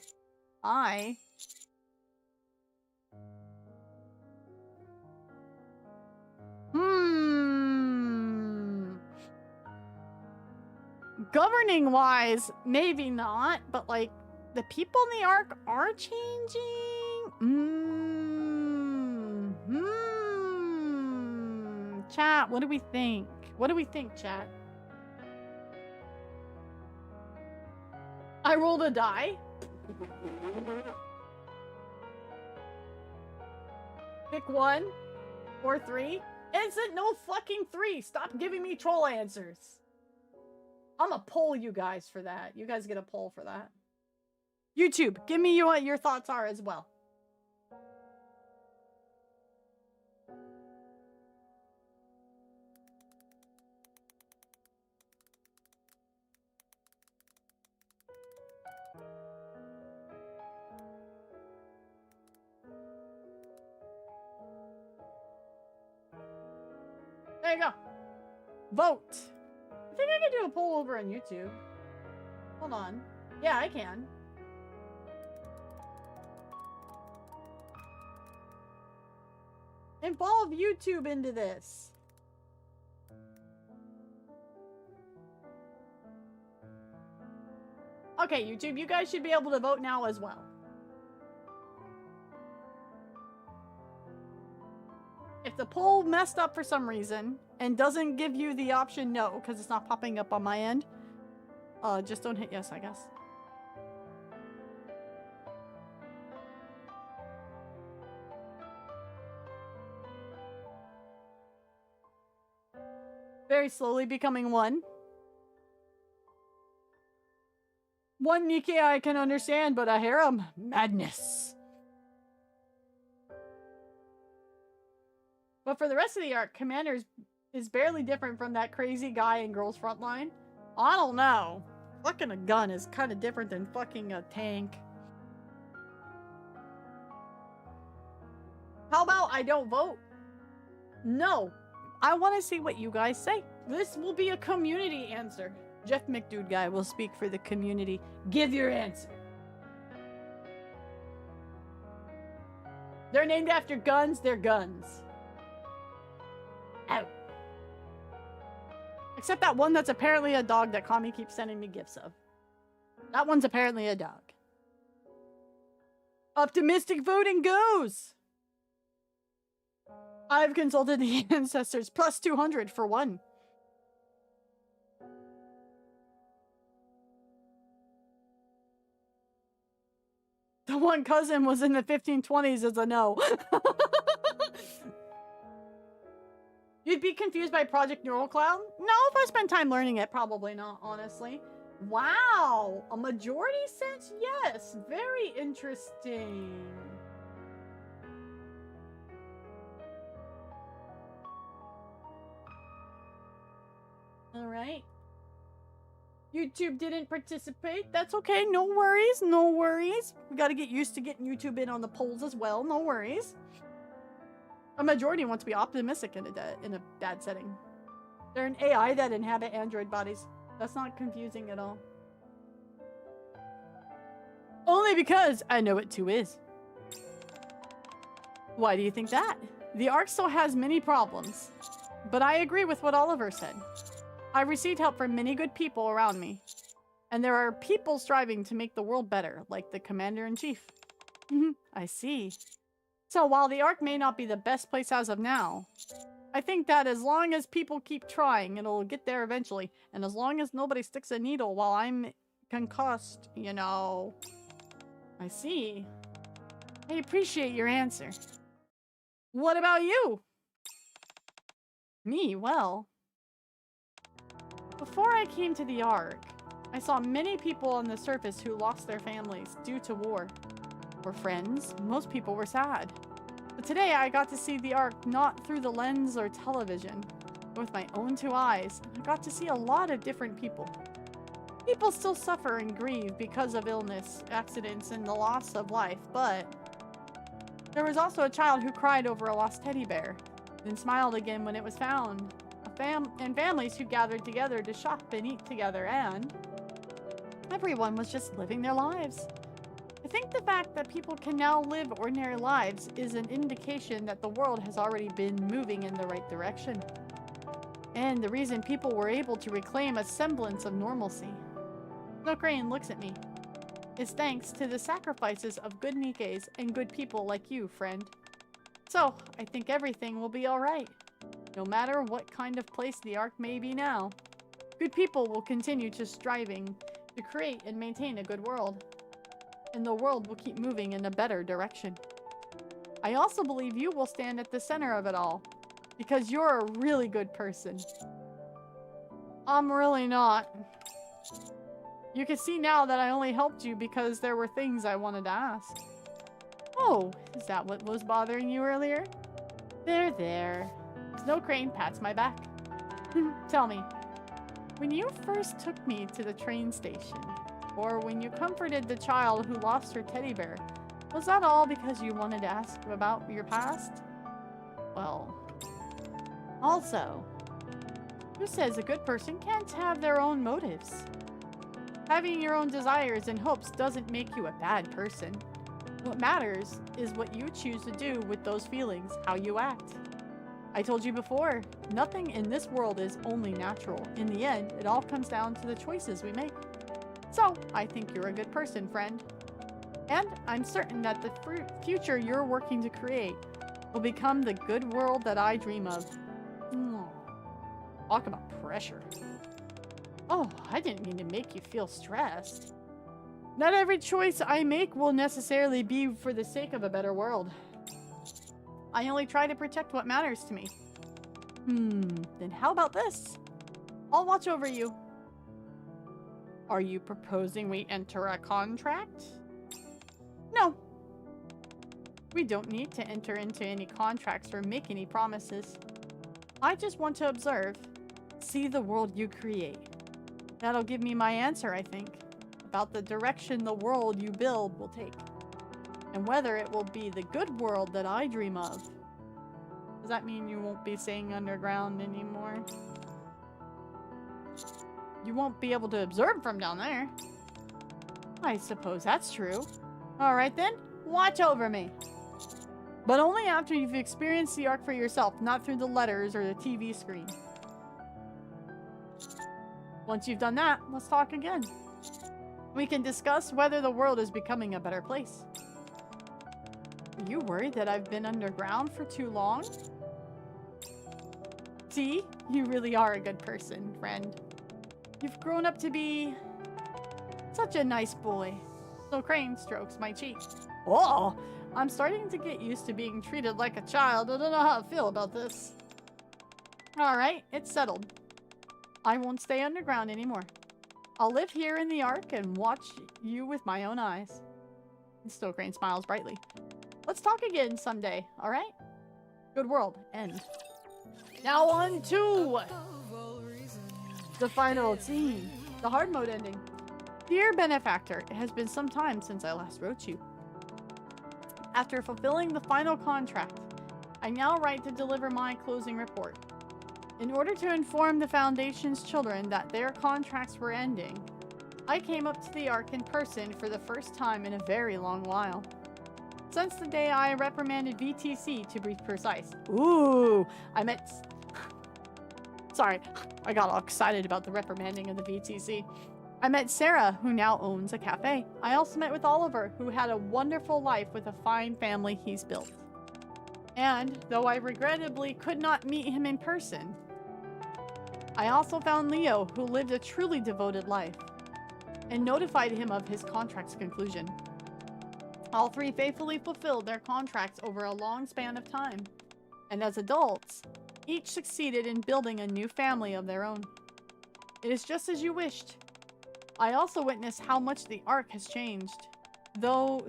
Governing wise, maybe not, but like the people in the Ark are changing. Chat, what do we think? What do we think, chat? I rolled a die. Pick 1 or 3. It's a no fucking 3. Stop giving me troll answers. I'm gonna poll you guys for that. You guys get a poll for that. YouTube, give me what your thoughts are as well. There you go. Vote. I think I can do a poll over on YouTube. Hold on. Yeah, I can. Involve YouTube into this. Okay, YouTube, you guys should be able to vote now as well. If the poll messed up for some reason and doesn't give you the option no, because it's not popping up on my end, just don't hit yes, I guess. Very slowly becoming 1. 1 Nikkei I can understand, but a harem? Madness. But for the rest of the Ark, Commander's is barely different from that crazy guy in Girls Frontline. I don't know. Fucking a gun is kind of different than fucking a tank. How about I don't vote? No. I want to see what you guys say. This will be a community answer. Jeff McDude guy will speak for the community. Give your answer. They're named after guns, they're guns. Out. Except that one that's apparently a dog that Kami keeps sending me gifts of. That one's apparently a dog. Optimistic voting goes! I've consulted the ancestors. Plus 200 for one. The one cousin was in the 1520s as a no. You'd be confused by Project Neural Cloud? No, if I spend time learning it, probably not, honestly. Wow, a majority says yes. Very interesting. All right. YouTube didn't participate. That's okay. No worries. No worries. We got to get used to getting YouTube in on the polls as well. No worries. A majority want to be optimistic in a bad setting. They're an AI that inhabit android bodies. That's not confusing at all. Only because I know what 2 is. Why do you think that? The Ark still has many problems. But I agree with what Oliver said. I've received help from many good people around me. And there are people striving to make the world better, like the Commander-in-Chief. I see. So while the Ark may not be the best place as of now, I think that as long as people keep trying, it'll get there eventually. And as long as nobody sticks a needle while I'm concussed, you know. I see. I appreciate your answer. What about you? Me, well. Before I came to the Ark, I saw many people on the surface who lost their families due to war. Or friends. Most people were sad. But today I got to see the Ark not through the lens or television, but with my own 2 eyes. I got to see a lot of different people. People still suffer and grieve because of illness, accidents, and the loss of life, but there was also a child who cried over a lost teddy bear, then smiled again when it was found. And families who gathered together to shop and eat together, and everyone was just living their lives. I think the fact that people can now live ordinary lives is an indication that the world has already been moving in the right direction. And the reason people were able to reclaim a semblance of normalcy. Snow Crane looks at me. It's thanks to the sacrifices of good Nikkes and good people like you, friend. So, I think everything will be alright. No matter what kind of place the Ark may be now, good people will continue to striving to create and maintain a good world. And the world will keep moving in a better direction. I also believe you will stand at the center of it all, because you're a really good person. I'm really not. You can see now that I only helped you because there were things I wanted to ask. Oh, is that what was bothering you earlier? There. Snow Crane pats my back. Tell me, when you first took me to the train station, or when you comforted the child who lost her teddy bear, was that all because you wanted to ask about your past? Well, also, who says a good person can't have their own motives? Having your own desires and hopes doesn't make you a bad person. What matters is what you choose to do with those feelings, how you act. I told you before, nothing in this world is only natural. In the end, it all comes down to the choices we make. So, I think you're a good person, friend. And I'm certain that the future you're working to create will become the good world that I dream of. Talk about pressure. Oh, I didn't mean to make you feel stressed. Not every choice I make will necessarily be for the sake of a better world. I only try to protect what matters to me. Then how about this? I'll watch over you. Are you proposing we enter a contract? No. We don't need to enter into any contracts or make any promises. I just want to observe. See the world you create. That'll give me my answer, I think, about the direction the world you build will take. And whether it will be the good world that I dream of. Does that mean you won't be staying underground anymore? You won't be able to observe from down there. I suppose that's true. Alright then, watch over me. But only after you've experienced the arc for yourself, not through the letters or the TV screen. Once you've done that, let's talk again. We can discuss whether the world is becoming a better place. Are you worried that I've been underground for too long? See? You really are a good person, friend. You've grown up to be such a nice boy. So Crane strokes my cheek. Oh, I'm starting to get used to being treated like a child. I don't know how I feel about this. Alright, it's settled. I won't stay underground anymore. I'll live here in the Ark and watch you with my own eyes. And Crane smiles brightly. Let's talk again someday, alright? Good world, end. Now on to the final scene, the hard mode ending. Dear Benefactor, it has been some time since I last wrote you. After fulfilling the final contract, I now write to deliver my closing report. In order to inform the Foundation's children that their contracts were ending, I came up to the Ark in person for the first time in a very long while. Since the day I reprimanded VTC, to be precise. Ooh, Sorry, I got all excited about the reprimanding of the VTC. I met Sarah, who now owns a cafe. I also met with Oliver, who had a wonderful life with a fine family he's built. And, though I regrettably could not meet him in person, I also found Leo, who lived a truly devoted life, and notified him of his contract's conclusion. All three faithfully fulfilled their contracts over a long span of time, and as adults, each succeeded in building a new family of their own. It is just as you wished. I also witnessed how much the Ark has changed. Though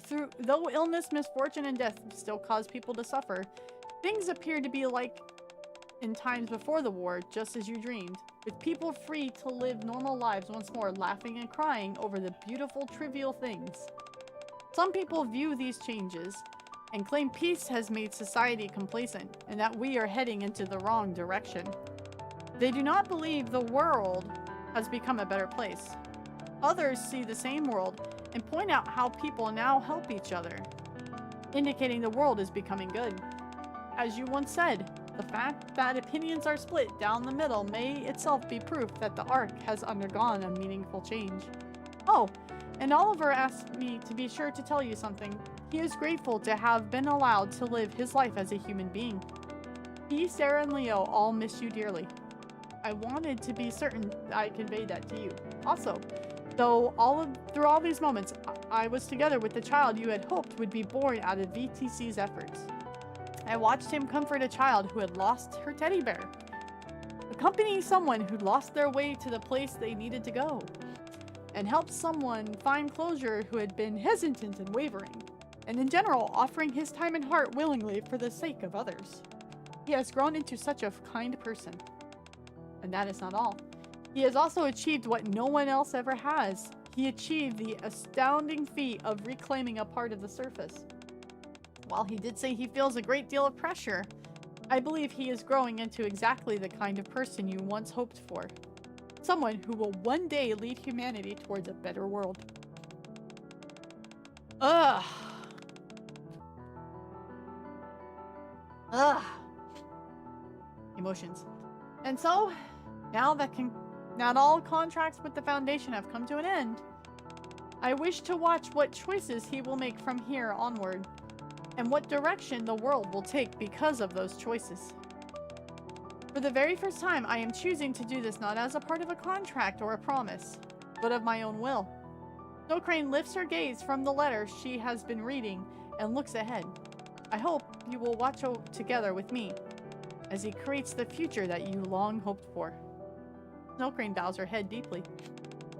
illness, misfortune, and death still cause people to suffer, things appear to be like in times before the war, just as you dreamed, with people free to live normal lives once more, laughing and crying over the beautiful, trivial things. Some people view these changes and claim peace has made society complacent and that we are heading into the wrong direction. They do not believe the world has become a better place. Others see the same world and point out how people now help each other, indicating the world is becoming good. As you once said, the fact that opinions are split down the middle may itself be proof that the Ark has undergone a meaningful change. Oh, and Oliver asked me to be sure to tell you something. He is grateful to have been allowed to live his life as a human being. He, Sarah, and Leo all miss you dearly. I wanted to be certain I conveyed that to you. Also, though through all these moments, I was together with the child you had hoped would be born out of VTC's efforts. I watched him comfort a child who had lost her teddy bear, accompany someone who'd lost their way to the place they needed to go, and help someone find closure who had been hesitant and wavering, and in general offering his time and heart willingly for the sake of others. He has grown into such a kind person. And that is not all. He has also achieved what no one else ever has. He achieved the astounding feat of reclaiming a part of the surface. While he did say he feels a great deal of pressure, I believe he is growing into exactly the kind of person you once hoped for. Someone who will one day lead humanity towards a better world. Ugh. Emotions. And so, now that not all contracts with the Foundation have come to an end, I wish to watch what choices he will make from here onward, and what direction the world will take because of those choices. For the very first time, I am choosing to do this not as a part of a contract or a promise, but of my own will. Snow Crane lifts her gaze from the letter she has been reading and looks ahead. I hope you will watch together with me as he creates the future that you long hoped for. Snow Crane bows her head deeply.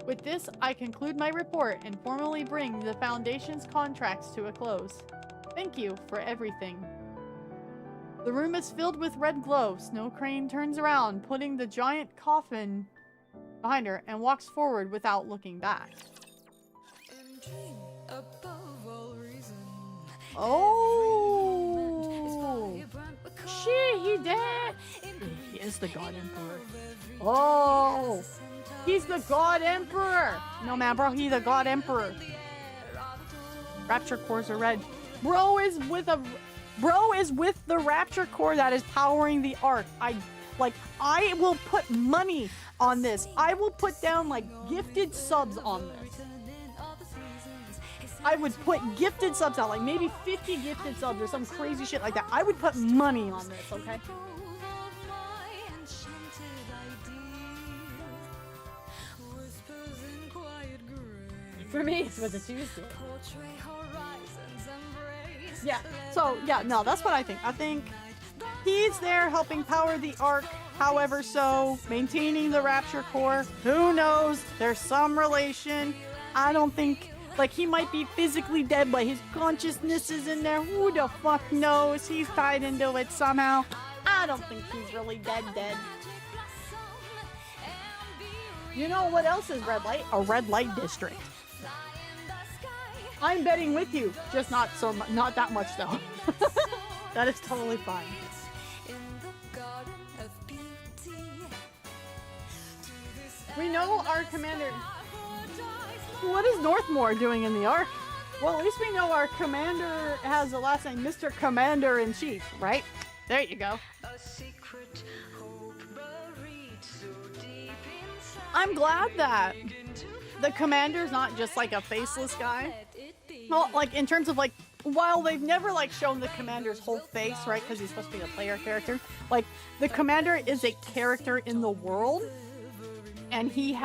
With this, I conclude my report and formally bring the Foundation's contracts to a close. Thank you for everything. The room is filled with red glow. Snow Crane turns around, putting the giant coffin behind her, and walks forward without looking back. Oh! Shit, he dead! He is the God Emperor. Oh! He's the God Emperor! No, man, bro, he's the God Emperor. Rapture cores are red. Bro is with the Rapture core that is powering the Ark. I will put money on this. I will put down, like, gifted subs on this. I would put gifted subs out, like maybe 50 gifted subs or some crazy shit like that. I would put money on this, okay? For me, it was a Tuesday. Yeah, so, yeah, no, that's what I think. I think he's there helping power the Ark, however so, maintaining the Rapture core. Who knows? There's some relation. I don't think... Like, he might be physically dead, but his consciousness is in there. Who the fuck knows? He's tied into it somehow. I don't think he's really dead. You know what else is red light? A red light district. I'm betting with you. Just not that much, though. That is totally fine. We know our commander... What is Northmore doing in the Ark? Well, at least we know our commander has the last name Mr. Commander-in-Chief, right? There you go. I'm glad that the commander's not just like a faceless guy. Well, like in terms of like, while they've never like shown the commander's whole face, right? Because he's supposed to be a player character. Like the commander is a character in the world, and he's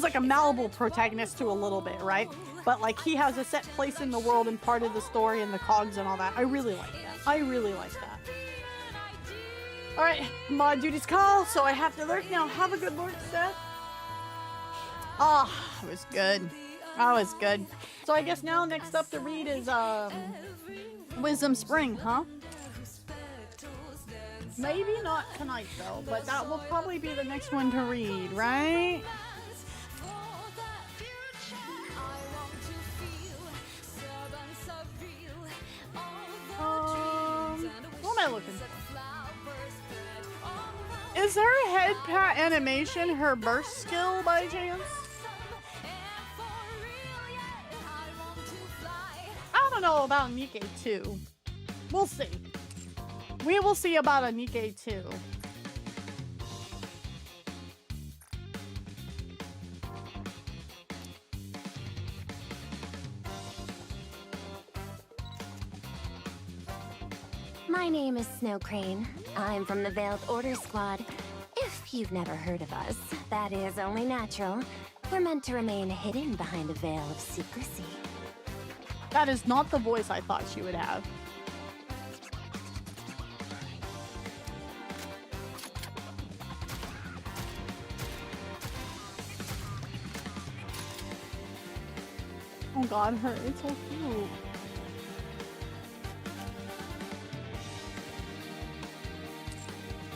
like a malleable protagonist to a little bit, right? But like he has a set place in the world and part of the story and the cogs and all that. I really like that. I really like that. Alright, mod duty's call, so I have to lurk now. Have a good lurk, Seth. Ah, it was good. That was good. So I guess now next up to read is Wisdom Spring, huh? Maybe not tonight though, but that will probably be the next one to read, right? What am I looking for? Is her head pat animation her burst skill by chance? I don't know about Nikke 2. We'll see. We will see about a Nikke 2. My name is Snow Crane. I'm from the Veiled Order Squad. If you've never heard of us, that is only natural. We're meant to remain hidden behind a veil of secrecy. That is not the voice I thought she would have. Oh god, it's so cute.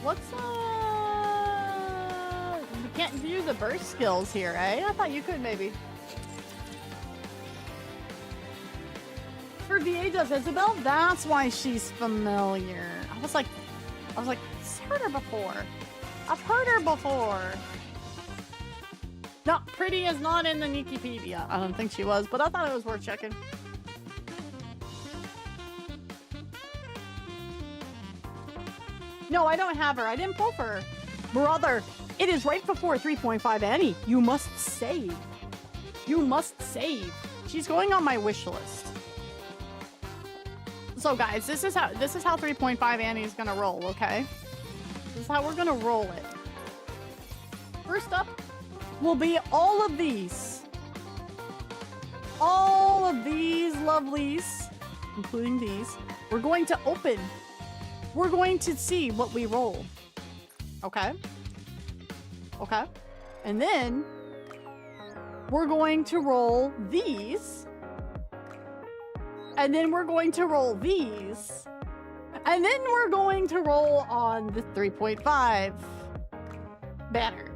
What's you can't view the burst skills here, eh? I thought you could maybe. Her VA does Isabel? That's why she's familiar. I was like, I've heard her before. I've heard her before. No, Pretty is not in the Nikkipedia. I don't think she was, but I thought it was worth checking. No, I don't have her. I didn't pull for her. Brother, it is right before 3.5 Annie. You must save. You must save. She's going on my wish list. So guys, this is how 3.5 Annie is gonna roll, okay? This is how we're gonna roll it. First up will be all of these. All of these lovelies, including these, we're going to open. We're going to see what we roll. Okay? Okay? And then we're going to roll these. And then we're going to roll these. And then we're going to roll on the 3.5 banner,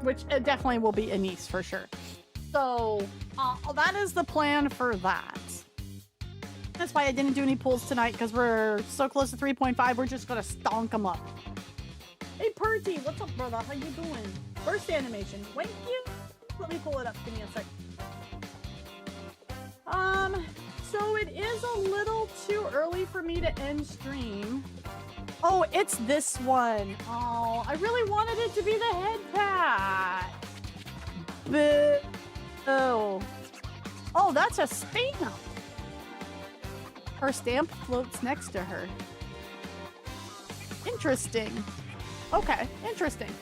which definitely will be Anise for sure. So that is the plan for that. That's why I didn't do any pulls tonight, because we're so close to 3.5. We're just gonna stonk them up. Hey Purty, what's up, brother? How you doing? First animation. Thank you. Let me pull it up. Give me a sec. So it is a little too early for me to end stream. Oh, it's this one. Oh, I really wanted it to be the head pat. But oh, that's a stamp. Her stamp floats next to her. Interesting. Okay, interesting.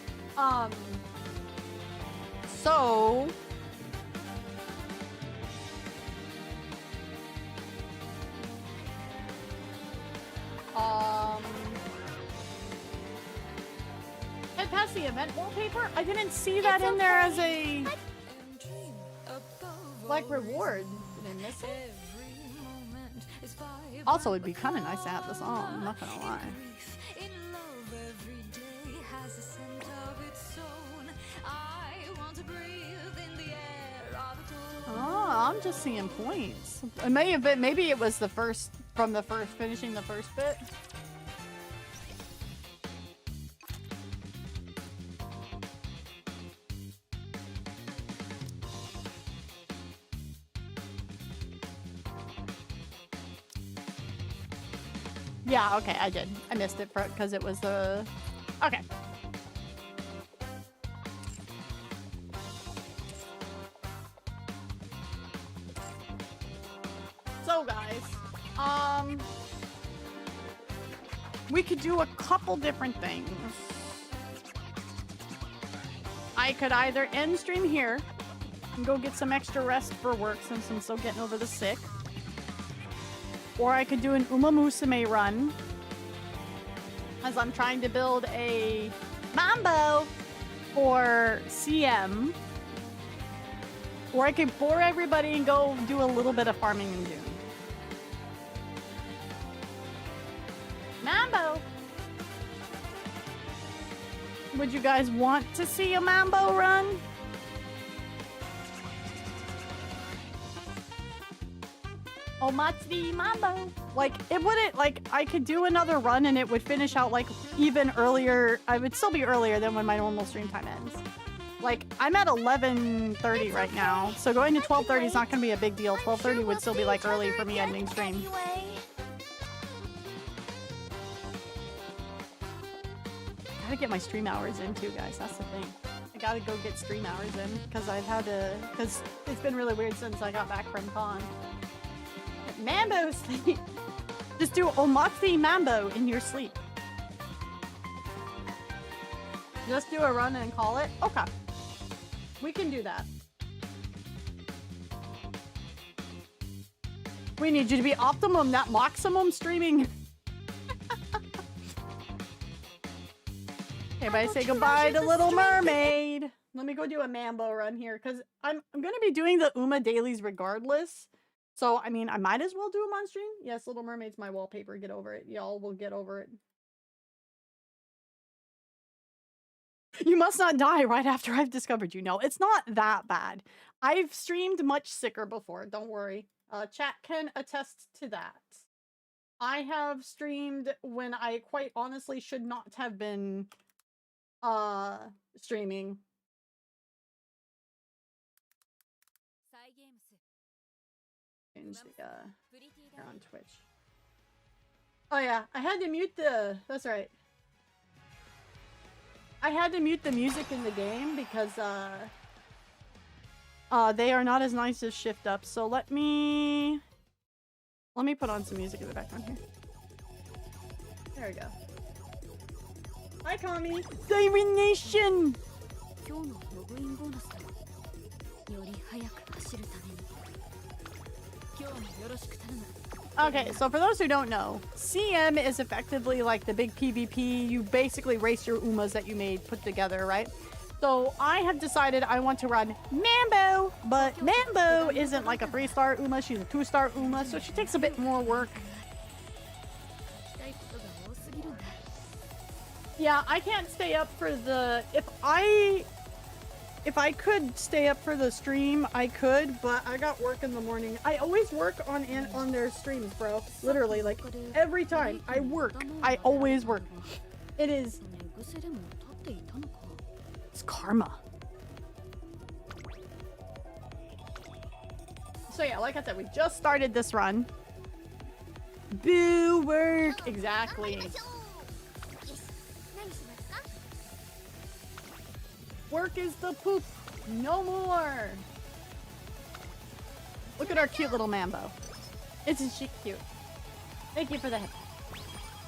So head past the event wallpaper? I didn't see that in there as a like reward. Did I miss it? Also, it'd be kind of nice to have the song, I'm not gonna lie. Oh, I'm just seeing points. It may have been, maybe it was the first, from the first, finishing the first bit. Yeah, okay, I did. I missed it because it was the... Okay. So, guys, we could do a couple different things. I could either end stream here and go get some extra rest for work since I'm still getting over the sick. Or I could do an Uma Musume run as I'm trying to build a Mambo for CM. Or I could bore everybody and go do a little bit of farming in June. Mambo! Would you guys want to see a Mambo run? Omatsuri Mambo. Like, it wouldn't, like, I could do another run and it would finish out, like, even earlier. I would still be earlier than when my normal stream time ends. Like, I'm at 11:30 right now, so going to 12:30 is not going to be a big deal. 12:30 would still be, like, early for me ending stream. Gotta get my stream hours in, too, guys. That's the thing. I gotta go get stream hours in, because I've had to... Because it's been really weird since I got back from con. Mambo sleep. Just do Omatsuri Mambo in your sleep. Just do a run and call it? Okay. We can do that. We need you to be optimum, not maximum streaming. Everybody say goodbye to Little Mermaid. Let me go do a Mambo run here, because I'm going to be doing the Uma dailies regardless. So, I mean, I might as well do them on stream. Yes, Little Mermaid's my wallpaper. Get over it. Y'all will get over it. You must not die right after I've discovered you. No, it's not that bad. I've streamed much sicker before. Don't worry. Chat can attest to that. I have streamed when I quite honestly should not have been streaming. Change the here on Twitch. Oh yeah, I had to mute the... That's right. I had to mute the music in the game because they are not as nice as Shift Up. So let me put on some music in the background here. There we go. Hi, Kami. Siren Nation. Okay, so for those who don't know, CM is effectively like the big PvP. You basically race your Umas that you made put together, right? So I have decided I want to run Mambo, but Mambo isn't like a 3-star Uma, she's a 2-star Uma, so she takes a bit more work. Yeah, I can't stay up for the... If I could stay up for the stream, I could, but I got work in the morning. I always work on their streams, bro. Literally, like, every time I work, I always work. It is... It's karma. So yeah, like I said, we just started this run. Boo work! Exactly. Work is the poop. No more. Look at our cute little Mambo. Isn't she cute? Thank you for the head.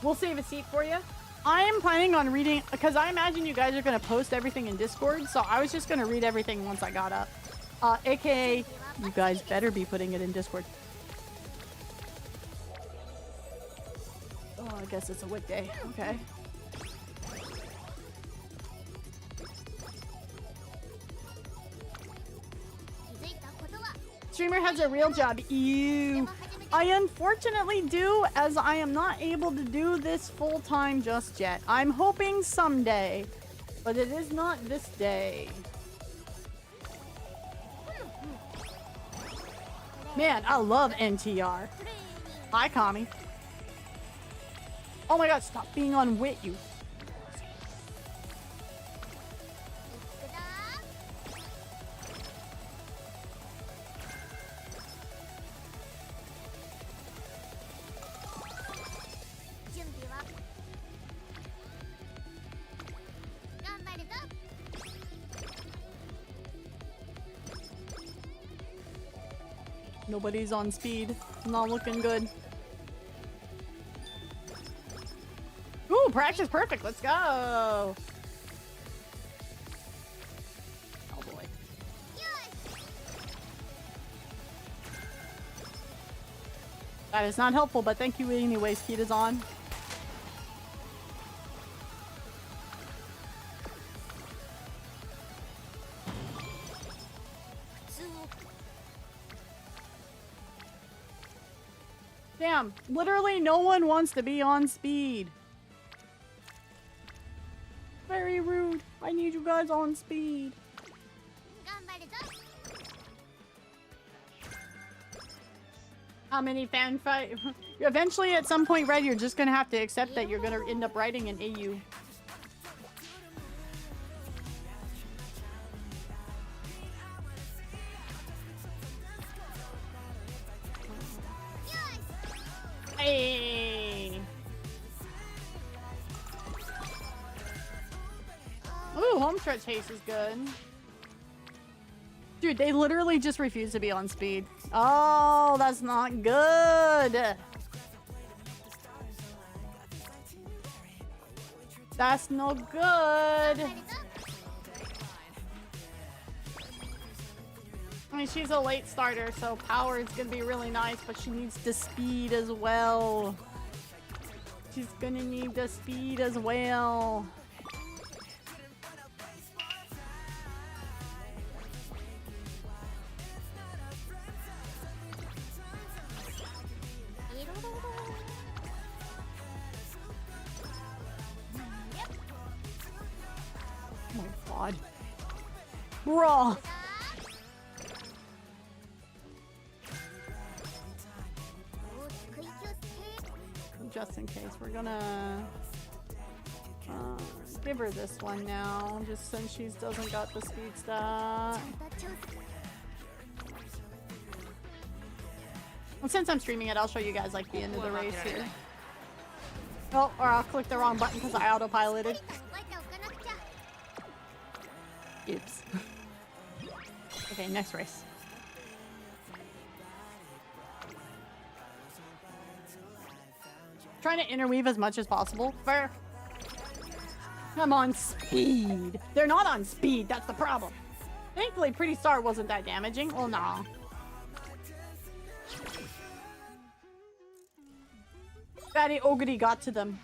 We'll save a seat for you. I am planning on reading, because I imagine you guys are going to post everything in Discord, so I was just going to read everything once I got up. AKA, you guys better be putting it in Discord. Oh, I guess it's a weekday. Okay. Streamer has a real job. Ew. I unfortunately do, as I am not able to do this full-time just yet. I'm hoping someday, but it is not this day. Man, I love NTR. Hi, Kami. Oh my god, stop being on wit, you. Nobody's on speed. Not looking good. Ooh, practice perfect. Let's go. Oh boy. That is not helpful, but thank you anyways. Kita's on. Damn, literally no one wants to be on speed. Very rude. I need you guys on speed. How many fan fight? Eventually, at some point, Red, you're just gonna have to accept that you're gonna end up writing an AU. Hey. Ooh, home stretch haste is good. Dude, they literally just refuse to be on speed. Oh, that's not good. That's no good. I mean, she's a late starter, so power is gonna be really nice, but she needs the speed as well. She's gonna need the speed as well. Oh my god. Bruh. Just in case, we're gonna give her this one now, just since she doesn't got the speed stat. And since I'm streaming it, I'll show you guys like the end of the race here. Oh, or I'll click the wrong button because I autopiloted. Oops. Okay, next race. Trying to interweave as much as possible. Fair. I'm on speed. They're not on speed. That's the problem. Thankfully, Pretty Star wasn't that damaging. Well, nah. Fatty Ogre got to them.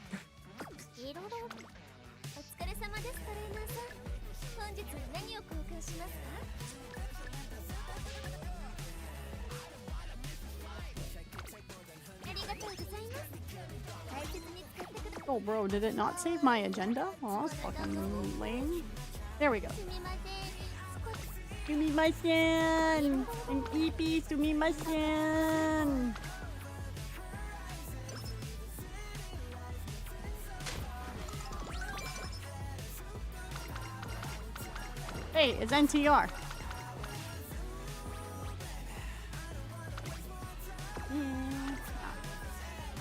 Oh, bro, did it not save my agenda? Oh, that's fucking lame. There we go. Sumimasen! An EP, sumimasen! Hey, it's NTR.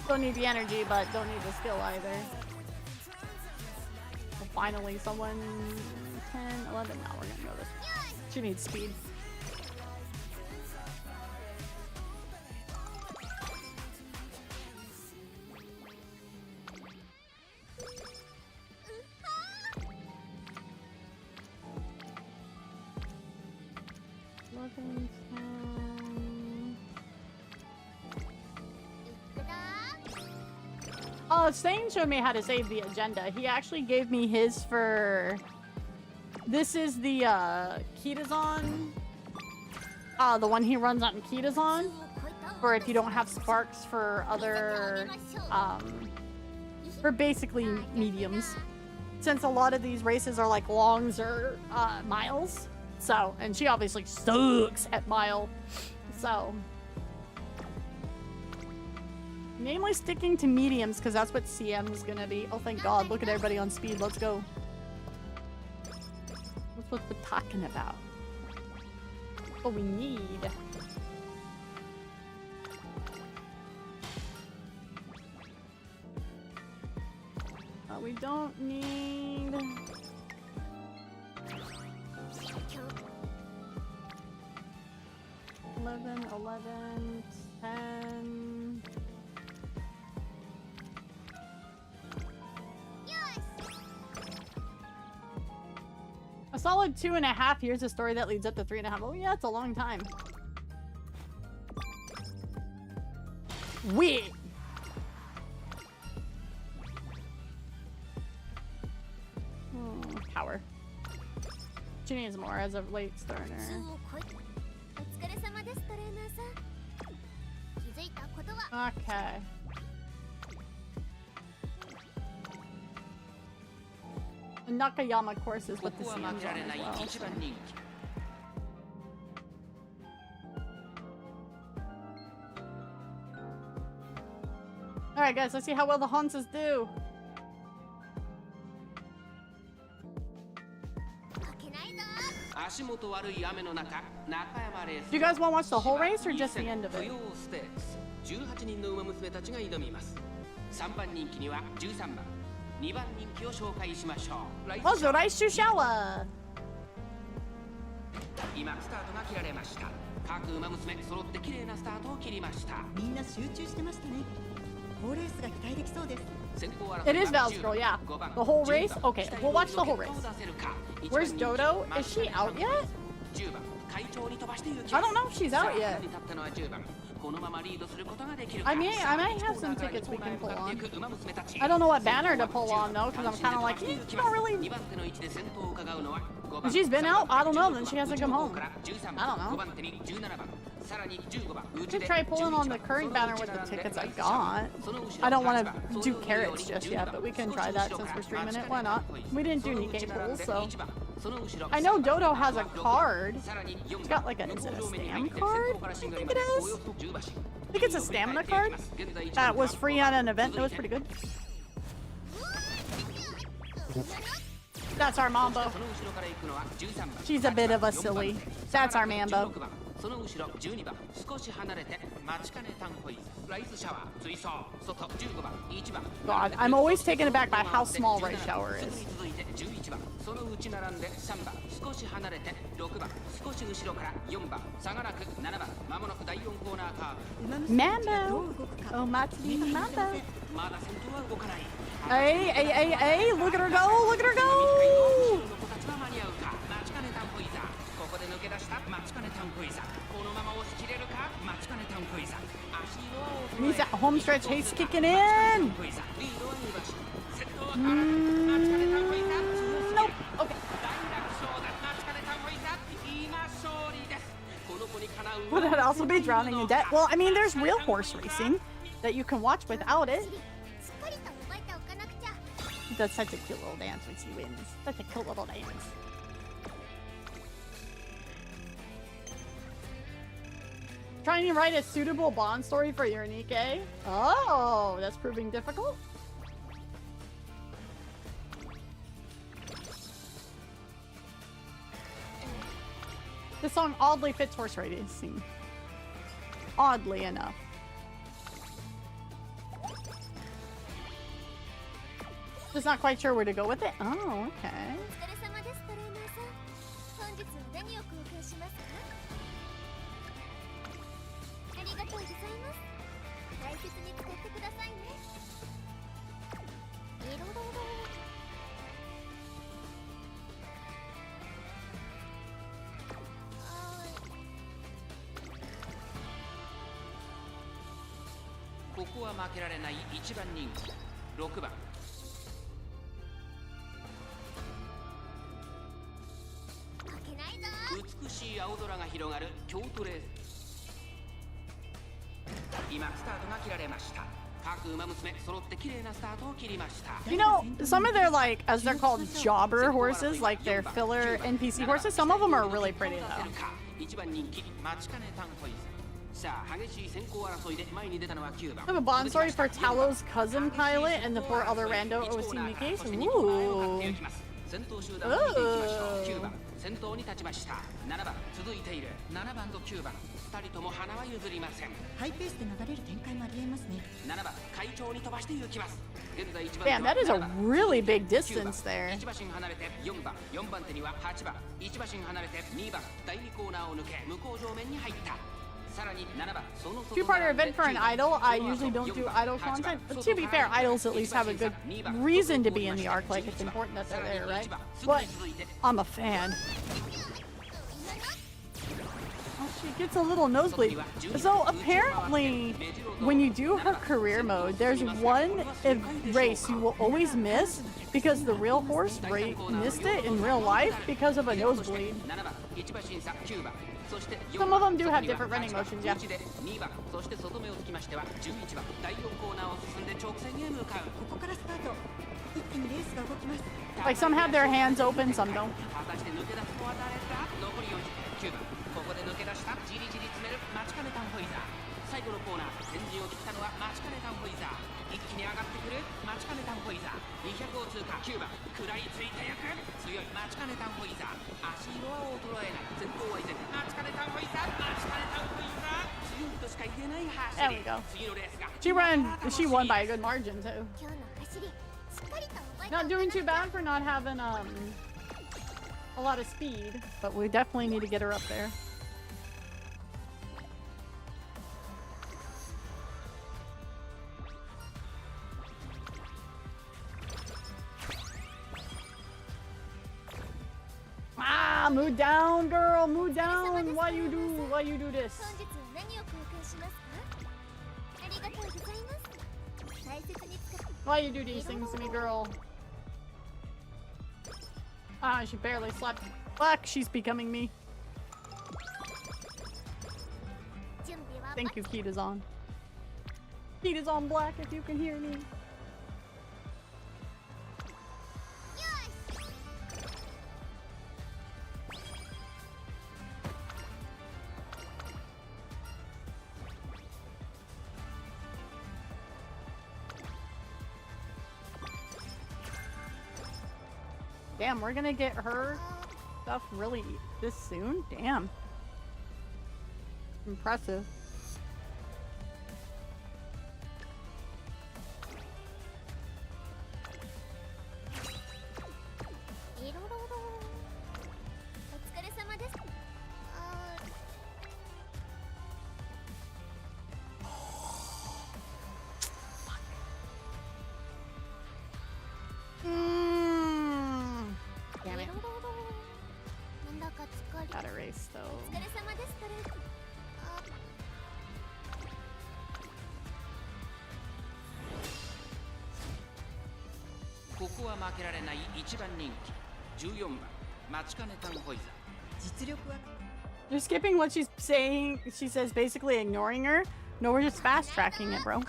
Don't need the energy, but don't need the skill either. Well, finally, someone 10, 11. Now we're gonna go this way. She needs speed. Stain showed me how to save the agenda. He actually gave me his for... This is the Kitazon. The one he runs on Kitazon. For if you don't have sparks for other... for basically mediums. Since a lot of these races are like longs or miles. So, and she obviously sucks at mile. So... Mainly sticking to mediums because that's what CM is gonna be. Oh, thank God. Look at everybody on speed. Let's go. That's what we're talking about. What we need. We don't need... 11, 10... A solid 2.5 years of story that leads up to 3.5. Oh yeah, it's a long time. Weird. Power. She needs more as a late starter. Okay. The Nakayama course is what the CM's on as well. So. Alright guys, let's see how well the Hanses do. Do you guys want to watch the whole race or just the end of it? Oh, Zorai Shushawa! It is Valscroll, yeah. The whole race? Okay, we'll watch the whole race. Where's Dodo? Is she out yet? I don't know if she's out yet. I might have some tickets we can pull on. I don't know what banner to pull on though, because I'm kind of like, you don't really... If she's been out, I don't know, then she hasn't come home. I don't know. I could try pulling on the current banner with the tickets I got. I don't want to do carrots just yet, but we can try that since we're streaming it. Why not? We didn't do Nikkei pulls, so... I know Dodo has a card. It's got like a, is it a stam card? I think it is. I think it's a stamina card that was free on an event. It was pretty good. That's our Mambo. She's a bit of a silly. That's our Mambo. God, I'm always taken aback by how small Rice Shower is. Mambo! Oh, Matsuri Mambo! Hey, look at her go! Look at her go! Needs that home stretch haste kicking in! Nope. Okay. Would that also be drowning in debt? Well, I mean, there's real horse racing that you can watch without it. That's such a cute little dance when she wins. Such a cute little dance. Trying to write a suitable Bond story for your Nikke? Oh, that's proving difficult. This song oddly fits horse racing. Oddly enough. Just not quite sure where to go with it. Oh, okay. You know, some of their, like, as they're called, jobber horses, like their filler NPC horses, some of them are really pretty though. I have a Bond story for Talo's cousin pilot and the 4 other rando OC Nikke's. Ooh. Ooh. 先頭に立ちました。7番続いている。7番と9番。2人とも花は譲りません。ハイペースで流れる展開もありえますね。7番会長に飛ばして行きます。現在1番。Damn, that is a really big distance there. 1馬身離れて4番。4番手には8番。1馬身離れて2番。第2コーナーを抜け向こう上面に入った。 Two-parter event for an idol. I usually don't do idol content, but to be fair, idols at least have a good reason to be in the arc. Like, it's important that they're there, right? But I'm a fan. Oh, she gets a little nosebleed. So apparently, when you do her career mode, there's one race you will always miss because the real horse missed it in real life because of a nosebleed. Some of them do have different running motions, yeah. Like some have their hands open, some don't. There we go. She won by a good margin too. Not doing too bad for not having a lot of speed, but we definitely need to get her up there. Ah, mood down, girl, mood down. Why you do this? Why you do these things to me, girl? Ah, she barely slept. Fuck, she's becoming me. Thank you, Kita's on. Kita's on black if you can hear me. Damn, we're gonna get her stuff really this soon? Damn. Impressive. Gotta race though. You're skipping what she's saying. She says basically ignoring her. No, we're just fast tracking it, bro.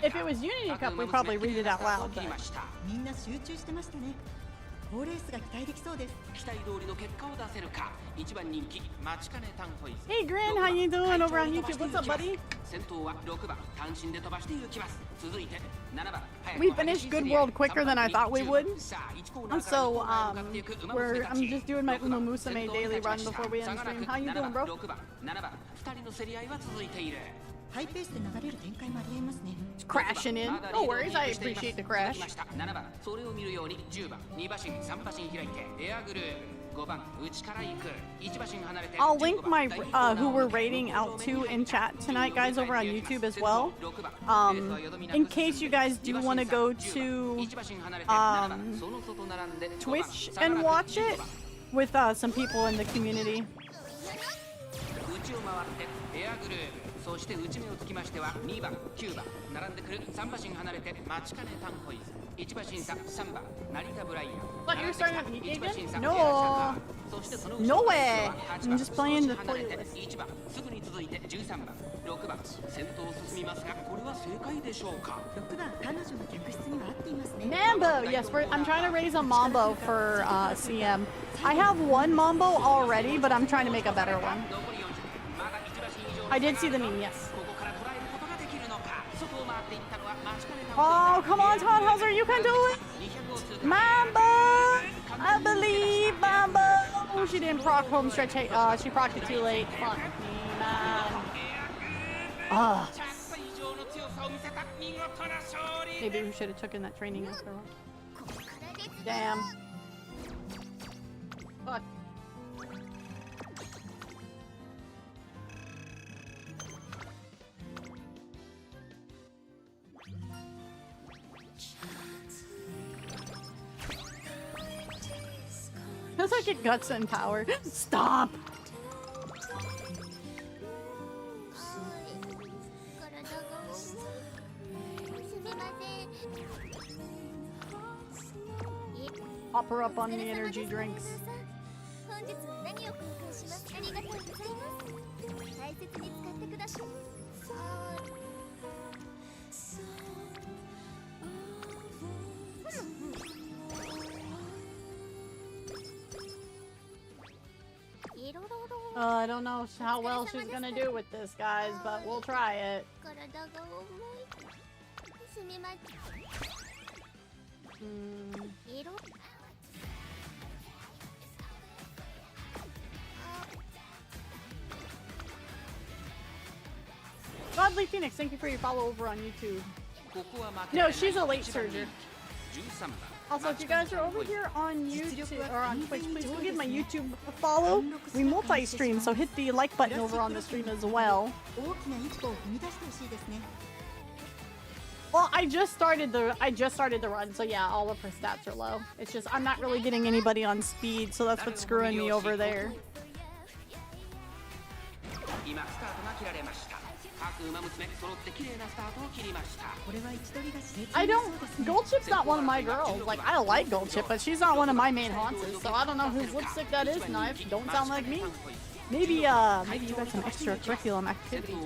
If it was Unity Cup, we'd probably read it out loud. But... みんな集中してましたね。好レースが期待できそうです。期待通りの結果を出せるか。一番人気待ちかねタンホイズ。 Hey Grin, how you doing over on YouTube? What's up, buddy? 先頭は6番単身で飛ばしていきます。続いて7番。 We finished Good World quicker than I thought we would. So I'm just doing my Uma Musume daily run before we end stream. How you doing, bro? 6番7番2人の競り合いは続いている。ハイペースで流れる展開もありえますね。 Crashing in. No worries, I appreciate the crash. 7番それを見るように10番2馬身3馬身開いてエアグルー5番内から行く1馬身離れて I'll link my who we're rating out to in chat tonight, guys, over on YouTube as well. In case you guys do want to go to Twitch and watch it with some people in the community. 内を回ってエアグルーそして内目をつきましては2番9番並んでくる3馬身離れて待ちかねタンホイズ1馬身差3番成田ブライアン But you're starting at Nikki again? No. No way. I'm just playing the playlist. 1番すぐに続いて13番6番先頭を進みますがこれは正解でしょうか6番彼女の客室には合っていますね Mambo! Yes, I'm trying to raise a Mambo for CM. I have one Mambo already, but I'm trying to make a better one. I did see the meme, yes. Oh, come on, Todd Hauser, you can do it! Mambo! I believe Mambo! Oh, she didn't proc home stretch. She procced it too late. Fuck me, man. Maybe we should have taken that training after all. Damn. Fuck. Feels like it guts and power. Stop! Pop her up on the energy drinks. I don't know how well she's gonna do with this, guys, but we'll try it. Godly Phoenix, thank you for your follow over on YouTube. No, she's a late surger. Also, if you guys are over here on YouTube or on Twitch, please go give my YouTube a follow. We multi-stream, so hit the like button over on the stream as well. Well, I just started the run, so yeah, all of her stats are low. It's just I'm not really getting anybody on speed, so that's what's screwing me over there. I don't. Gold Chip's not one of my girls. Like, I like Gold Chip, but she's not one of my main haunts. So I don't know whose lipstick that is, Knife. Don't sound like me. Maybe you got some extracurriculum activities.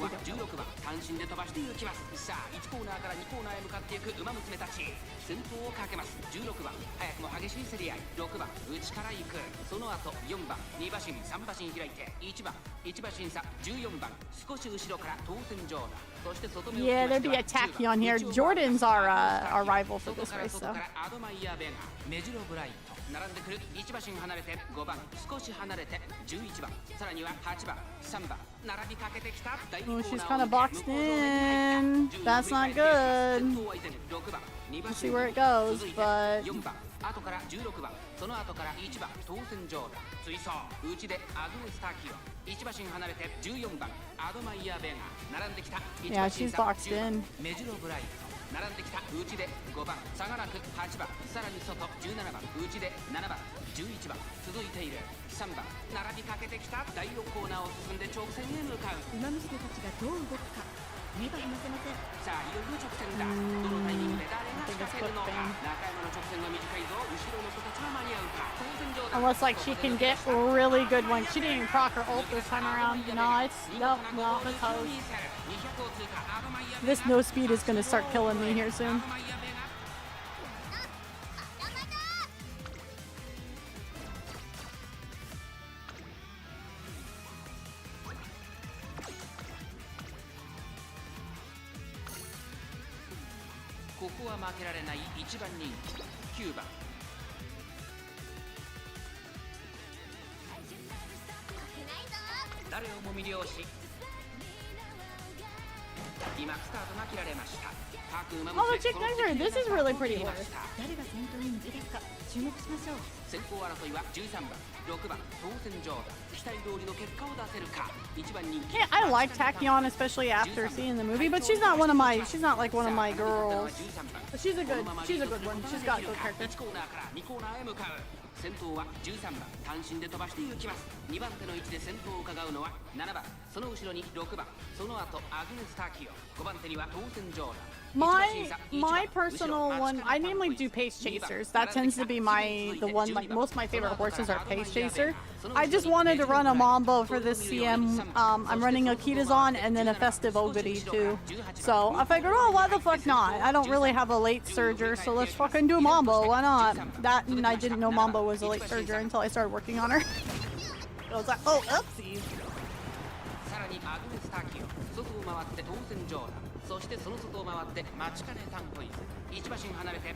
Yeah, there'd be a tacky on here. Jordan's our rival for this race, so. Oh, she's kind of boxed in. That's not good. We'll see where it goes, but... 後から16番、その後から1番、当選上だ。追走、内でアグネスタキオ。1馬身離れて14番、アドマイヤーベガ。並んできた。Yeah, she's boxed in. メジロブライト。並んできた内で5番、差がなく8番、さらに外17番、内で7番、11番、続いている3番、並びかけてきた第6コーナーを進んで直線へ向かう。馬娘たちがどう動くか。目が離せません。さあいよいよ直線だ。どのタイミングで誰が仕掛けるのか。中山の直線は短いぞ。後ろの子たちは間に合うか。当然上だ。 Unless like she can get really good ones. She didn't even proc her ult this time around. No, it's no, it's toast. This no speed is gonna start killing me here soon. Oh, the chick next to her. This is really pretty horse. 誰が先頭に抜け出すか注目しましょう。先行争いは13番、6番、当選上だ。期待通りの結果を出せるか。1番人気。 Yeah, I like Tachyon, especially after seeing the movie, but she's not like one of my girls. But she's a good one. She's got good character. 1コーナーから2コーナーへ向かう。先頭は13番、単身で飛ばして行きます。2番手の位置で先頭を伺うのは7番、その後ろに6番、その後アグネス・タキオ、5番手には当選上だ。 My personal one, I mainly do pace chasers. That tends to be the one, like most of my favorite horses are pace chaser. I just wanted to run a Mambo for this CM. I'm running a Kitazon and then a festive Ogre too. So I figured, oh, why the fuck not? I don't really have a late surger, so let's fucking do Mambo. Why not? That and I didn't know Mambo was a late surger until I started working on her. I was like, oh, oopsies.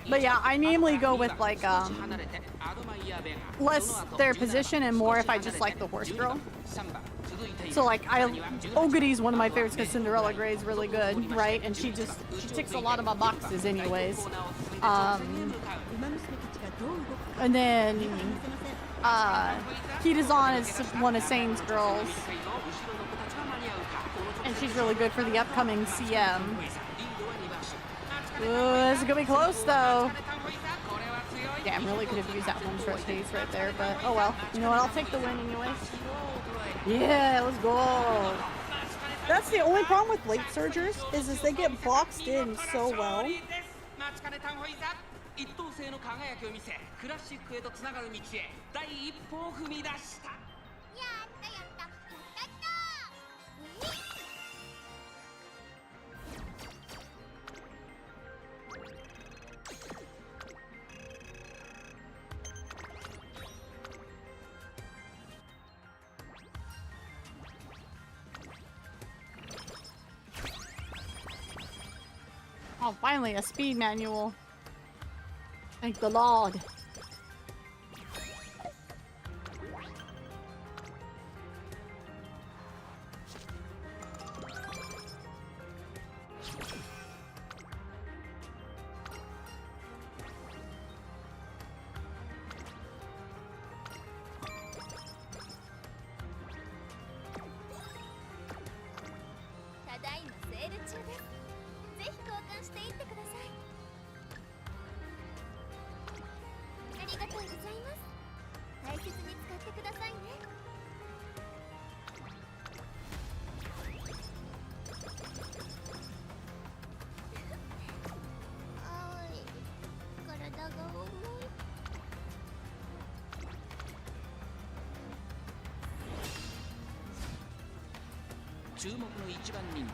But yeah, I mainly go with like less their position and more if I just like the horse girl. So like Ogre's one of my favorites because Cinderella Grey is really good, right? And she ticks a lot of my boxes anyways. And then Kitazon is one of Sane's girls. And she's really good for the upcoming CM. Ooh, this is gonna be close though. Damn, really could have used that one for a pace right there, but oh well. You know what, I'll take the win anyways. Yeah, let's go. That's the only problem with late surgers is they get boxed in so well. 一等星の輝きを見せ、クラシックへとつながる道へ第一歩を踏み出した。 Oh, finally a speed manual. Thank the Lord.注目の一番人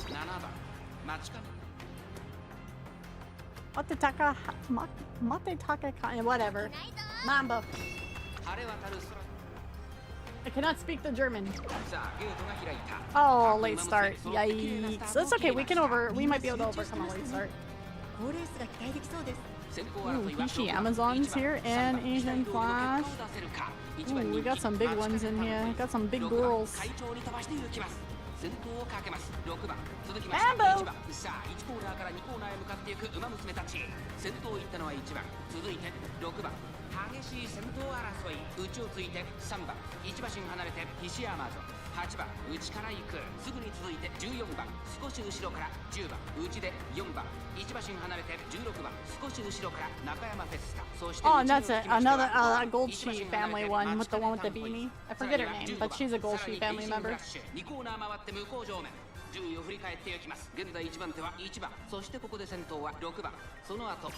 気7番待ちかね Matetaka, whatever. Mambo. I cannot speak the German. Oh, late start. Yikes. That's okay. We might be able to overcome a late start. Ooh, Hishi Amazons here and Asian Flash. Ooh, we got some big ones in here. Got some big girls. Mambo! さあ1コーナーから2コーナーへ向かっていく馬娘たち。先頭行ったのは1番、続いて6番。激しい先頭争い。内をついて3番、1馬身離れて西アマゾン。8番、内から行く。すぐに続いて14番、少し後ろから10番、内で4番。1馬身離れて16番、少し後ろから中山フェスタ。そして Oh, that's another Gold Sheep family one with the beanie. I forget her name, but she's a Gold Sheep family member. 2コーナー回って向こう上面。順位を振り返っていきます。現在1番手は1番、そしてここで先頭は6番、その後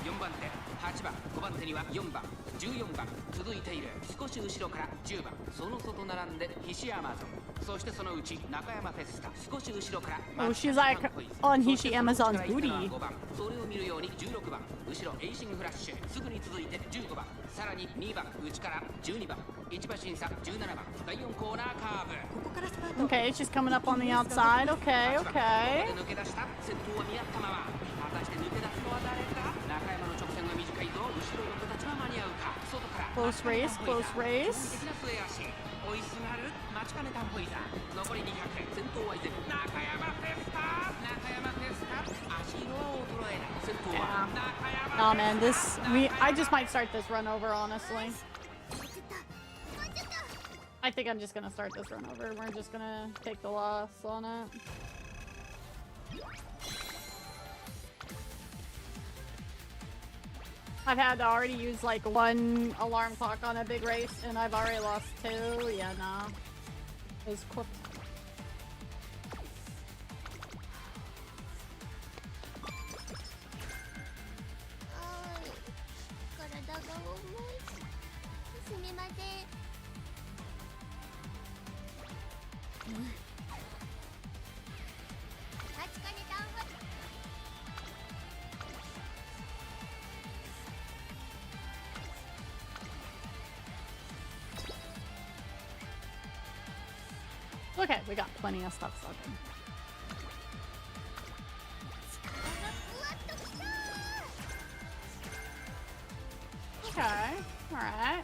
4番手、8番、5番手には4番、14番続いている。少し後ろから10番、その外並んでヒアマゾン、そしてそのうち中山フェスタ、少し後ろから Oh, she's like on Hishi Amazon's booty. 5番、それを見るように16番、後ろエイシングフラッシュ、すぐに続いて15番、さらに2番、内から12番、1馬審査17番、第4コーナーカーブ。ここからスパート。 Okay, she's coming up on the outside. Okay, okay. 抜け出した。先頭は宮玉は果たして抜け出すのは誰か。中山の直線が短いぞ。後ろの子たちは間に合うか。外から Close race, close race. 的な末足追いすがる待ちかねたホイザー。残り200、先頭は依然中山フェスタ。中山フェスタ、足色は衰えない。先頭は中山。 Nah, man, I just might start this run over, honestly. I think I'm just gonna start this run over. We're just gonna take the loss on it. I've had to already use like 1 alarm clock on a big race, and I've already lost 2. Yeah, nah. It was cooked. Okay, we got plenty of stuff open. Okay, alright.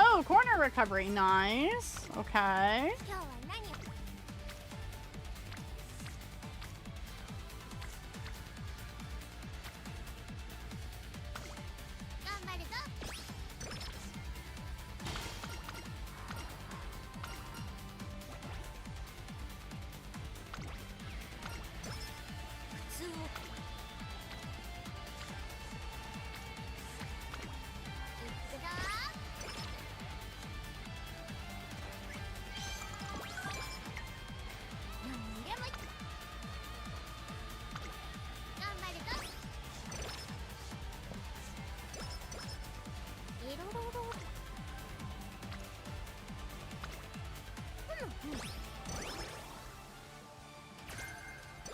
Oh, corner recovery, nice. Okay.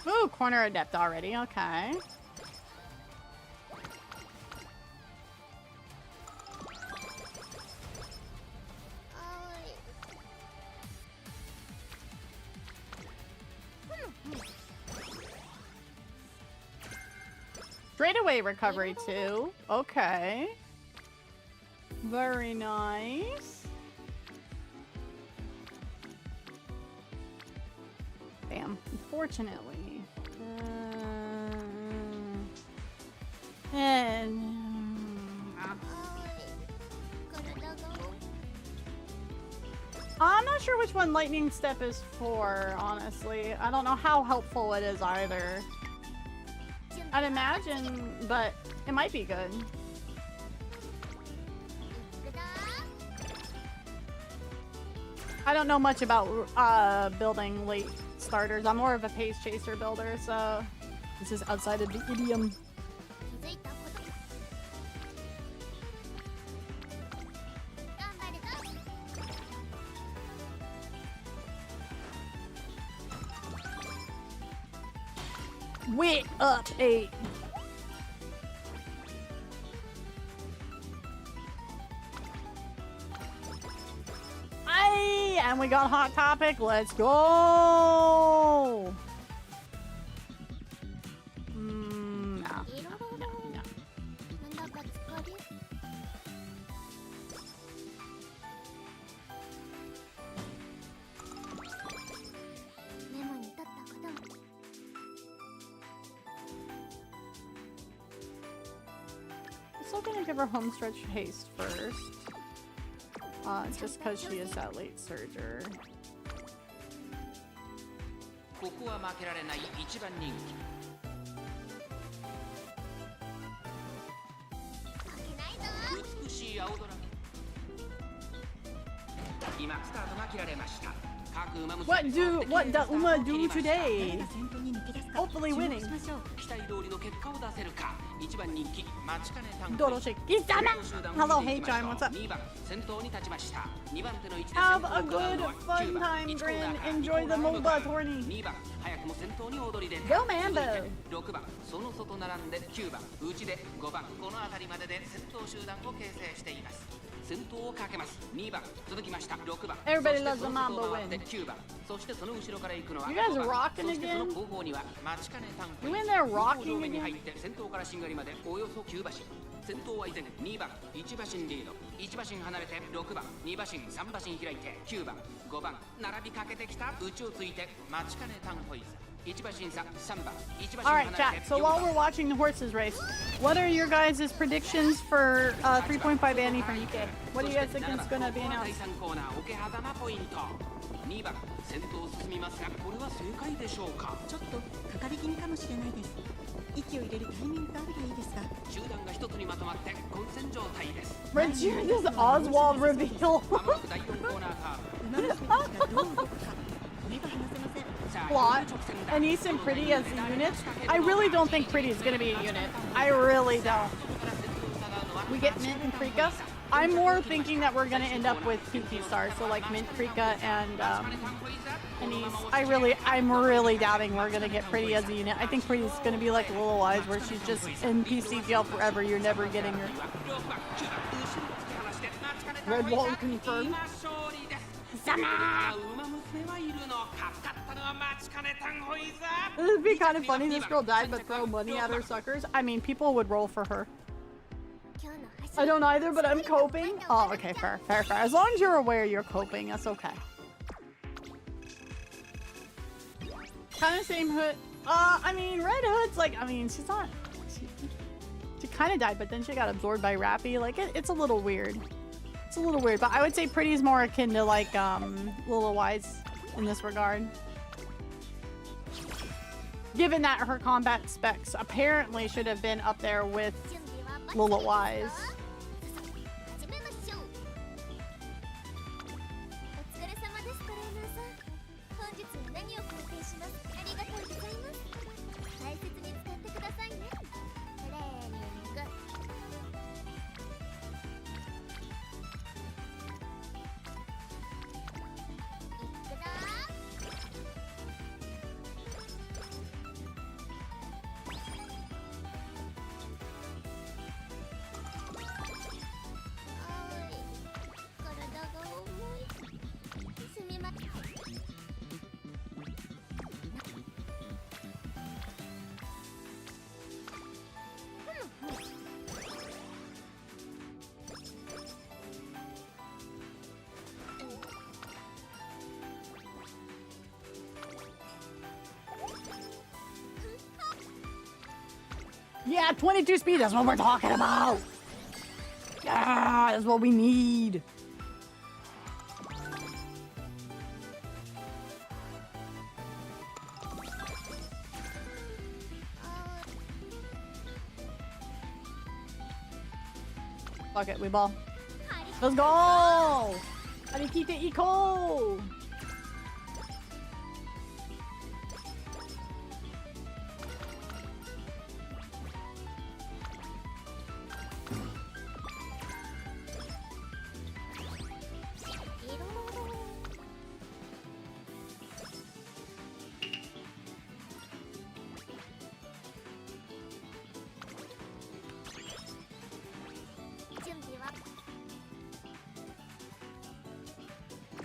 Ooh, corner adept already, okay. Straightaway recovery too. Okay. Very nice. Bam. Unfortunately. I'm not sure which one lightning step is for, honestly. I don't know how helpful it is either. I'd imagine, but it might be good. I don't know much about building late starters. I'm more of a pace chaser builder, so this is outside of the idiom. Wait up, 8. Aye, and we got Hot Topic. Let's go. No. also gonna give her homestretch haste first. Just because she is that late surger. ここは負けられない一番人気。美しい青空。今スタートが切られました。各馬娘 What does Uma do today? 誰が先頭に抜け出すか Hopefully 注目 winning. しましょう。期待通りの結果を出せるか。一番人気待ちかねタンク。 Doroshiki-sama! Hello, hey, Chime, what's up? 2番先頭に立ちました。2番手の位置で Have 先 a 頭を行う good のは fun 9番 time, 1コーナー Grin. から Enjoy the 2コーナーへ向 MOBA かう tourney. 2番早くも先頭に躍り出た。 Go, Mambo! 6番その外並んで9番内で5番この辺りまでで先頭集団を形成しています。先頭をかけます。2番続きました。6番 Everybody そして loves the その Mambo 外を回って win. 9番そしてその後ろから行くのは You guys 5番 rocking そしてその again? 後方には待ちかねタンク You in there 2 rocking 上目に again? 入って先頭からしんがりまでおよそ9馬身。先頭は依然2番1馬身リード。1馬身離れて6番2馬身3馬身開いて9番5番並びかけてきた。内をついて待ちかねタンホイズ。1馬身差3番1馬身 Alright, 離れ chat. て So 4 while 番 we're watching the horses race, what are your guys' predictions for 3.5 Annie from Nikkei? What do you guys think is going to be announced? 第3コーナー桶狭間ポイント。2番先頭を進みますがこれは正解でしょうか。ちょっとかかり気味かもしれないです。息を入れるタイミングがあるといいですが。集団が一つにまとまって混戦状態です。 Red Cheer, this Oswald reveal. まもなく第4コーナーカーブ。馬娘たちがどう動くか目が離せません。 Plot, Anise and Pretty as the units. I really don't think Pretty is going to be a unit. I really don't. We get Mint and Krika. I'm more thinking that we're going to end up with vtuber, so like Mint, Krika, and Anise. I'm really doubting we're going to get Pretty as a unit. I think Pretty's going to be like Little Eyes, where she's just NPC jail forever. You're never getting her. Red Wall confirmed. This would be kind of funny. This girl died, but throw money at her suckers. I mean, people would roll for her. I don't either, but I'm coping. Oh, okay, fair. As long as you're aware you're coping, that's okay. Kind of same hood. I mean, Red Hood's like, I mean, she's not. She kind of died, but then she got absorbed by Rappy. Like, it's a little weird. It's a little weird, but I would say Pretty's more akin to like Little Wise in this regard. Given that her combat specs apparently should have been up there with Little Wise. Yeah, 22 speed, that's what we're talking about! Yeah, that's what we need! Fuck it, we ball. Let's go! Arikite Iko!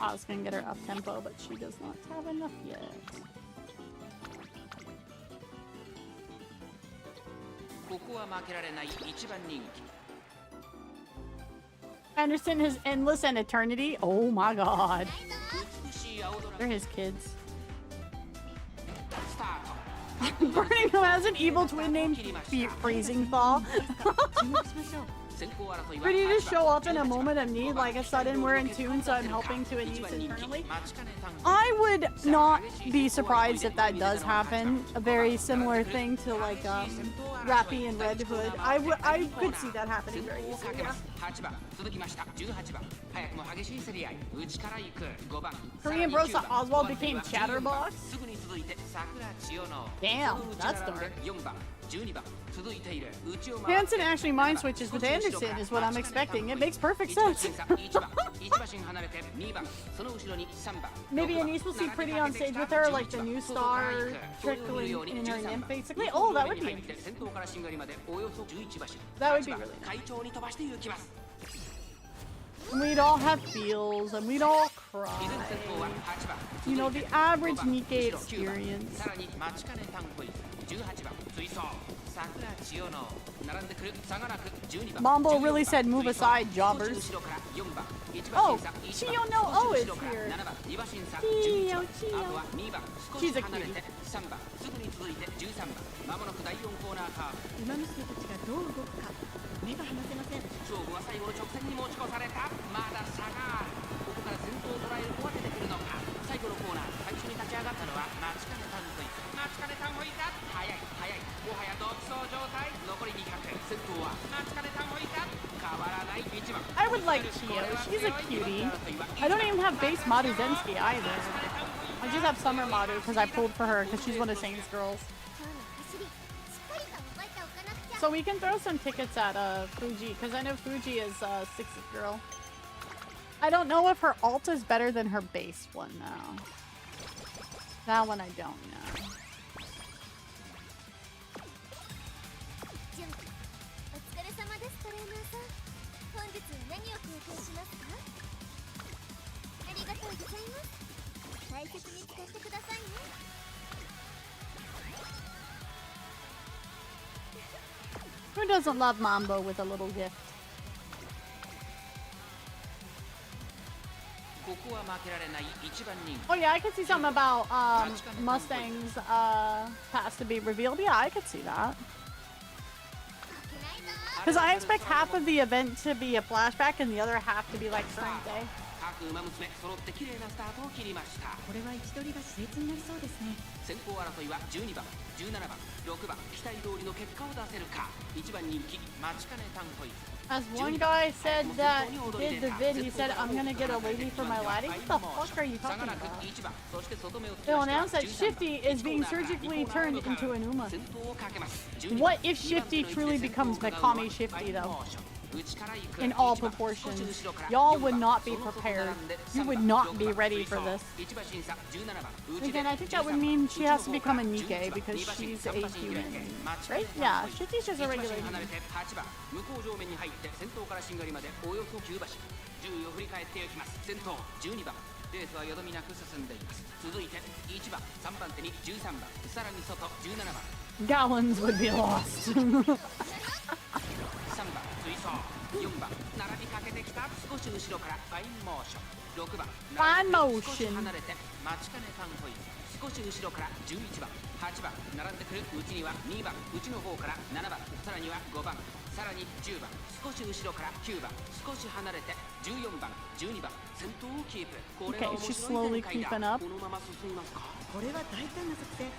I was gonna get her up tempo, but she does not have enough yet. Anderson has endless and eternity. Oh my god. They're his kids. Burning who has an evil twin named Freezing Thaw. Pretty to show up in a moment of need, like a sudden we're in tune, so I'm helping to Anise internally. I would not be surprised if that does happen. A very similar thing to like Rappy and Red Hood. I could see that happening very easily. Yeah. Korean Brosa Oswald became Chatterbox. Damn, that's dark. Hansen actually mind switches with Anderson is what I'm expecting. It makes perfect sense. Maybe Anise will see Pretty on stage with her, like the new star trickling in her nymph, basically. Oh, that would be interesting. That would be really nice. And we'd all have feels, and we'd all cry. You know, the average Nikkei experience. Mambo really said move aside, jobbers. Oh, Chio no O is here. Chio. She's a cutie. 馬娘たちがどう動くか目が離せません。勝負は最後の直線に持ち越された。まだ差がある。ここから先頭を捉える子は出てくるのか。最後のコーナー、最初に立ち上がったのはマチカネタンホイザ。マチカネタンホイザ。速い。もはや独走状態。残り200。先頭はマチカネタンホイザ。変わらない1番。I would like Chio. She's a cutie. I don't even have base Madu Zensky either. I just have Summer Madu because I pulled for her because she's one of Saint's girls. So we can throw some tickets at Fuji because I know Fuji is Sixth girl. I don't know if her alt is better than her base one though. That one I don't know. Who doesn't love Mambo with a little gift? Oh yeah, I could see something about Mustang's past to be revealed. Yeah, I could see that. Because I expect half of the event to be a flashback and the other half to be like current day. これは位置取りが熾烈になりそうですね。先行争いは12番、17番、6番、期待通りの結果を出せるか。1番人気、マチカネタンホイズ。 As one guy said that did the vid, he said, I'm gonna get a lady for my laddie. What the fuck are you talking about? They'll announce that Shifty is being surgically turned into an Uma. What if Shifty truly becomes Mikami Shifty though? In all proportions. Y'all would not be prepared. You would not be ready for this. Again, I think that would mean she has to become a Nikkei because she's a human. Right? Yeah, Shifty's just a regular human. レースはよどみなく進んでいます。続いて1番、3番手に13番、さらに外17番。Gallons would be lost. 3番、追走。4番、並びかけてきた。少し後ろからファインモーション。6番、少し離れてマチカネタンホイズ。少し後ろから11番、8番、並んでくる。内には2番、内の方から7番、さらには5番。さらに10番、少し後ろから9番、少し離れて14番、12番、先頭をキープ。これは面白い展開だ。このまま進みますか。これは大胆な作戦。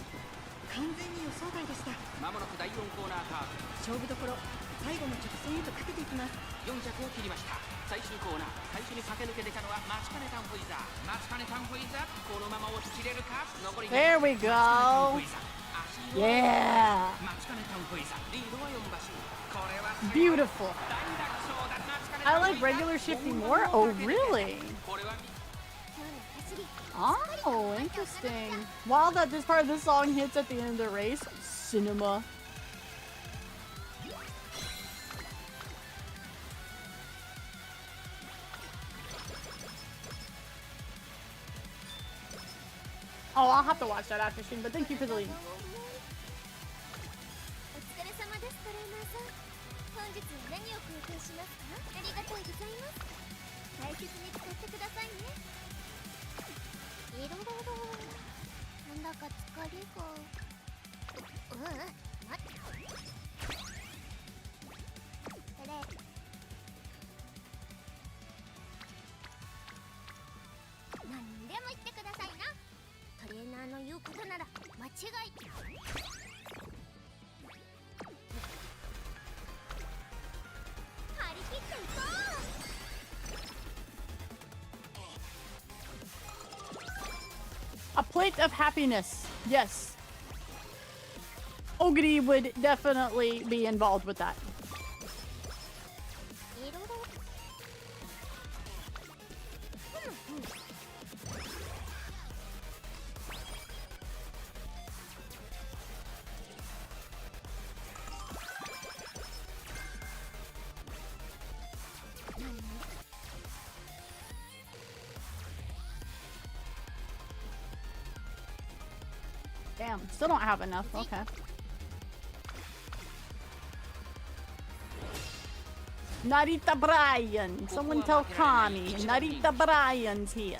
完全に予想外でした。まもなく第4コーナーカーブ。勝負どころ、最後の直線へとかけていきます。400を切りました。最終コーナー、最初に駆け抜けてきたのはマチカネタンホイザー。マチカネタンホイザー、このまま押し切れるか。残り There we go. Yeah. マチカネタンホイザー、リードは4馬身。 Beautiful. I like regular Shifty more. Oh, really? Oh, interesting. Wild that this part of this song hits at the end of the race. Cinema. Oh, I'll have to watch that after stream, but thank you for the link. 本日何を貢献しますか？ありがとうございます。大切に使ってくださいね。いろいろなんだか疲れが。待って。それことなら間違い。張り切っていこう。 A plate of happiness. Yes. Ogiri would definitely be involved with that. Damn, still don't have enough. Okay. Narita Bryan. Someone tell Connie. Narita Bryan's here.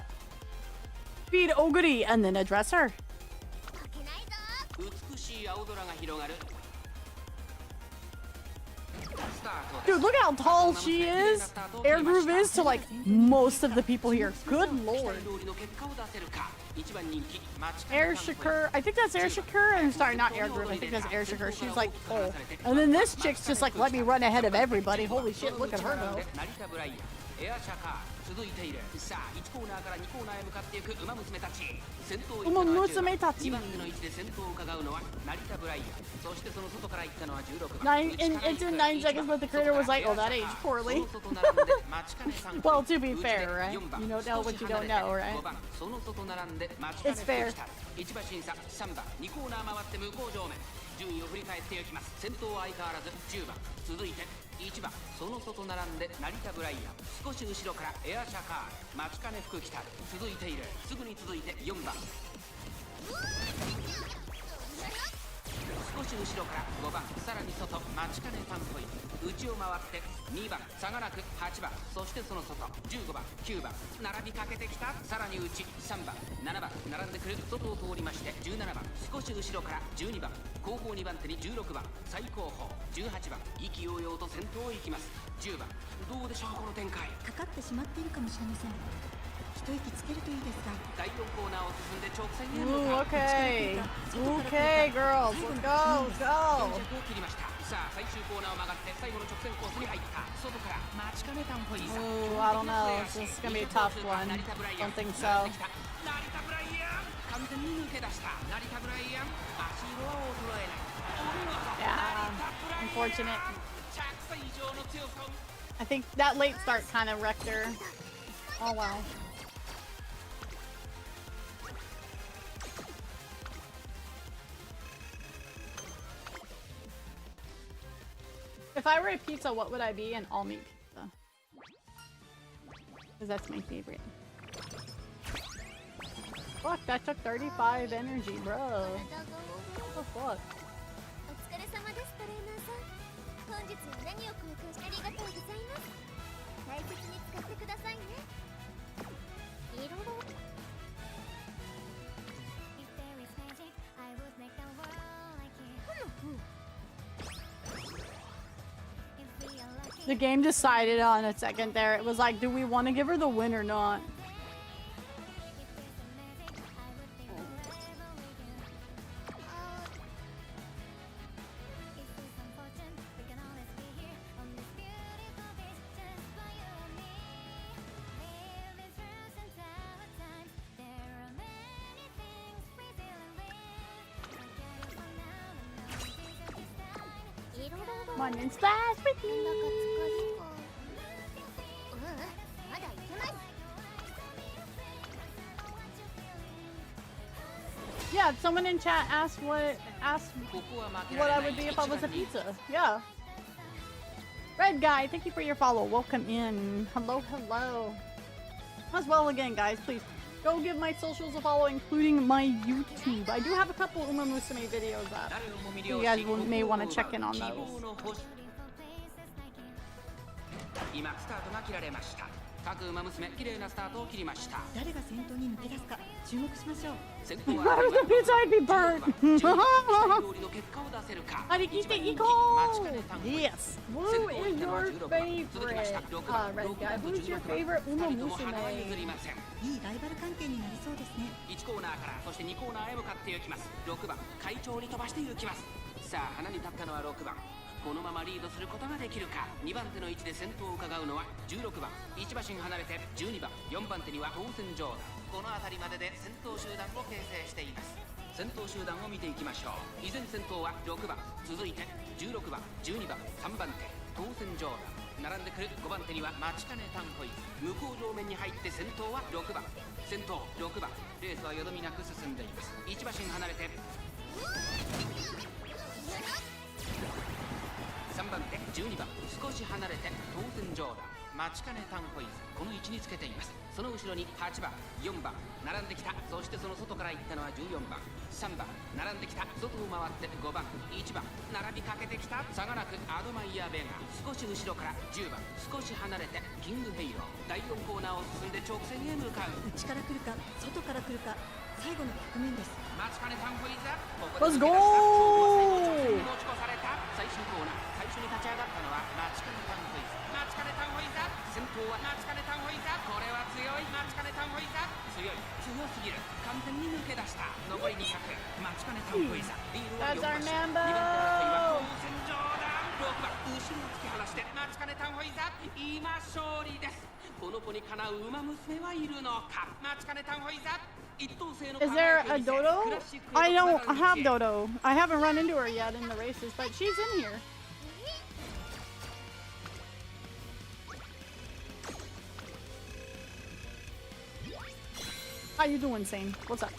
Feed Ogiri and then address her. 負けないぞ。美しい青空が広がる。 Dude, look how tall she is. Air Groove is to like most of the people here. Good lord. Air Shakur. I think that's Air Shakur. I'm sorry, not Air Groove. I think that's Air Shakur. She's like, oh. And then this chick's just like, let me run ahead of everybody. Holy shit, look at her go. 続いている。さあ、1コーナーから2コーナーへ向かっていく馬娘たち。先頭馬娘たち。2番手の位置で先頭を伺うのは成田ブライアン。そしてその外から行ったのは16番。It's in 9 seconds, but the creator was like, oh, that aged poorly. Well, to be fair, right? You don't know what you don't know, right? その外並んで待ち It's fair. 1馬審査3番2コーナー回って向こう上面。順位を振り返っていきます。先頭は相変わらず10番。続いて1番その外並んで成田ブライアン。少し後ろからエアシャカール待ちかね福来た続いている。すぐに続いて4番少し後ろから5番さらに外待ちかねタンポイ内を回って2番差がなく8番そしてその外15番9番並びかけてきたさらに内3番7番並んでくる外を通りまして17番少し後ろから12番後方2番手に16番最後方18番意気揚々と先頭を行きます10番どうでしょうこの展開かかってしまっているかもしれません一息つけるといいですが第4コーナーを進んで直線へ Ooh, okay. Okay, girls. Let's go. Let's go. を切りましたさあ最終コーナーを曲がって最後の直線コースに入った外から待ちかねたんぽい Ooh, I don't know. This is gonna be a tough one. Don't think so. 成田ブライアン完全に抜け出した成田ブライアン足色は衰えない Yeah. Unfortunate. 着差以上の強さを I think that late start kind of wrecked her. Oh well. If I were a pizza, what would I be? An all-meat pizza. Because that's my favorite. Fuck, that took 35 energy, bro. What the fuck? お疲れ様ですトレーナーさん本日は何を交換してありがとうございます大切に使ってくださいねいろいろ The game decided on a second there. It was like, do we want to give her the win or not? Come on and splash with me. まだいけます Yeah, someone in chat asked what I would be if I was a pizza. Yeah. Red guy, thank you for your follow. Welcome in. Hello, hello. As well again, guys, please go give my socials a follow, including my YouTube. I do have a couple Uma Musume videos up. You guys may want to check in on those. 今スタートが切られました各馬娘綺麗なスタートを切りました。誰が先頭に抜け出すか注目しましょう。先頭 Why would the pizza be burnt? 通りの結果を出せるか。張り切っていこう Yes! Who is your favorite? Red guy, who's your favorite 馬娘いいライバル関係になりそうですね。1コーナーからそして2コーナーへ向かって行きます。6番会長に飛ばして行きます。さあ花に立ったのは6番。このままリードすることができるか。2番手の位置で先頭を伺うのは16番。1馬身離れて12番。4番手には当選上段。この辺りまでで先頭集団を形成しています。先頭集団を見ていきましょう。依然先頭は6番。続いて16番、12番、3番手当選上段。並んでくる5番手には待ちかねタンホイ。向こう上面に入って先頭は6番。先頭6番。レースはよどみなく進んでいます。1馬身離れて3番手12番。少し離れて当選上段。待ちかねタンホイズこの位置につけています。その後ろに8番4番並んできた。そしてその外から行ったのは14番3番並んできた。外を回って5番1番並びかけてきた。差がなくアドマイヤーベガ少し後ろから10番少し離れてキングヘイロー。第4コーナーを進んで直線へ向かう。内から来るか外から来るか最後の局面です。待ちかねタンホイズここ Let's で抜け出した。勝負は最後直線 go! に持ち越された。最終コーナー最初に立ち上がったのは待ちかねタンホイズ。待ちかねタンホイズ先頭は待ちかねタンホイズ。これは強い。待ちかねタンホイズ強い強すぎる。完全に抜け出した。残り200。待ちかねタンホイズリードは4 That's 馬 our 身。 Mambo! 2番手争いは当選上段。6番後ろを突き放して待ちかねタンホイズ今勝利です。この子にかなう馬娘はいるのか。待ちかねタンホイズ Is there a Dodo? I don't have Dodo. I haven't run into her yet in the races, but she's in here. How you doing, Sane? What's up?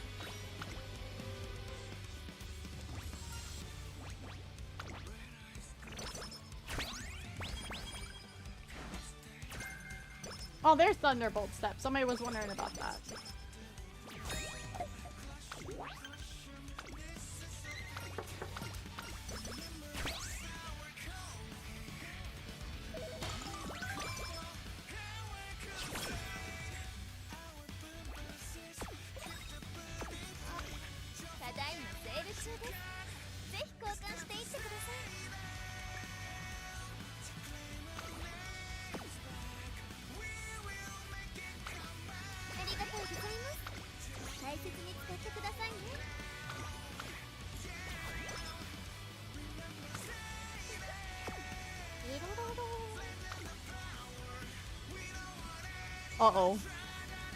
Oh, there's Thunderbolt Step. Somebody was wondering about that. Uh-oh.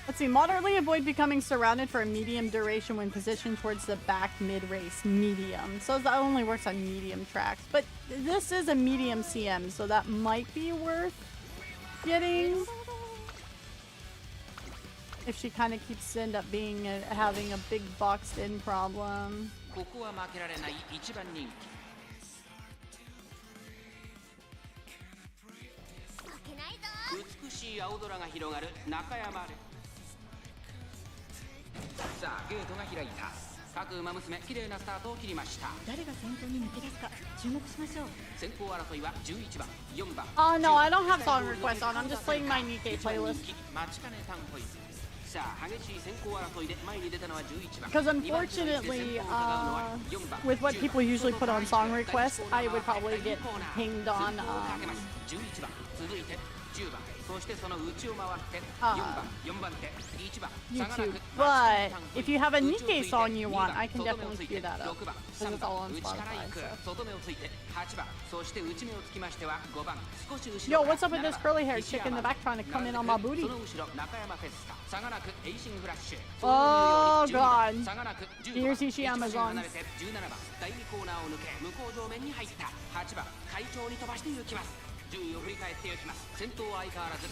Let's see. Moderately avoid becoming surrounded for a medium duration when positioned towards the back mid-race. Medium. So that only works on medium tracks. But this is a medium CM, so that might be worth getting. If she kind of keeps end up being having a big boxed in problem. ここは負けられない一番人気。美しい青空が広がる中山で。さあゲートが開いた。各馬娘綺麗なスタートを切りました。誰が先頭に抜け出すか注目しましょう。先行争いは11番、4番。Oh no, I don't have song requests on. I'm just playing my Nikkei playlist. 待ちかねタンホイズ。さあ激しい先行争いで前に出たのは11番。 Because unfortunately, with what people usually put on song requests, I would probably get pinged on 11番続いて10番そしてその内を回って4番手1番 YouTube. But if you have a Nikkei song you want, I can definitely cue that up. Because it's all on Spotify. So. 外目をついて8番そして内目をつきましては5番少し後ろ Yo, what's up with this curly haired chick in the back trying to come in on my booty? その後ろ中山フェスタ差がなくエイシングフラッシュ Oh god. 差がなく10 Here's Ishiyama's 番 on. 離れて17番第2コーナーを抜け向こう上面に入った8番会長に飛ばして行きます。順位を振り返っていきます。先頭は相変わらず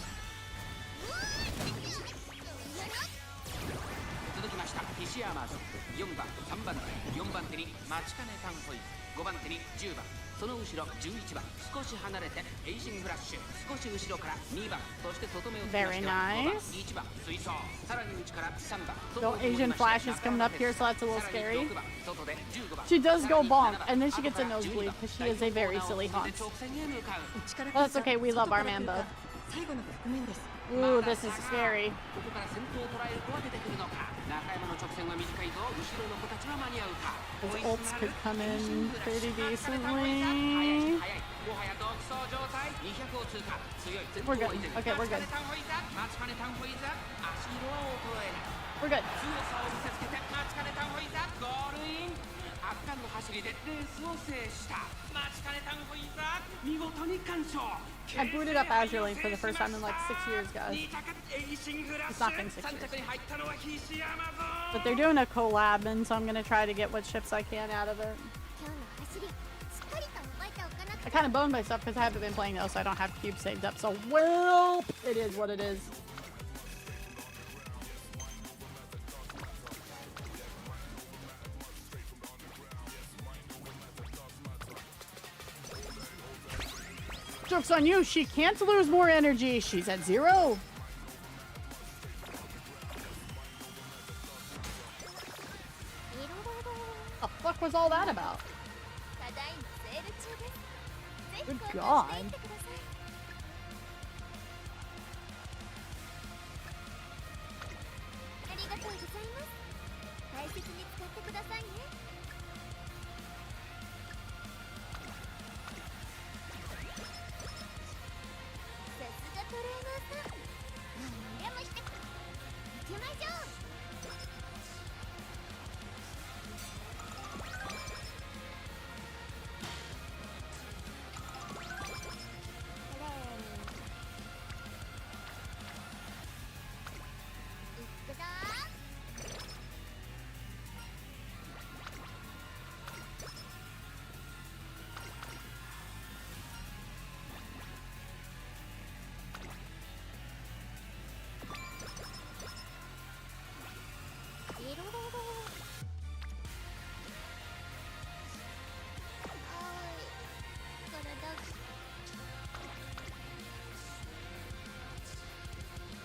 続きました西山ズ4番3番手4番手に待ちかねタンホイズ5番手に10番その後ろ11番少し離れてエイシングフラッシュ少し後ろから2番そして外目をつきましては5番1番水槽さらに内から3番 So Asian Flash is coming up here, so that's a little scary. She does go bonk, and then she gets a nosebleed because she is a very silly haunch. But that's okay, we love our Mambo. 最後の局面です。 Ooh, this is scary. ここから先頭を捉える子は出てくるのか。中山の直線は短いぞ。後ろの子たちは間に合うか。 His ults could come in pretty 速い decently. 速い。もはや独走状態。200を通過。強い。 We're good. Okay, we're good. マチカネタンホイザ。マチカネタンホイザ。足色は衰えない。 We're good. 強さを見せつけてマチカネタンホイザ。ゴールイン。圧巻の走りでレースを制したマチカネタンホイザ。見事に完勝。 I booted up Azure Lane for the first time in like 6 years, guys. It's not been 6 years. But they're doing a collab, and so I'm gonna try to get what ships I can out of it. 今日の走りしっかりと覚えておかなく I て kind of boned myself because I haven't been playing those, so I don't have cubes saved up. So, well, it is what it is. Joke's on you, she can't lose more energy. She's at 0. The fuck was all that about? ただいまセール中です。ぜひ Good 購入してい God. ってください。ありがとうございます。大切に使ってくださいね。さすがトレーナーさん。何でもして行きましょう。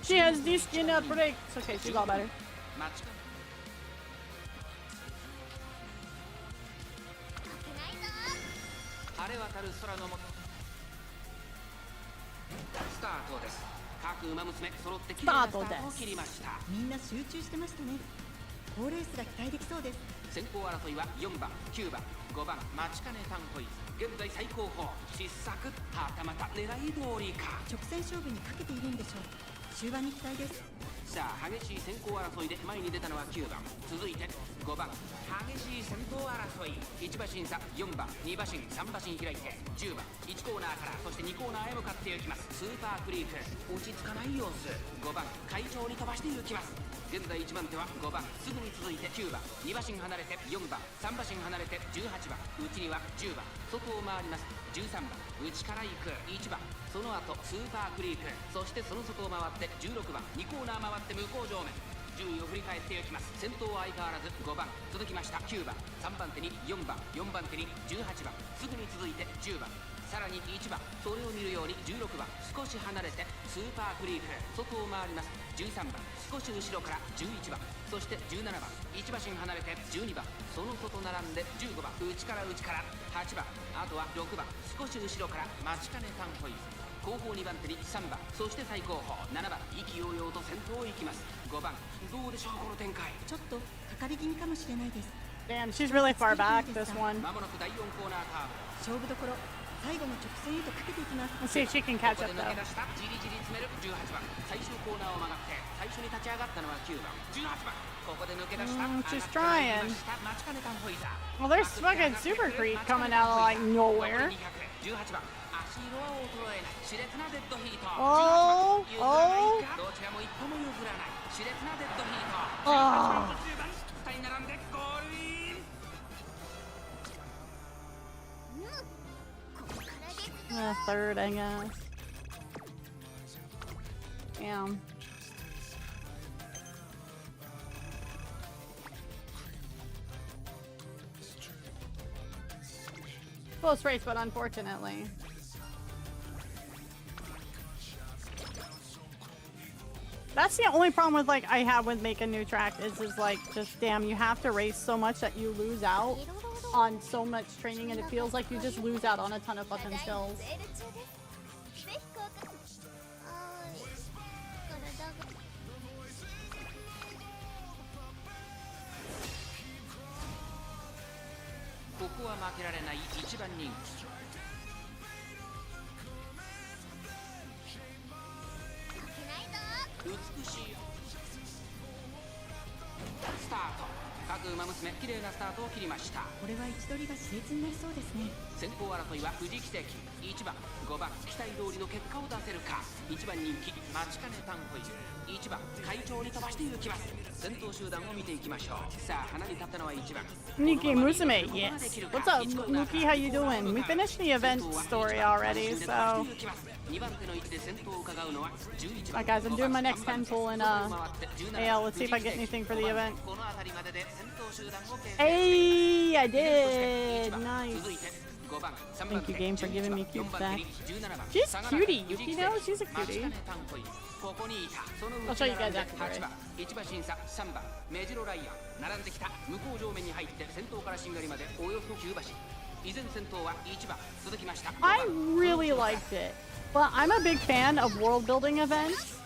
She has these skin breaks. Okay, she's all better. マチカ晴れ渡る空の下スタートです。各馬娘揃って綺麗なスタートを切りました。みんな集中してましたね。好レースが期待できそうです。先行争いは4番、9番、5番マチカネタンホイズ。現在最高峰失策。はたまた狙い通りか。直線勝負にかけているんでしょう。終盤に期待です。さあ激しい先行争いで前に出たのは9番、続いて5番。激しい先頭争い。1馬身差4番、2馬身、3馬身開いて10番。1コーナーからそして2コーナーへ向かっていきます。スーパークリーク落ち着かない様子。5番会長に飛ばしていきます。現在1番手は5番、すぐに続いて9番、2馬身離れて4番、3馬身離れて18番、内には10番、外を回ります13番、内から行く1番、その後スーパークリーク、そしてその外を回って16番、2コーナー回って向こう上面。順位を振り返っていきます。先頭は相変わらず5番、続きました9番、3番手に4番、4番手に18番、すぐに続いて10番、さらに1番、それを見るように16番、少し離れてスーパークリーク、外を回ります13番、少し後ろから11番、そして17番、1馬身離れて12番、その外並んで15番、内から8番、あとは6番、少し後ろからマチカネタンホイズ。後方2番手に3番、そして最後方7番、意気揚々と先頭を行きます5番。どうでしょうこの展開。ちょっとかかり気味かもしれないです。 Damn, she's really far back, this one. まもなく第4コーナーカーブ。勝負どころ、最後の直線へとかけていきます。 Let's see if she can catch こ up こで抜 though. け出したじりじり詰める18番、最終コーナーを曲がって最初に立ち上がったのは9番18番。ここで抜け出した She's trying. マチカネタンホイザー。 Well, there's fucking super creep coming out of like nowhere. 18番、足色は衰えない熾烈なデッドヒート。Oh, 18番、譲らないか。どちらも一歩も譲らない熾烈なデッドヒート。18番と10番、2人並んでゴールイン。ここからです。 Third, I guess. Damn. Close race, but unfortunately. That's the only problem with like I have with making new track is like just damn, you have to race so much that you lose out on so much training, and it feels like you just lose out on a ton of fucking skills. セール中です。ぜひ購入。ここは負けられない一番人気。美しいスタート。各馬娘綺麗なスタートを切りました。これは位置取りが熾烈になりそうですね。先行争いは富士奇跡、1番5番期待通りの結果を出せるか。1番人気待ちかねタンホイズ、1番会長に飛ばして行きます。先頭集団を見ていきましょう。さあ花に立ったのは1番Nikki Musume, yes. What's up, Muki? How you doing? We finished the event story already, so. 2番手の位置で先頭を伺うのは11 Alright, 番。 guys, I'm doing my next 10 pull in AL. Let's see if I get anything for the event. この辺りまでで先頭集団を形成。 Hey, I did. Nice. 続いて5番、3 Thank 番 you, game, for giving me cubes 4番 back. 手に17番 She's cutie. Yuki knows she's a cutie. ここにいた。その I'll show you guys 内 after, 8番1馬審査3番メジロライアン並んできた。向こう上面に入って先頭からしんがりまでおよそ9馬身。依然先頭は1番続きました。 I really liked it. But I'm a big fan of world building events.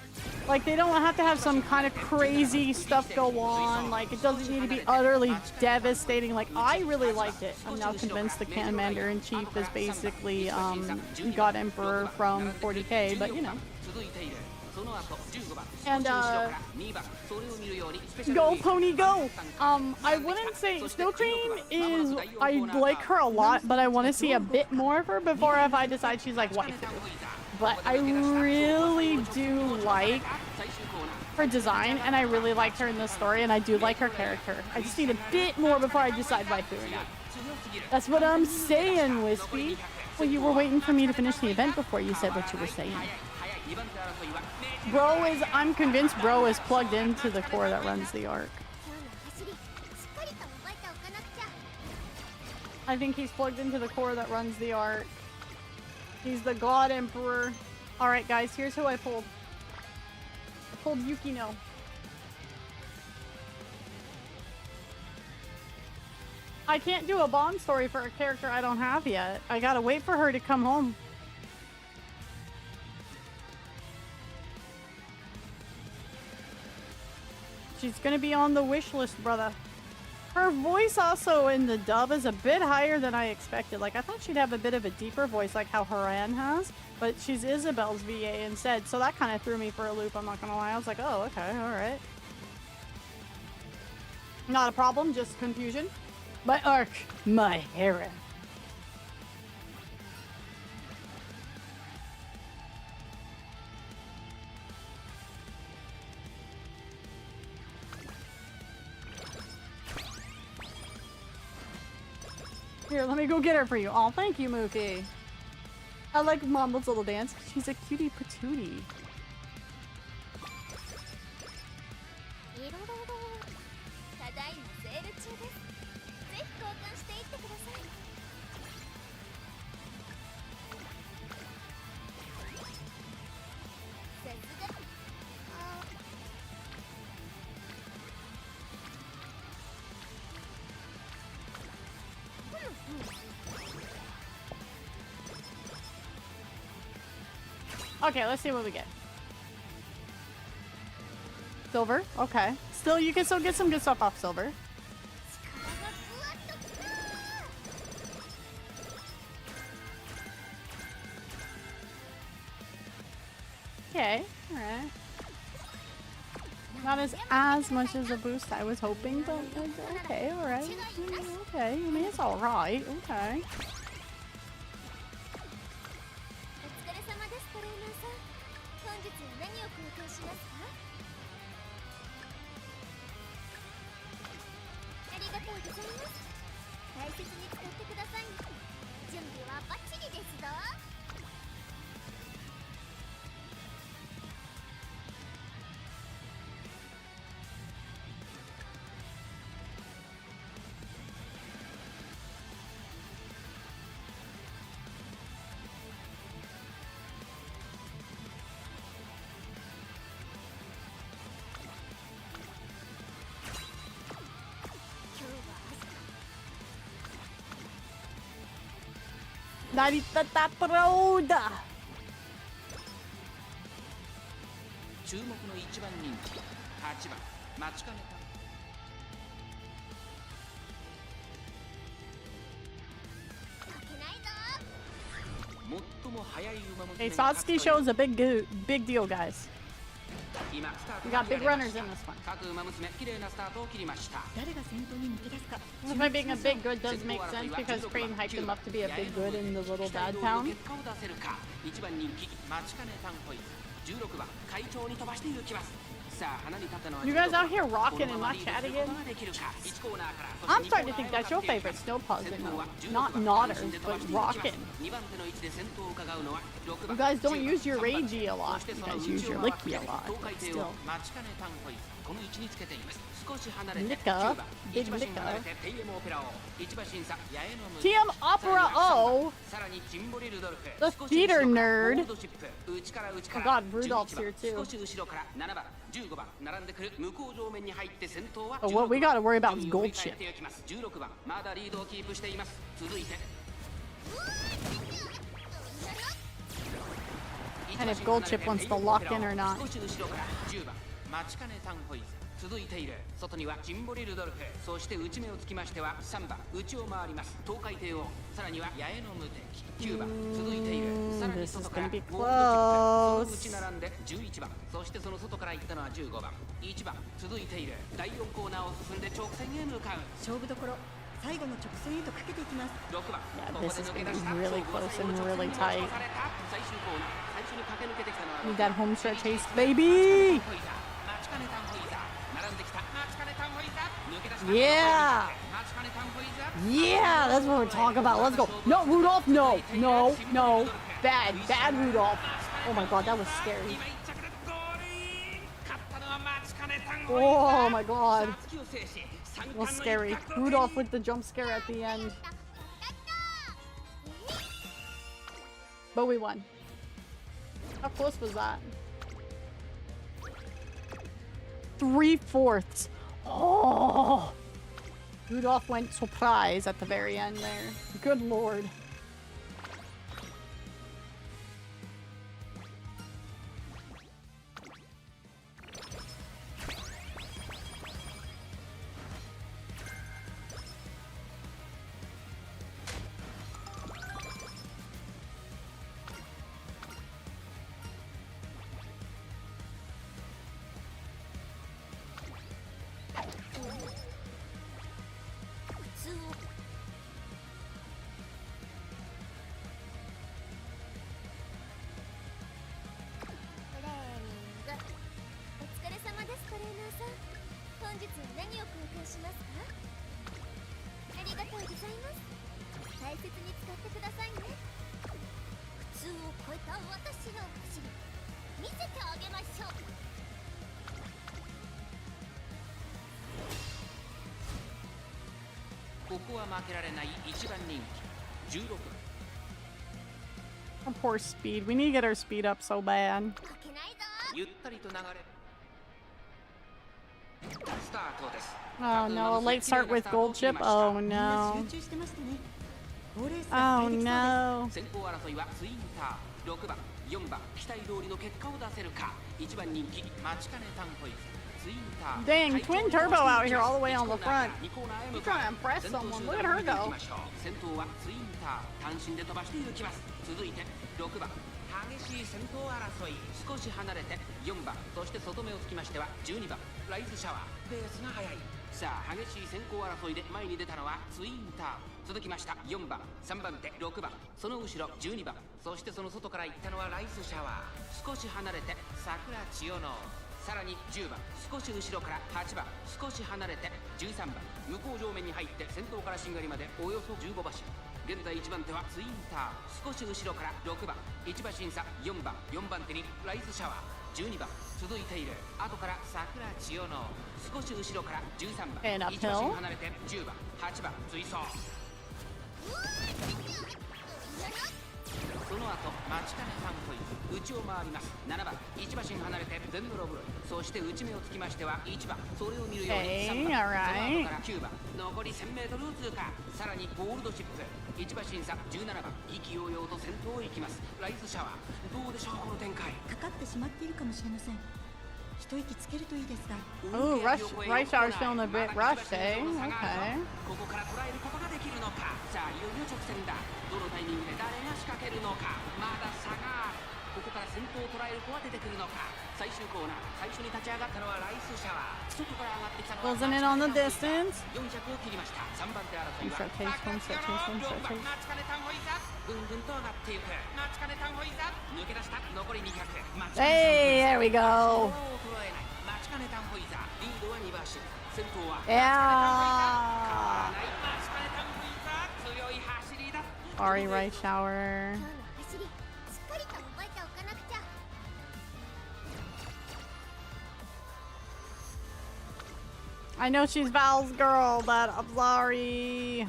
Like, they don't have to have some kind of crazy stuff go on. Like, it doesn't need to be utterly devastating. Like, I really liked it. I'm now convinced the Commander-in-Chief is basically God Emperor from 40K, but you know. And go pony go. I wouldn't say Snow Crane is, I like her a lot, but I want to see a bit more of her before if I decide she's like waifu. But I really do like her design, and I really liked her in the story, and I do like her character. I just need a bit more before I decide waifu or not. That's what I'm saying, Wispy. Well, you were waiting for me to finish the event before you said what you were saying. Bro is, I'm convinced Bro is plugged into the core that runs the arc. I think he's plugged into the core that runs the arc. He's the God Emperor. Alright guys, here's who I pulled. I pulled Yukino. I can't do a Bond story for a character I don't have yet. I gotta wait for her to come home. She's gonna be on the wish list, brother. Her voice also in the dub is a bit higher than I expected. Like, I thought she'd have a bit of a deeper voice like how Haran has, but she's Isabel's VA instead, so that kind of threw me for a loop, I'm not gonna lie. I was like, oh, okay, alright. Not a problem, just confusion. My arc, my harem. Here, let me go get her for you. Oh, thank you, Mookie. I like Mambo's little dance. She's a cutie patootie. Okay, let's see what we get. Silver, okay. Still, you can still get some good stuff off silver. Okay, alright. Not as much as a boost I was hoping, but okay, alright. Okay, I mean, it's alright, okay. Naritata Proda! 注目の1番人気8番待ちかねた。Hey, Satsuki show is a big deal, guys. We got big runners in this one. 誰が先頭に抜け出すか。 If I'm being a big good does make sense because Crane hyped him up to be a big good in the little bad town. 1番人気マチカネタンホイズ16番会長に飛ばして行きます。さあ、花に立ったのは You guys out here rocking and not chatting again? I'm starting to think that's your favorite snow puzzle. Not nodders, but rocking. You guys don't use your ragey a lot. You guys use your licky a lot. But still. Nika, big Nika. TM Opera O. The theater nerd. Oh god, Rudolph's here too. Oh, what we gotta worry about is Gold Chip. And if Gold Chip wants to lock in or not. 続いている外にはジンボリルドルフ、そして内目をつきましては3番内を回ります東海帝王、さらには八重の無敵9番続いている、さらに外からゴールドチップ、その内並んで11番、そしてその外から行ったのは15番1番続いている第4コーナーを進んで直線へ向かう勝負どころ、最後の直線へとかけていきます。6番 Yeah, this is gonna be really close and really tight. 最終コーナー最初に駆け抜けてきたのは Need that home stretch haste, baby! Yeah! Yeah, that's what we're talking about. Let's go. No, Rudolph, no. No, no. Bad Rudolph. Oh my god, that was scary. Oh my god. That was scary. Rudolph with the jump scare at the end. But we won. How close was that? 3/4. Oh! Rudolph went surprise at the very end there. Good lord. Our poor speed. We need to get our speed up so bad. Oh no, a late start with Gold Chip? Oh no. 集中してましたね。好レース Oh が期待できそうです。 no. 先行争いはツインター6番4番期待通りの結果を出せるか1番人気マチカネタンホイズツインター Dang, Twin Turbo out here all the way on the front. You're trying to impress someone. Look at her go. 先頭はツインター単身で飛ばして行きます続いて6番激しい先頭争い少し離れて4番そして外目をつきましては12番ライズシャワーペースが速いさあ激しい先行争いで前に出たのはツインター続きました4番3番手6番その後ろ12番そしてその外から行ったのはライズシャワー少し離れて桜千代のさらに10番少し後ろから8番少し離れて13番向こう上面に入って先頭からしんがりまでおよそ15馬身現在1番手はツインター少し後ろから6番1馬身差4番4番手にライズシャワー12番続いている後から桜千代の少し後ろから13番 And 1馬 uphill. 身離れて10番8番追走その後マチカネタンホイズ内を回ります7番1馬身離れてゼンドロブロイそして内目をつきましては1番それを見るように3番 alright. その後から9番残り 1000m を通過さらにゴールドチップ1馬身差17番意気揚々と先頭へ行きますライズシャワーどうでしょうこの展開かかってしまっているかもしれません。一息つけるといいですが。 Ooh, Rush Hour's feeling a bit rushed, eh? Okay. ここから捉えることができるのかさあいよいよ直線だ。どのタイミングで誰が仕掛けるのか。まだ差がある。ここから先頭を捉える子は出てくるのか。最終コーナー、最初に立ち上がったのはライスシャワー。外から上がってきたのは Wasn't it on the distance? 400を切りました。3番手争いは Home set, home set, home set, home set. マチカネタンホイザぐんぐんと上がっていく。マチカネタンホイザ抜け出した。残り200。Hey, there we go. マチカネタンホイザリードは2馬身。先頭は Yeah. マチカネタンホイザ強い走りだ。 Sorry, right shower. 今日の走りしっかりと覚えておかなくちゃ。 I know she's Val's girl, but I'm sorry.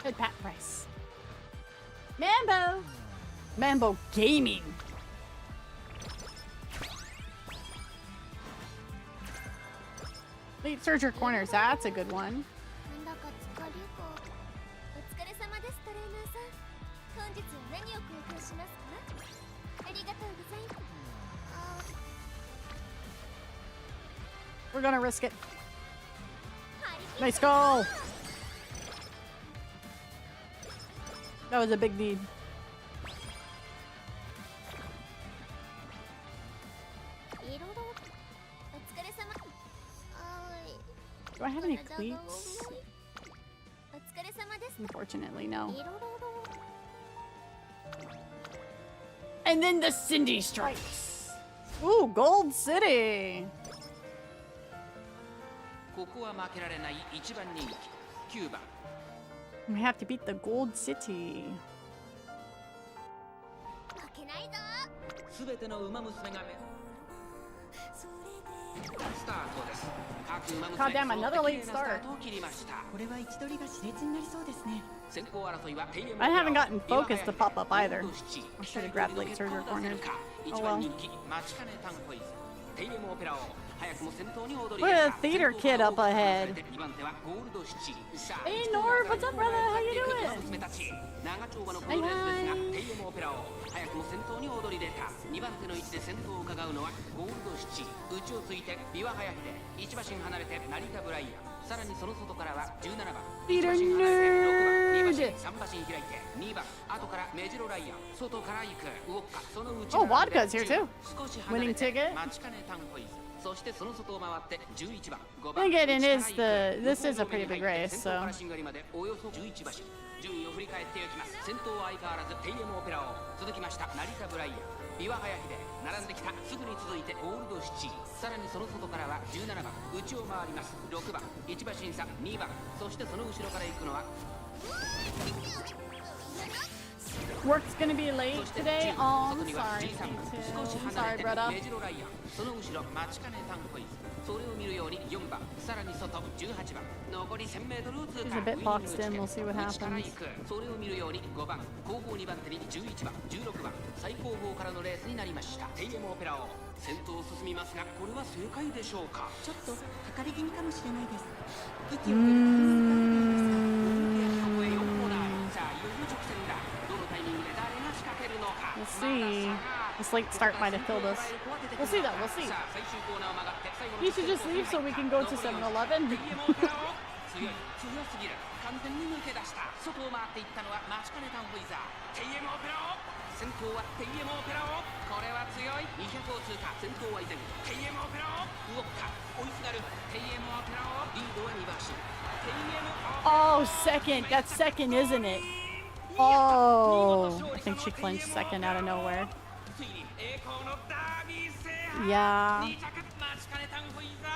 Good Pat Price. Mambo! Mambo Gaming. Late Surger Corners, that's a good one. なんだか疲れが。お疲れ様ですトレーナーさん。本日は何を公開しますか？ありがとうございます。We're gonna risk it. 張り切って Nice goal! That was a big need. いろいろお疲れ様。Do I have any 体が cleats? 重い。お疲れ様です。 Unfortunately, no. いろいろ And then the Cindy strikes. Ooh, Gold City. ここは負けられない1番人気9番。 We have to beat the Gold City. 負けないぞ。すべての馬娘がスタートです。各馬 God 娘 damn, another late スタ start. ートを切りました。これは位置取りが熾烈になりそうですね。先行争いは I haven't gotten focus to pop up either. I should have grabbed late surger corners. Oh well. Look at a theater kid up ahead. Hey Nord, what's up, brother? How you doing? 長丁場のこのレースですが、テイエムオペラを早くも先頭に躍り出た。2番手の位置で先頭を伺うのはゴールドシチ。内をついてビワハヤヒデ、1馬身離れて成田ブライヤ。さらにその外からは17番、1馬身離れて6番、2馬身、3馬身開いて2番、後からメジロライヤ、外から行くウォッカ、その内 Oh, Vodka's here too. 少し離れ Winning て ticket. マチカネタンホイズ。そしてその外を回って11番、5 I 番。 think it is this is a pretty big race, 先頭 so. からシンガリまでおよそ11馬身。順位を振り返っていきます。先頭は相変わらずテイエムオペラを続きました成田ブライヤ、ビワハヤヒデ、並んできた。すぐに続いてゴールドシチ。さらにその外からは17番、内を回ります6番、1馬身差2番、そしてその後ろから行くのは Work's gonna be late today. Oh, I'm 外には sorry. 13番、少し I'm 離 sorry, れて brother. メジロライヤ、その後ろマチカネタンコイズ。それを見るように4番、さらに外18番、残り 1000m を通過。 He's a bit boxed in. We'll see what 内から happens. 行く。それを見るように5番、後方2番手に11番、16番、最後方からのレースになりました。テイエムオペラを先頭を進みますが、これは正解でしょうか。ちょっとかかり気味かもしれないです。息をくれる。ここへ4コーナー。さあ、いよいよ直線だ。どのタイミングで誰が仕掛けるのか。 We'll see. This late start might have killed us. We'll see though. We'll see. さあ、最終コーナーを曲がって最後の You should just leave so we can go to 7-Eleven. テイエムオペラを強い、強すぎる。完全に抜け出した。外を回っていったのはマチカネタンホイザー。テイエムオペラを先頭はテイエムオペラを。これは強い。200を通過。先頭は依然テイエムオペラを。ウォッカ追いすがる。テイエムオペラを。リードは2馬身。テイエムオペラ。 Oh, second. That's second, isn't it? Oh, I think she clinched second out of nowhere. ついに栄光のダービー制覇。 Yeah. 2着マチカネタンホイザ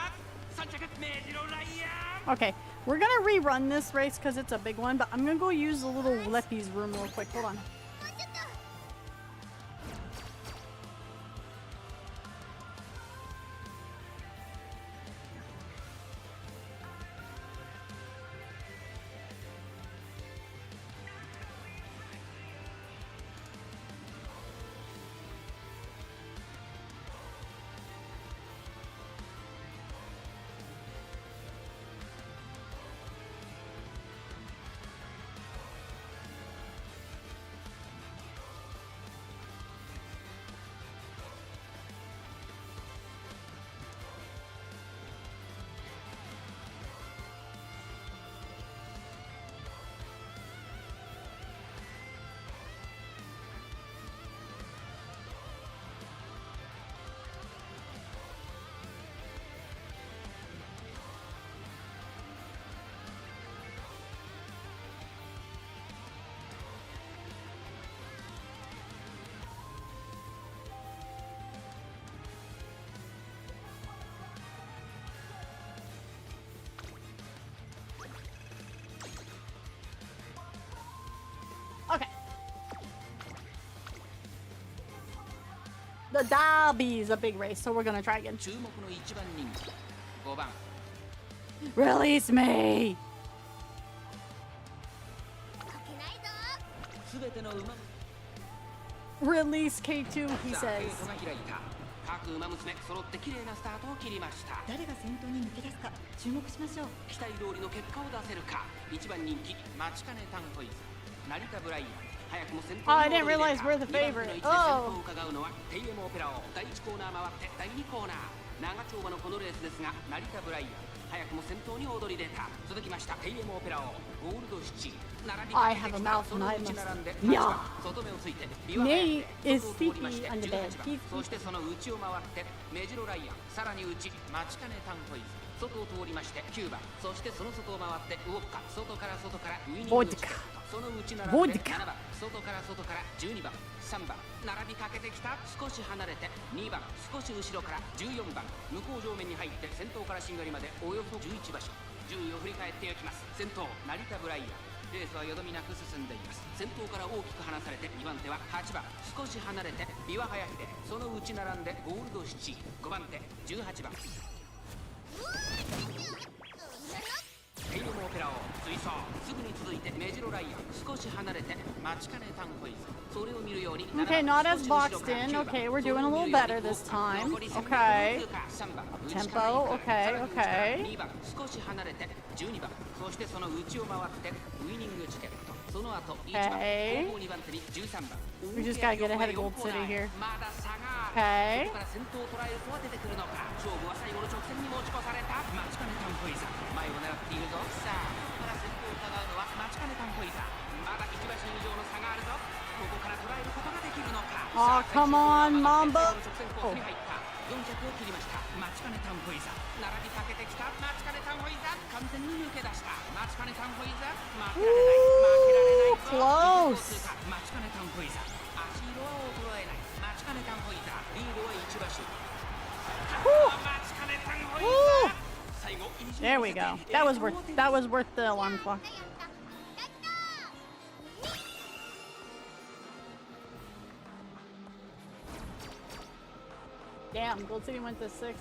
ー。3着メジロライヤー。 Okay, we're gonna rerun this race because it's a big one, but I'm gonna go use the little Leppy's room real quick. Hold on. もうちょっと。The Derby is a big race, so we're gonna try again. 注目の1番人気5番 Release me! 負けないぞ。すべての馬 Release K2, he さあゲ says. ートが開いた各馬娘揃って綺麗なスタートを切りました誰が先頭に抜け出すか注目しましょう。期待通りの結果を出せるか1番人気待ちかねタンホイズ成田ブライアン早くも先頭 Oh, I に didn't 躍り出 realize た we're the 2番手 favorite. の位置で先頭 Oh. を伺うのはテイエムオペラを第1コーナー回って第2コーナー長丁場のこのレースですが成田ブライアン早くも先頭に躍り出た続きましたテイエムオペラをゴールドシチ並び I か have けて a き mouth たそ and の I うち must. 並んで Yeah. 8番外目をついてビワ Nate ハヤ is テ外を通りまして Fifi on the 18 bed. 番 He's そしてその内を回ってメジロライアンさらに内待ちかねタンホイズ外を通りまして9番そしてその外を回ってウォッカ外からウィニングチケットその内並んで7番外から12番3番並びかけてきた少し離れて2番少し後ろから14番向こう上面に入って先頭からしんがりまでおよそ11馬身順位を振り返っていきます先頭成田ブライアンレースはよどみなく進んでいます先頭から大きく離されて2番手は8番少し離れてビワハヤヒデその内並んでゴールドシチ5番手18番テイルモオペラを追走すぐに続いてメジロライアン少し離れて待ちかねタンホイズそれを見るように Okay, not as boxed in. Okay, we're doing a little better this time. Okay. Tempo. Okay, okay. 2番少し離れて12番そしてその内を回ってウィニングチケットその後1番 Okay. 後方2番手に13番 We just gotta get ahead of Gold City here. まだ差がある Okay. ここから先頭を捉える子は出てくるのか勝負は最後の直線に持ち越された待ちかねタンホイザ前を狙っているぞさあここから先頭を伺うのは待ちかねタンホイザまだ1馬身以上の差があるぞここから捉えることができるのか Aw, come on, Mamba. 直線コースに入った4着を切りました待ちかねタンホイザ並びかけてきた待ちかねタンホイザ完全に抜け出した待ちかねタンホイザ負けられない負けられないぞ Close. 待ちかねタンホイザ足色は衰えない待ちかねタンホイザリードは1馬身待ちかねタンホイザ最後 There we go. That was worth the alarm clock. やったやった Damn, Gold City went to 6th.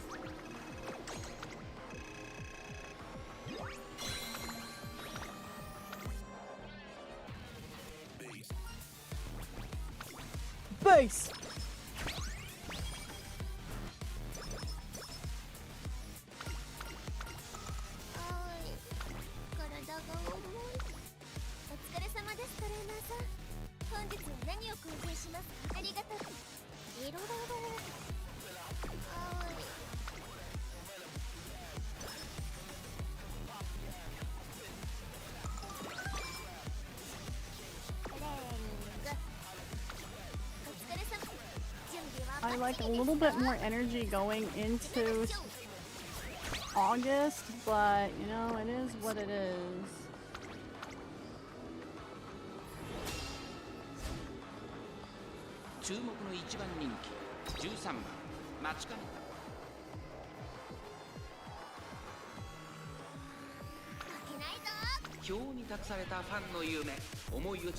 Base. 体が重い。お疲れ様ですトレーナーさん。本日は何を貢献しますか。ありがたく。いろいろ。トレーニング。お疲れ様。準備は I like a little bit more energy going into August, but you know, it is what it is. 注目の1番人気13番待ちかね負けないぞ。表に託されたファンの夢思いを力に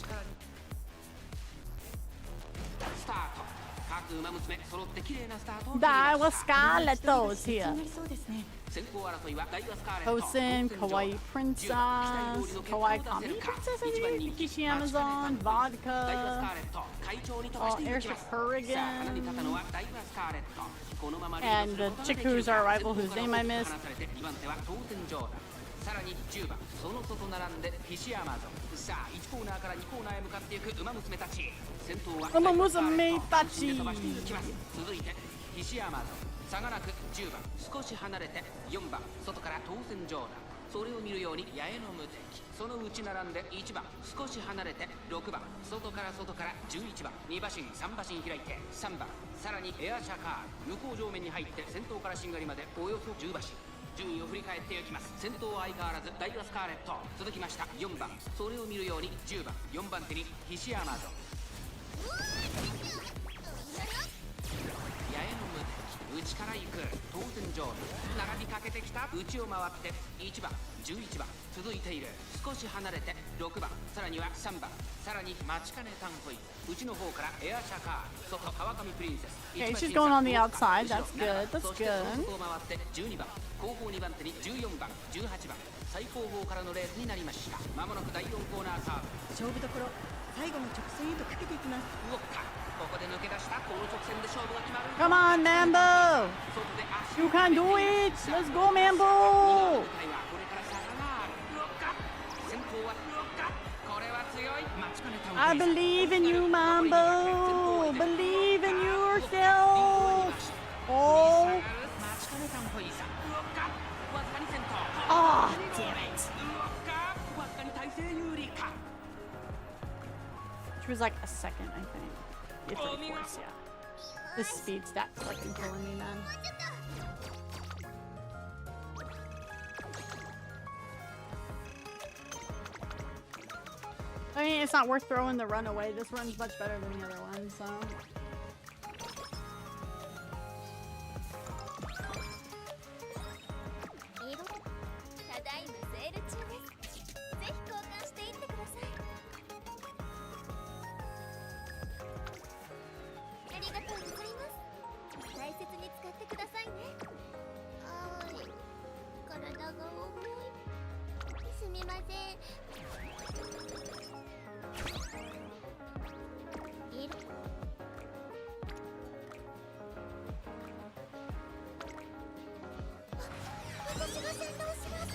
スタート各馬娘揃って綺麗なスタートを切りま That was した Scarlet 気 Toes に here. なりそうですね。先行争いはダイワスカーレット Tosin, Kawaii Princess, Kawaii Kami Princess, I think, Kishi Amazon, ダイワスカ Vodka, ーレット会長に飛ばしていきます Airship さあ離れ Hurricane, たのはダイワスカーレットこのままリー and ド the する chick ことができる who's our rival, whose name I 先頭 missed. から離されて2番手は当然ジョーダンさらに10番その外並んでフィシアマゾンさあ1コーナーから2コーナーへ向かっていく馬娘たち先頭は馬娘たち飛ばしていきます続いてフィシアマゾン差がなく10番少し離れて4番外から当然ジョーダンそれを見るように八重の無敵その内並んで1番少し離れて6番外から11番2馬身3馬身開いて3番さらにエアシャカール向こう上面に入って先頭からしんがりまでおよそ10馬身順位を振り返っていきます先頭は相変わらずダイワスカーレット続きました4番それを見るように10番4番手にヒシアマゾン八重の無敵内から行く当然上部並びかけてきた内を回って1番11番続いている少し離れて6番さらには3番さらに待ちかねタンホイ内の方からエアシャカー外川上プリンセス Okay, she's going on the outside. That's good. That's good. 12番後方2番手に14番18番最後方からのレースになりました。まもなく第4コーナーカーブ。勝負どころ、最後の直線へとかけていきます。動くか。ここで抜け出した。この直線で勝負が決まる。 Come on, Mambo! 外で足 You can do it! Let's go, Mambo! これから差がある。動くか。先頭は動くか。これは強い。待ちかねた I believe in you, Mambo! Believe in yourself! Oh! 待ちかねたんぽいさ。動くか。わずかに先頭。Oh, damn it! 動くか。わずかに体勢有利か。 She was like a second, I think. If course, yeah. The speed stat's fucking killing me, man. I mean, it's not worth throwing the run away. This run's much better than the other one, so. ただいまセール中です。ぜひ交換していってください。ありがとうございます。大切に使ってくださいね。あーい、体が重い。すみません。私が先導します。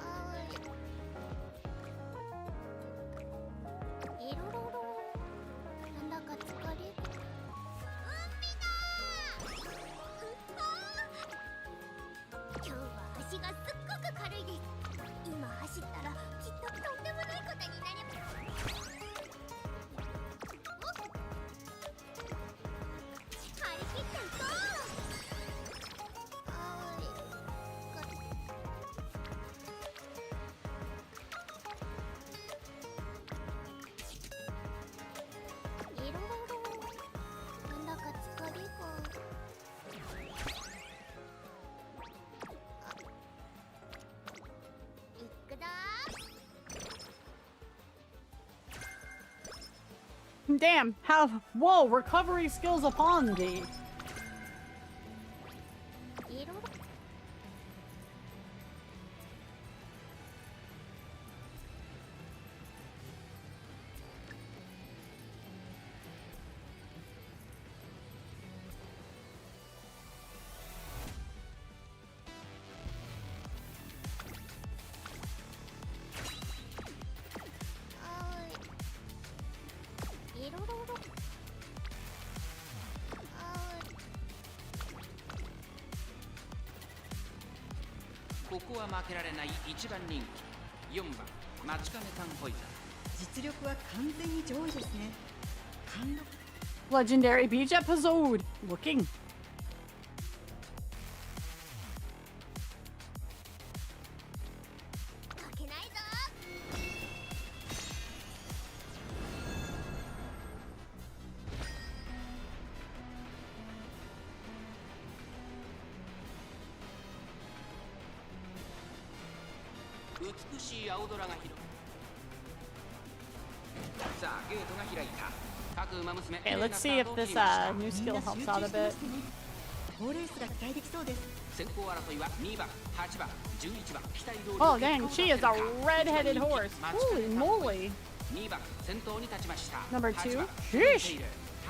あーい。いろろろ。なんだか疲れ。海だー。今日は足がすっごく軽いです。今走ったらきっととんでもないことになります。張り切っていこう。Damn, have whoa, recovery skills upon thee.ここは負けられない一番人気4番マチカネタンホイザー。実力は完全に上位ですね。貫禄。 Legendary beach episode. Looking. 負けないぞ。美しい青空が広くさあゲートが開いた。各馬娘 Okay, let's see if this new skill helps out a bit. 好レースが期待できそうです。先行争いは2番8番11番期待通り Oh dang, she is a red-headed horse. Holy moly. 2番先頭に立ちました。 Number 8 2. 番 Sheesh.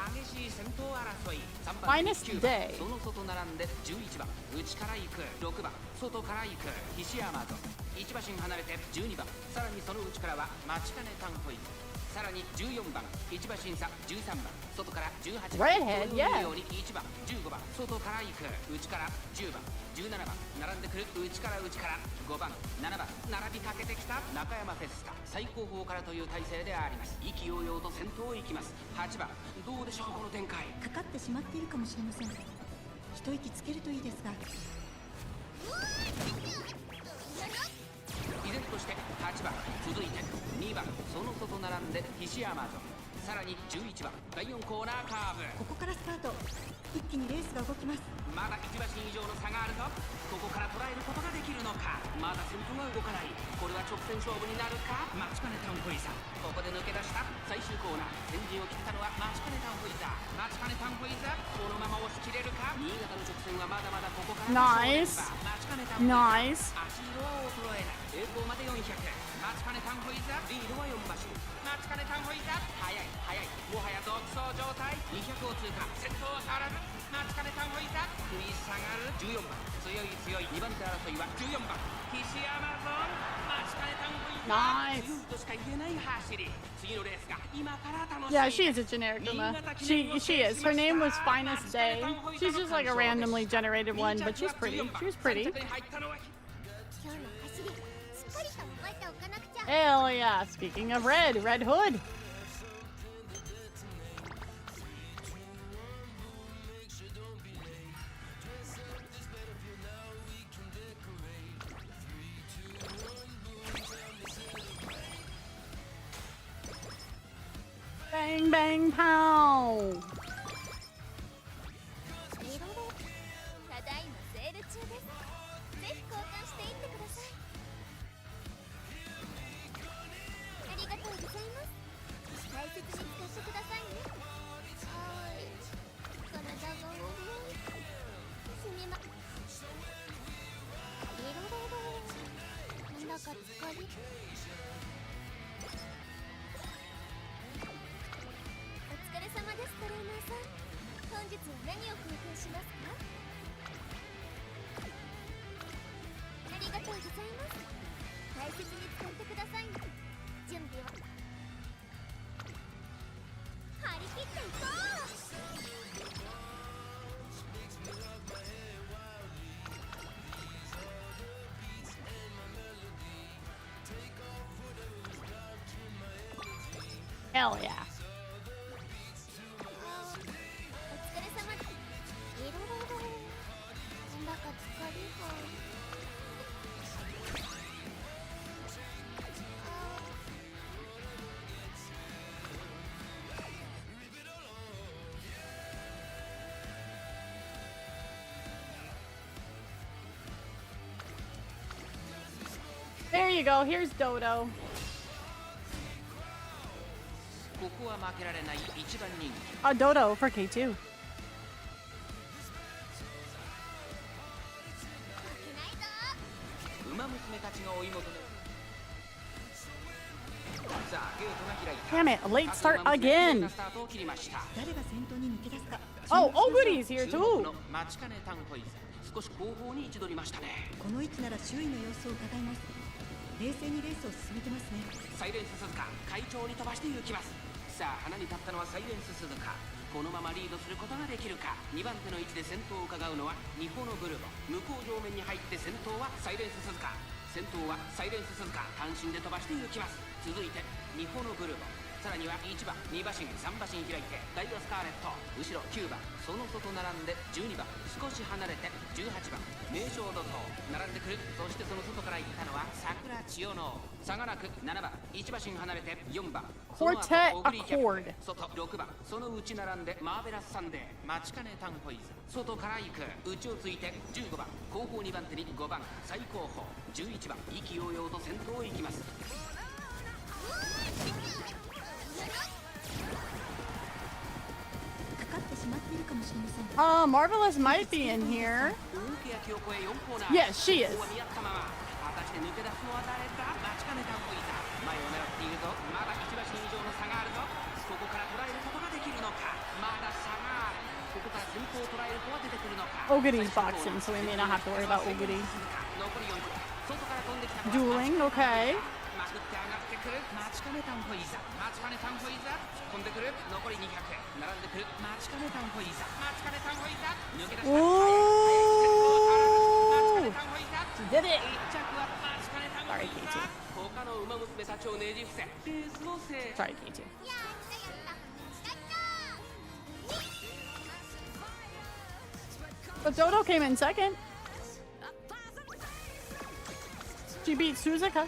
激しい先頭争い。3番 Finest 9番 day. その外並んで11番内から行く。6番外から行く菱山と1馬身離れて12番さらにその内からはマチカネタンホイズ。さらに14番1馬身差13番外から18番 Redhead, この yeah. ように1番15番外から行く内から10番17番並んでくる内から5番7番並びかけてきた中山フェスタ最高峰からという体勢であります。意気揚々と先頭行きます。8番どうでしょうこの展開。かかってしまっているかもしれません。一息つけるといいですが。依然として8番続いて2番その外並んで菱山とさらに11番第4コーナーカーブ。ここからスタート。一気にレースが動きます。まだ1馬身以上の差があるぞ。ここから捉えることができるのか。まだ先頭が動かない。これは直線勝負になるか。マチカネタンホイザーここで抜け出した最終コーナー先陣を切ったのはマチカネタンホイザー。マチカネタンホ Nice. Nice. 足色は衰えない。栄光まで400。待ちかねタンホイザー。リードは4馬身。待ちかねタンホイザー。速い速い。もはや独走状態。200を通過。先頭は変わらず。待ちかねタンホイザー。食い下がる14番。強い強い2番手争いは14番。岸アマゾン。待ちかねタンホイザー。 Nice. 強いとしか言えない走り。次のレースが今から楽しみ。 Yeah, she is a generic Uma. She is. Her name was Finest Day. She's just like a randomly generated one, but she's pretty. She was pretty. 今日の走りしっかりと覚えておかなくちゃ。 Hell yeah. Speaking of Red Hood. Bang, bang, pow. ただいまセール中です。ぜひ交換していってください。ありがとうございます。大切に使ってくださいね。はーい。体が重い。すみま。なんだか疲れ。お疲れ様です、トレーナーさん。本日は何を交換しますか？ありがとうございます。大切に使ってくださいね。準備は張り切っていこう。 Hell yeah. お疲れ様です。なんだか疲れが。There you go. Here's Dodo. ここは負けられない一番人気。 A Dodo for K2. 負けないぞ。馬娘たちが追い求める。さあゲートが開いた。 Damn it, a late start again. スタートを切りました。誰が先頭に抜け出すか。 Oh, Oguri's here 注目 too. の待ちかねタンホイズ。少し後方に位置取りましたね。この位置なら周囲の様子を伺います。冷静にレースを進めてますね。サイレンス鈴鹿快調に飛ばして行きます。さあ花に立ったのはサイレンス鈴鹿。このままリードすることができるか。2番手の位置で先頭を伺うのはニホのブルボ。向こう上面に入って先頭はサイレンス鈴鹿。先頭はサイレンス鈴鹿。単身で飛ばして行きます。続いてニホのブルボ。さらには1番2馬身3馬身開いてダイワスカーレット。後ろ9番その外並んで12番少し離れて18番名将怒涛並んでくる。そしてその外から行ったのは桜千代能。差がなく7番1馬身離れて4番 Quartet Accord. 外6番その内並んでマーベラスサンデー待ちかねタンホイズ。外から行く内をついて15番後方2番手に5番最後方11番意気揚々と先頭を行きます。かかってしまっているかもしれません。 Marvelous might be in here. 大欅を越え4コーナー。 Yes, she is. ここは見合ったまま。果たして抜け出すのは誰か。待ちかねタンホイザー。前を狙っているぞ。まだ1馬身以上の差があるぞ。ここから捉えることができるのか。まだ差がある。ここから先頭を捉える子は出てくるのか。 Oguri's boxing, so we may not have to worry about Oguri. 残り4分。外から飛んできた子は Dueling, okay. まくって上がってくる。待ちかねタンホイザー。待ちかねタンホイザー。突っ込んでくる。残り200。並んでくる。待ちかねタンホイザー。待ちかねタンホイザー。抜け出した。待ちかねタンホイザー。 She did it. 1着は待ちかねタンホイ Sorry, ザー。他の馬娘たちをねじ伏せ。レースを制。 Sorry, K2. やったやったやった。 But Dodo came in second. She beat Suzuka.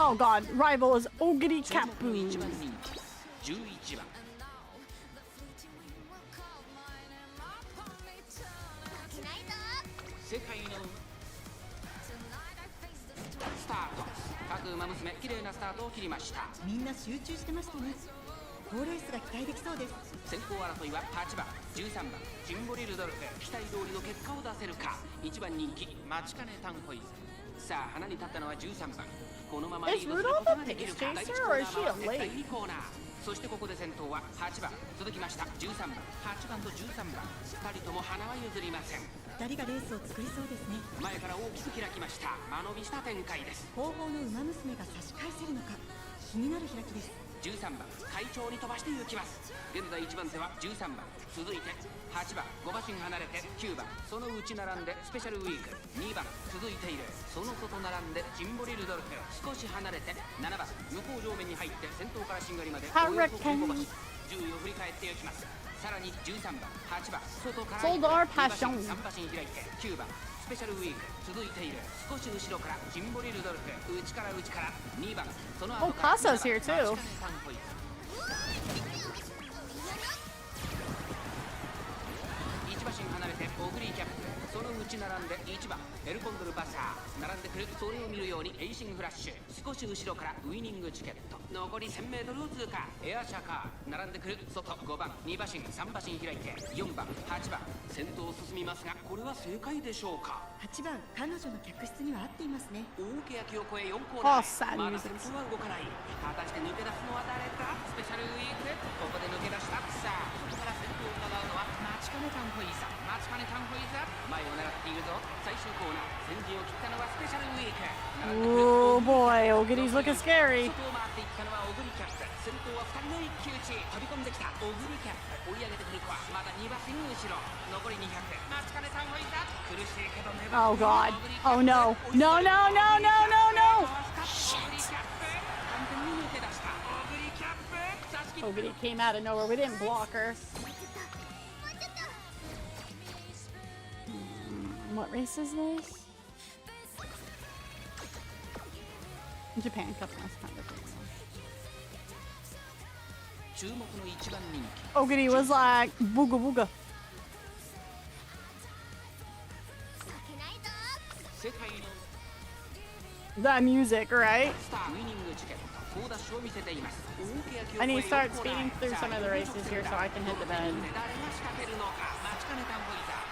Oh god, rival is Ogiri 注目の Kappu. 1番人気11番世界のスタート。各馬娘綺麗なスタートを切りました。みんな集中してましたね。好レースが期待できそうです。先行争いは8番13番シンボリルドルフ。期待通りの結果を出せるか。1番人気マチカネタンホイズ。さあ花に立ったのは13番。このままリードすることができるか。第1コーナーは第2コーナー。そしてここで先頭は8番続きました13番8番と13番2人とも花は譲りません。2人がレースを作りそうですね。前から大きく開きました。間延びした展開です。後方の馬娘が差し返せるのか気になる開きです。13番快調に飛ばして行きます。現在1番手は13番続いて8番5馬身離れて9番そのうち並んでスペシャルウィーク2番続いている。その外並んでシンボリルドルフ。少し離れて7番向こう上面に入って先頭からしんがりまでおよそ15馬身。10位を振り返っていきます。さらに13番8番外から2馬身3馬身開いて9番スペシャルウィーク続いている。少し後ろからシンボリルドルフ内から2番その後から Pasa's here too. 1馬身離れてオグリーキャップ。その内並んで1番エルコンドルバサー並んでくる。それを見るようにエイシングフラッシュ。少し後ろからウイニングチケット。残り 1000m を通過。エアシャカー並んでくる。外5番2馬身3馬身開いて4番8番先頭を進みますがこれは正解でしょうか。8番彼女の客室には合っていますね。大欅を越え4コーナー。 sad まだ music. 先頭は動かない。果たして抜け出すのは誰だ。スペシャルウィークここで抜け出した。さあ外から先頭を伺うのはマチカネタンホイザ。マチカネタンホイザ前を狙っているぞ。最終コーナー先陣を切ったのはスペシャルウィーク。 Oh boy, Ogiri's looking scary. 外を回っていったのはオグリキャップ。先頭は2人の一騎打ち。飛び込んできたオグリキャップ。追い上げてくるか。まだ2馬身後ろ。残り200。マチカネタンホイザ苦しいけど粘る。 Oh god. Oh no. No, no, no, no, no, no. Ogiri came out of nowhere. We didn't block her. What race is this? Japan Cup last time. Ogiri was like booga booga. That music, right? I need to start speeding through some of the races here so I can hit the bed.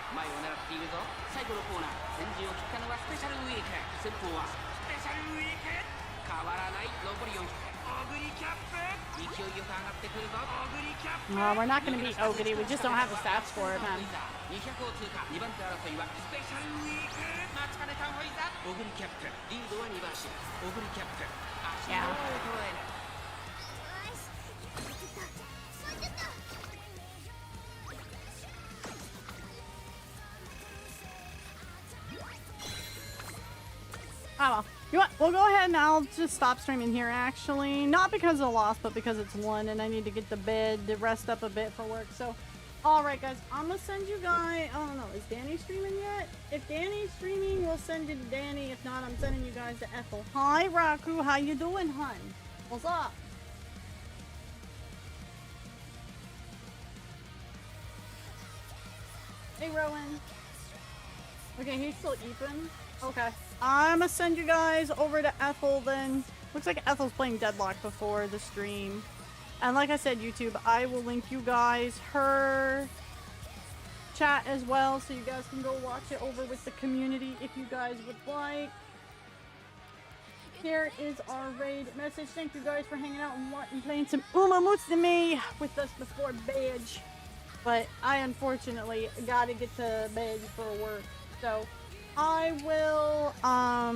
前を狙っているぞ。最後のコーナー先陣を切ったのはスペシャルウィーク。先頭はスペシャルウィーク。変わらない。残り400。オグリキャップ勢いよく上がってくるぞ。オグリキャップ We're not going to beat Ogiri. We just don't have the stats for it, man. 200を通過。2番手争いはスペシャルウィーク。マチカネタンホイザオグリキャップリードは2馬身。オグリキャップ足の衰えない。Oh well. You know what? We'll go ahead and I'll just stop streaming here actually. Not because of the loss, but because it's 1 and I need to get to bed to rest up a bit for work. So, alright guys, I'm gonna send you guys, I don't know, is Danny streaming yet? If Danny's streaming, we'll send it to Danny. If not, I'm sending you guys to Ethel. Hi Raku, how you doing, hun? What's up? Hey Rowan. Okay, he's still Ethan. Okay. I'm gonna send you guys over to Ethel then. Looks like Ethel's playing Deadlock before the stream. And like I said, YouTube, I will link you guys her chat as well so you guys can go watch it over with the community if you guys would like. Here is our raid message. Thank you guys for hanging out and playing some Uma Musume with us before bed. But I unfortunately gotta get to bed for work. So I will, I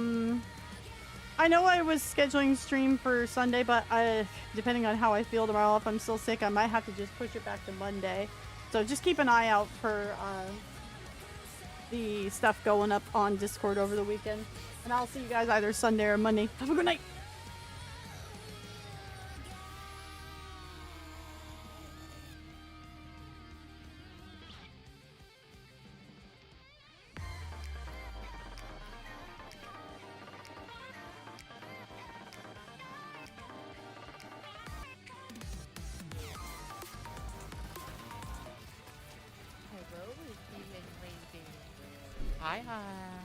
know I was scheduling stream for Sunday, but depending on how I feel tomorrow, if I'm still sick, I might have to just push it back to Monday. So just keep an eye out for, the stuff going up on Discord over the weekend. And I'll see you guys either Sunday or Monday. Have a good night! Hi, hi.